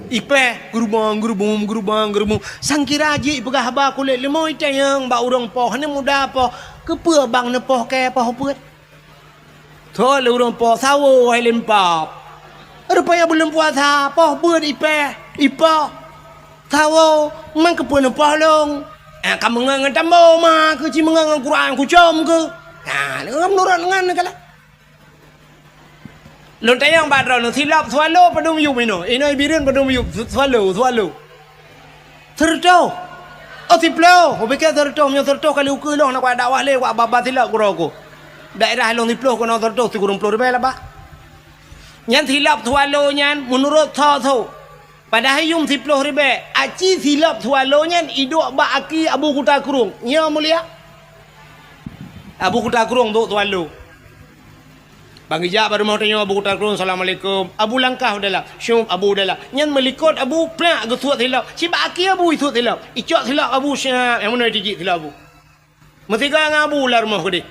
Ipe gerubang sangkira ji pegah ba kulit lemoi tayang ba urang poh ni muda poh kepua bang ne poh ke poh puat tho le urang poh sawo hai lempap rupanya belum puasa poh buat ipe sawo man kepua ne poh long kamu ngan tambo ma ke ci mengan Quran ku com ke ngam nurut ngan kala Lon tayang badro no silap swallow padum yu mino. Inoi birin padum yu swallow. Terto. O tiplo, o beke terto myo terto kali uku long nak dakwah le wa baba silap kuroko. Daerah long tiplo kono terto ti kurung plo rebe la ba. Nyan silap swallow nyan menurut tho. Padahal yung tiplo rebe, aci silap swallow nyan idok ba aki Abu Kuta Kurung. Nya mulia. Abu Kuta Kurung do swallow. Bang Ijak baru mau tanya Abu Kuta Kurung, Assalamualaikum. Abu langkah udahlah. Syum Abu udahlah. Nyan melikot Abu plak gesuat hilap. Si baki Abu itu hilap. Icok hilap Abu syah. Yang mana dijik hilap Abu. Mesti kau dengan Abu lah rumah kau deh.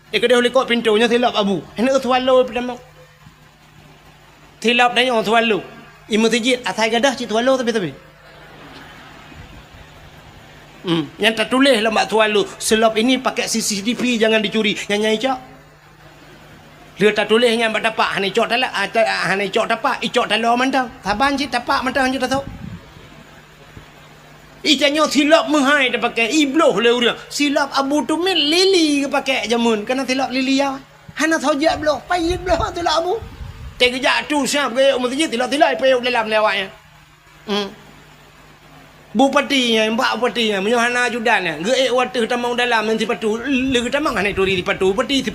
Kedai likot pintunya hilap Abu. Hendak tualu pertama. Hilap dah yang tualu. Imu dijik atai gadah cik tualu tapi. Yang tertulis lah mak tualu. Selop ini pakai CCTV jangan dicuri. Nyanyi Icok. Dia tak tulis yang berdapak hanai cok dalam hanai cok dapak icok dalam mentang taban cik dapak mentang je tak tahu icanyo silap menghai dah pakai ibloh le urang silap Abu Tumil lili ke pakai jamun kena silap lili ya hana thojak bloh payit bloh silap Abu teg jatuh siap ke masjid silap payut dalam lewatnya Bupati yang mbak bupati yang menyohana judan ya ge waktu tamang dalam nanti patu le tamang hanai turi di patu pati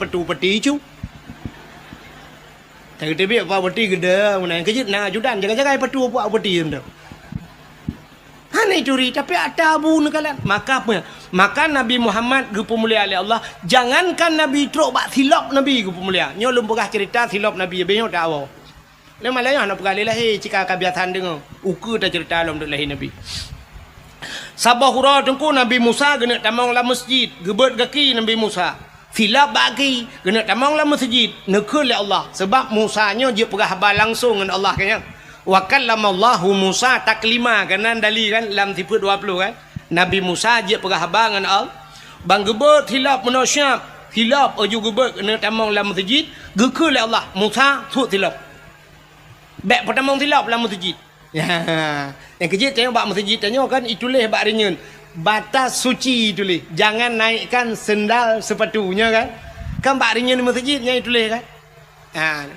cu tak kita biar apa beti gede, mana kejut nak judan jaga-jaga patu apa beti tu. Hanai curi tapi ada Abu nekalan. Maka Nabi Muhammad gupu mulia oleh Allah, jangankan Nabi truk bak silap Nabi gupu mulia. Nyo lum pegah cerita silap Nabi benyo tak awal. Le malaya nak pegah lahi cika kebiasaan dengar. Uku dah cerita dalam lahi Nabi. Sabah hura tengku Nabi Musa kena tamang la masjid, gebet kaki Nabi Musa. Silap bagi kena tamang lah masjid nekul oleh Allah sebab Musanya dia pegah habar langsung dengan Allah kan wa kallamallahu Musa taklima kanan dali kan dalam tipe 20 kan Nabi Musa dia pegah habar dengan Allah bang gebet silap manusia silap aju gebet kena tamang lah masjid gekul oleh Allah Musa thut silap bek pertamang silap dalam masjid ya yang kejit tengok bak masjid tengok kan itulah bak ringan batas suci tulis jangan naikkan sendal sepatunya kan bakrinya di masjidnya tulis kan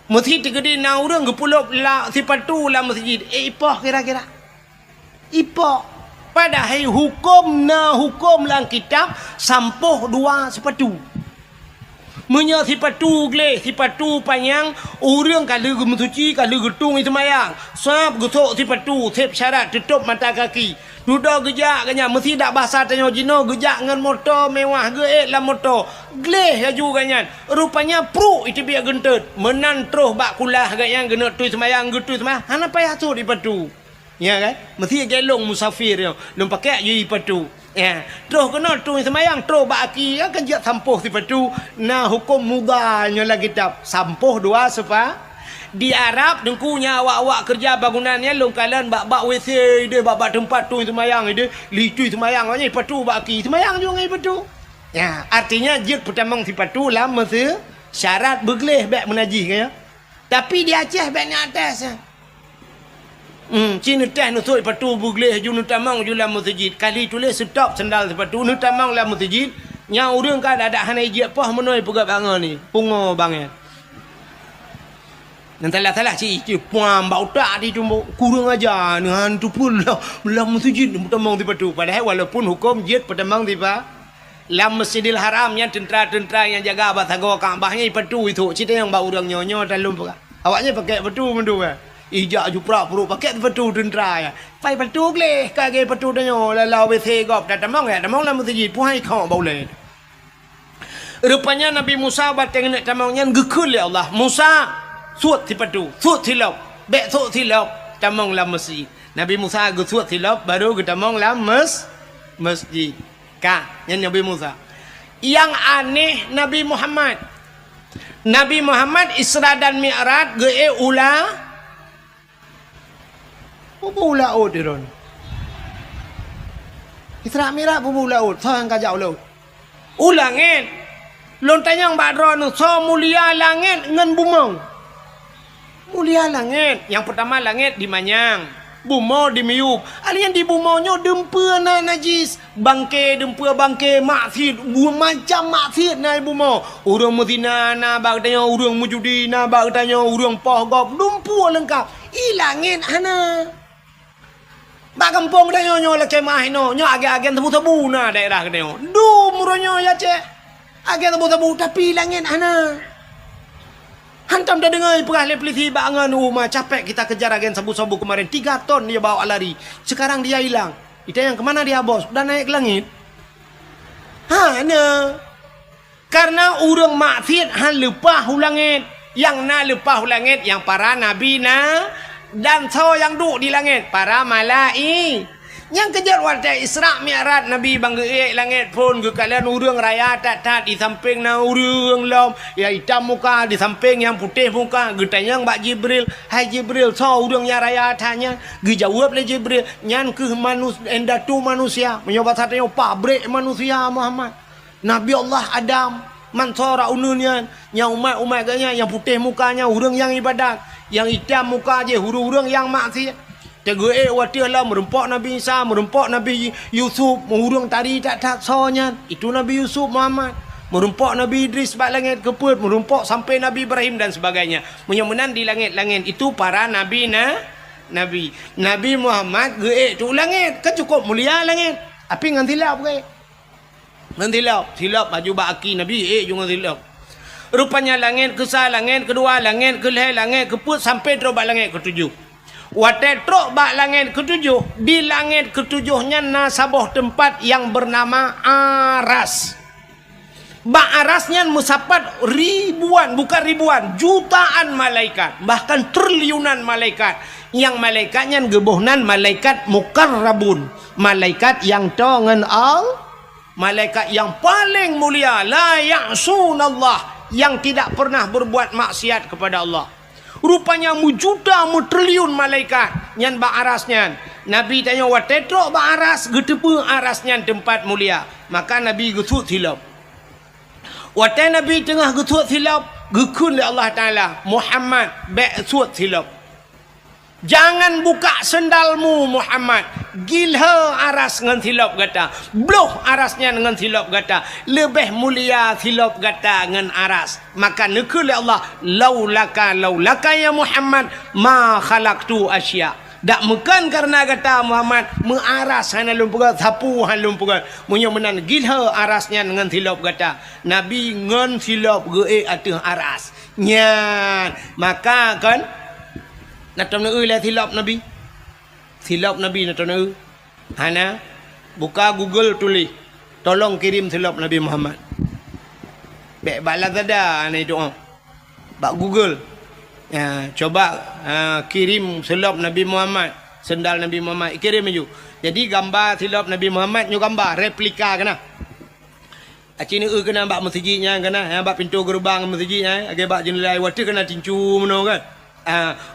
masjid gede na urang gepulop la sepatu la masjid ipoh kira-kira ipoh padahal hukum lang kitab sampoh dua sepatu Menya sipatu gle, sipatu panjang, orang kalau gemusuci, kalau getung itu mayang. Sab getok sipatu, sep syarat tutup mata kaki. Duda gejak kanya, mesti tak bahasa tanya jino, gejak dengan motor mewah, geek lah motor. Gle laju kanyan. Rupanya pro itu biar gentut. Menan terus bak kulah kanyan, gena tui semayang, getui semayang. Hana payah tu di patu. Ya kan? Mesti gelong musafir yo. Lum pakai je patu. Ya, terus kena tu semayang terus baki ya kerja sampuh sipatu nah hukum mudahnya lagi kitab sampuh dua sepa di Arab dengkunya awak-awak kerja bangunannya longkalan bak WC dia bak tempat tu semayang dia licui semayang nya patu baki semayang juga ngai patu ya artinya jek pertamang sipatu lah mesti syarat begleh bak menajih kaya tapi di Aceh baknya atas ya. Cina teh nusuk patu bugleh ju nutamang ju la masjid kali tulis stop sendal sepatu nutamang la masjid nya urang kan ada hanai je pah menoi pegat bangan ni pungo bangnya nantalah ci puam bau tak di jumbo kurang aja dengan tu pun la masjid nutamang sepatu padahal walaupun hukum jid pertamang tiba Lam Masjidil Haram yang tentera-tentera yang jaga batagor Kaabahnya petu itu. Cerita yang bau orang nyonyo dalam pula. Awaknya pakai petu mendu kan. Ijak jupra puru pakai petu tentera ya. Pai petu leh kage petu danyo lalau WC gop dah tamang ya. Tamang lam masjid puhai kau bau leh. Rupanya Nabi Musa bateng nak tamangnya gekul ya Allah. Musa suat ti petu, suat ti lauk. Bek suat ti lauk tamang lam masjid. Nabi Musa suat ti lauk baru ke tamang lam masjid. Yang Nabi Musa. Yang aneh Nabi Muhammad. Nabi Muhammad Isra dan Mi'raj ge ula. Bubu laut diron. Isra Mi'raj bubu laut, sang kajau laut. Ulangin. Lontanyang badron so mulia langit ngan bumong. Mulia langit. Yang pertama langit di Manyang. Bumo di Miyub. Alian di bumonyo dempua na najis. Bangke dempua bangke maksiat. Macam maksiat na bumo. Urang mezina na bagtanya urang mujudi na bagtanya urang pohgop. Dempua lengkap. Ilangin ana. Bak kampung tanya nyo la kemah no. Nyo agen-agen tebu-tebu na daerah kenyo. Muronyo ya cek. Agen tebu-tebu tapi langin ana. Hantam dah dengar perah polisi bangan rumah capek kita kejar agen sabu-sabu kemarin 3 ton dia bawa lari. Sekarang dia hilang. Itu yang kemana dia bos? Dah naik ke langit. Karena urang maksiat han lupa hulangit. Yang na lupa hulangit yang para nabi na dan so yang duduk di langit para malai. Yang kejar waktu Isra Mi'raj Nabi bangga langit pun ke kalian urang raya tak di samping na urang lom ya hitam muka di samping yang putih muka getanya Mbak Jibril hai Jibril so urang yang raya tanya dijawab le Jibril nyan ke endatu manusia menyobat satenya pabrik manusia Muhammad Nabi Allah Adam mansora ununyan yang umat ganya yang putih mukanya urang yang ibadat yang hitam muka je hurung-hurung yang maksiat. Tegue watih lah merempok Nabi Isa, merempok Nabi Yusuf, mengurung tadi tak sonya. Itu Nabi Yusuf Muhammad. Merempok Nabi Idris bak langit keput, merempok sampai Nabi Ibrahim dan sebagainya. Menyemenan di langit-langit itu para nabi nabi. Nabi Muhammad ge tu langit, kan cukup mulia langit. Api ngan tilap ge. Ngan tilap baju bak aki Nabi juga tilap. Rupanya langit kesal langit kedua, langit keleh, langit keput sampai terobak langit ketujuh. Watetrok bak langit ketujuh. Di langit ketujuhnya nasabah tempat yang bernama Aras. Bak Arasnya musapat ribuan, bukan ribuan, jutaan malaikat, bahkan triliunan malaikat. Yang malaikatnya gebuhnan malaikat mukarrabun, malaikat yang tongen malaikat yang paling mulia, la ya'sunallah, yang tidak pernah berbuat maksiat kepada Allah. Rupanya mujuda triliun malaikat nyan bak arasnya. Nabi tanya watetro bak aras getepe arasnya tempat mulia. Maka Nabi gesut silap. Watai Nabi tengah gesut silap gekun oleh Allah Taala Muhammad bek sut silap. Jangan buka sendalmu Muhammad. Gilha aras dengan silap kata. Bloh arasnya dengan silap kata. Lebih mulia silap kata dengan aras. Maka nekul Allah. Laulaka ya Muhammad. Ma khalaqtu asya. Tak bukan karena kata Muhammad. Mengaras hanya lumpukan. Sapu hanya lumpukan. Menyemenan gilha arasnya dengan silap kata. Nabi dengan silap ge atau aras. Nyan. Maka kan. Natam na lah silap Nabi. Silap Nabi natam na Hana buka Google tulis. Tolong kirim silap Nabi Muhammad. Bek bala tada ana itu. Bak Google. Ya, coba kirim silap Nabi Muhammad, sendal Nabi Muhammad. Kirim aja. Jadi gambar silap Nabi Muhammad nyu gambar replika kana. Aci ni kena bak masjidnya kana, bak pintu gerbang masjidnya, age bak jendela wati kena tincu meno kan.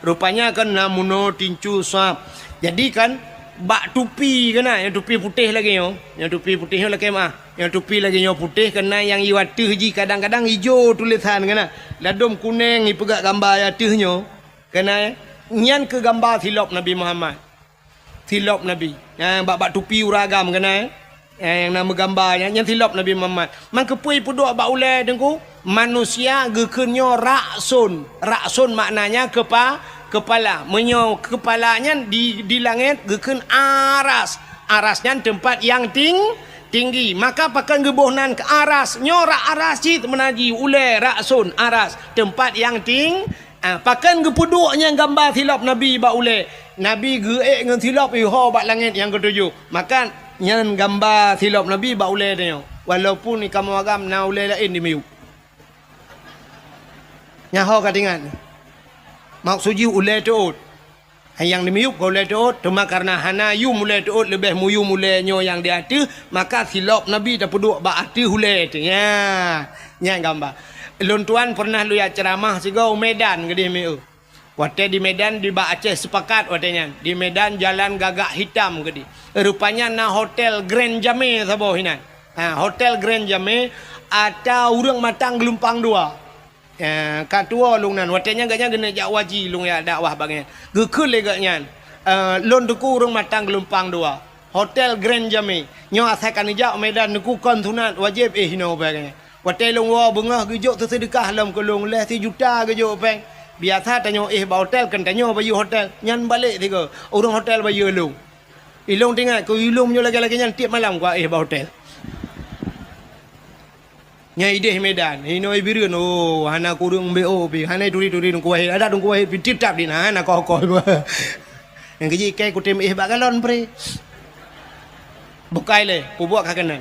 Rupanya kan namuno tincu swab. Jadi kan bak tupi kena, yang tupi putih lagi yo. Yang tupi putih lagi mah. Yang tupi lagi yo putih kena yang iwatih ji kadang-kadang hijau tulisan kena. Ladom kuning ipegak gambar yatihnya. Kena nyan ke gambar silap Nabi Muhammad. Silap Nabi. Yang bak tupi uragam kena. Yang nama gambarnya yang silap Nabi Muhammad. Man kepui puduk bak ulai dengku. Manusia gekenyo raksun. Raksun maknanya kepala. Menyo kepalanya di langit geken aras. Arasnya tempat yang tinggi. Maka pakan gebuhnan ke aras. Nyorak aras cit menaji ulai raksun aras. Tempat yang pakan gepuduknya gambar silap Nabi ba ulai. Nabi geek dengan silap iho bak langit yang ketujuh. Maka yang gambar silap Nabi ba ulai dia. Walaupun ni kamu agam na ulai lain di miu. Nyaho katingan. Maksudnya ulai tuut. Yang dimiup kau ulai tuut. Cuma karena hana yu mulai tuut lebih muyu mulai nyo yang dia tu. Maka silap Nabi dah peduk bak hati ulai tu. Ya. Yang gambar. Lun tuan pernah lu ya ceramah sigau Medan ke dia miu. Waktu di Medan di bak Aceh sepakat watenya. Di Medan jalan gagak hitam ke dia. Rupanya na hotel Grand Jame saboh hinan. Hotel Grand Jame ada urang matang gelumpang dua. Katua lung nan watenya gaknya gena jak waji lung ya dakwah bagian gekul le gaknya lon duku urang matang gelumpang dua hotel Grand Jame nyo asakan jak Medan duku kon sunat wajib hino bagian wate lung wa bengah gejuk tu sedekah lam kolong leh 3 juta gejuk peng biasa tanyo ba hotel kan tanyo bayu hotel nyan balik tiga urang hotel bayu lung ilung tinggal ku ilung nyo lagi-lagi nyan tiap malam ku ba hotel Nya ide Medan hino ibireun oh hana kurung bo pi hana duri-duri nung kuah ada nung kuah pititap din hana kok yang keji kai ku tim bak galon pre bukai le pubuak kakena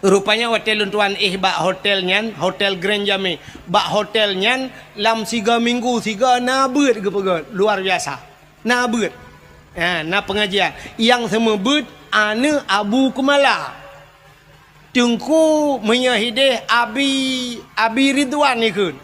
rupanya hotel tuan bak hotel nyan hotel Grand Jame bak hotel nyan lam 3 minggu 3 na beut ke pegot luar biasa na beut na pengajian yang semua beut ane Abu Kumala Tungku menyahideh Abi Ridwan ni kun.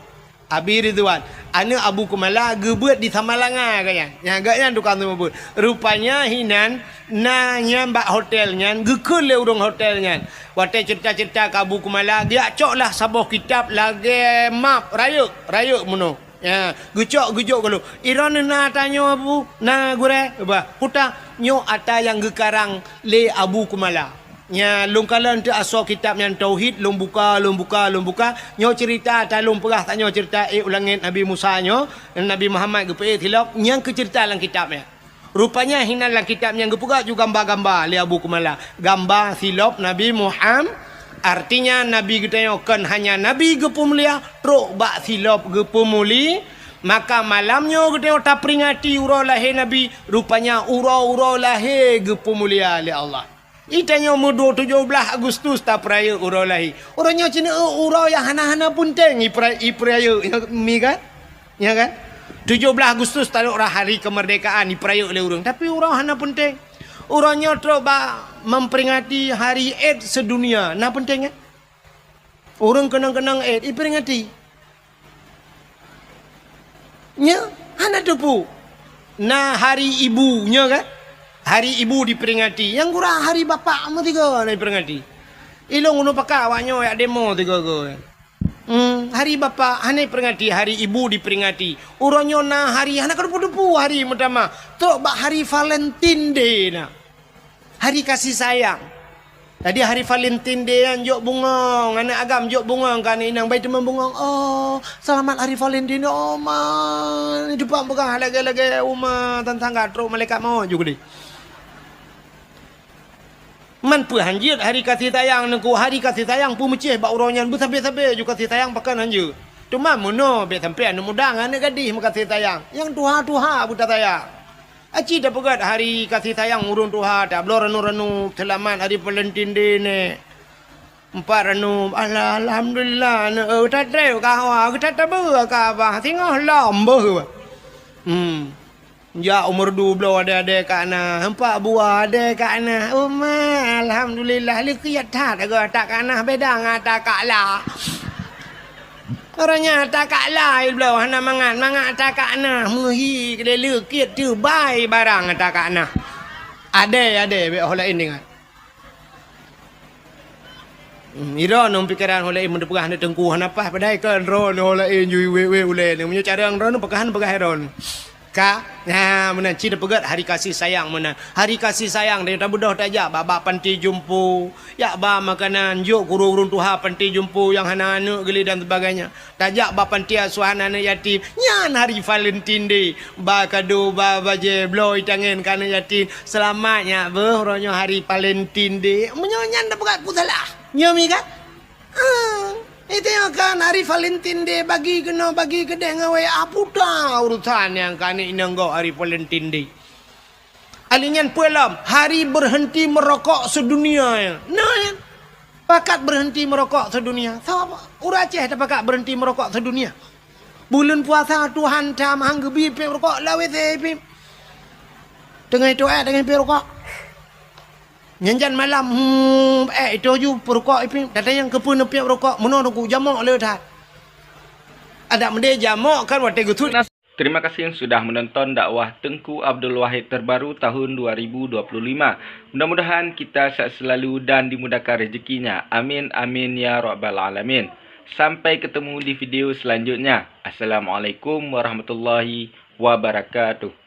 Abi Ridwan. Ana Abu Kumala gebeut di Samalanga kaya. Yang agaknya tukang tu beut. Rupanya hinan na nyam bak hotel nyan gekeul le urang hotel nyan. Wate cerita-cerita ke Abu Kumala dia coklah sabuh kitab lagi map rayuk muno. Ya, gejok kalau. Iran na tanyo Abu na gure ba. Puta nyo ata yang gekarang le Abu Kumala. Nya lung kalan tu asal kitab yang tauhid lung buka nyo cerita talung perah tak nyo cerita ulangin Nabi Musa nyo Nabi Muhammad gepe tilap yang ke cerita dalam kitabnya rupanya hina dalam kitabnya gepuga juga gambar-gambar li Abu Kumala gambar silap Nabi Muhammad artinya Nabi getanyokan hanya Nabi gepemulia truk bak silap gepemuli maka malamnya getanyo ta peringati urau lahir Nabi rupanya urau lahir gepemulia li Allah Itanya mudo 17 Agustus ta peraya urau lahi. Orangnya cina urau yang hana-hana punteng peraya mi kan? Ya kan? 17 Agustus taluk hari kemerdekaan peraya oleh urang. Tapi urau hana punteng. Orangnya coba memperingati hari AIDS sedunia. Nah penting kan? Orang kenang-kenang AIDS diperingati. Nya hana tepu. Nah hari ibunya kan? Hari ibu diperingati. Yang kurang hari bapak mu tiga diperingati. Ilong unu pakak awaknya ya demo tiga go. Hari bapak hane peringati, hari ibu diperingati. Uronyo na hari hana kedepu-depu hari pertama. Tok bak hari Valentine Day na. Hari kasih sayang. Tadi hari Valentine Day yang jok bungong, anak agam jok bungong kan inang baik teman bungong. Oh, selamat hari Valentine oh man. Depan pegang lagi-lagi umah tentang gatrok malaikat mau juga deh. Man pu hanjir hari kasih sayang nengku hari kasih sayang pu mecih bak uronyan bu sampai juga kasih sayang pakan hanjir. Cuma mono be sampai anu mudang ane gadih makasih sayang. Yang tuha buta sayang. Aci dah pegat hari kasih sayang urun tuha dah blor ranu selamat hari Valentine Day ne. Empat ranu alhamdulillah ne ta treu ka wa ta ta bu ka ba tengah lambo. Ya umur 12 ada kana empat buah ada kana alhamdulillah likiat tak ada tak kana beda ngata kala orangnya tak kala belau hana mangan tak kana muhi kede likiat tu bai barang tak kana ada be hola ini kan ira nom pikiran hola mun pegah ne tengku hana apa padai kan ron hola in yui we ule ne munyo cara ron pegahan ron Mana cina pegat hari kasih sayang mana. Hari kasih sayang dia tak budah tak jak baba panti jumpu. Ya ba makanan juk guru-guru tuha panti jumpu yang anak-anak geli dan sebagainya. Tak jak ba panti asuhan anak yatim. Nyan hari Valentine Day. Ba kado ba baje bloy tangan kana yatim. Selamatnya beronyo hari Valentine Day. Menyanyan dah pegat ku salah. Nyomi kan? Itu yang kan hari Valentine Day bagi kena bagi kedai ngawe apa dah urusan yang kan ini enggak hari Valentine Day. Alinyan puelam hari berhenti merokok sedunia ya. Nah ya. Pakat berhenti merokok sedunia. Siapa? Orang Aceh dah pakat berhenti merokok sedunia. Bulan puasa Tuhan tam hanggebi pe rokok lawe te. Tengah itu dengan pe rokok. Nyanjan malam itu ju perokok ipin datang yang kepun nepiak rokok meno ku jamak le dah ada mende jamak kan wate gutut. Terima kasih yang sudah menonton dakwah Tengku Abdul Wahid terbaru tahun 2025. Mudah-mudahan kita sehat selalu dan dimudahkan rezekinya. Amin amin ya rabbal alamin. Sampai ketemu di video selanjutnya. Assalamualaikum warahmatullahi wabarakatuh.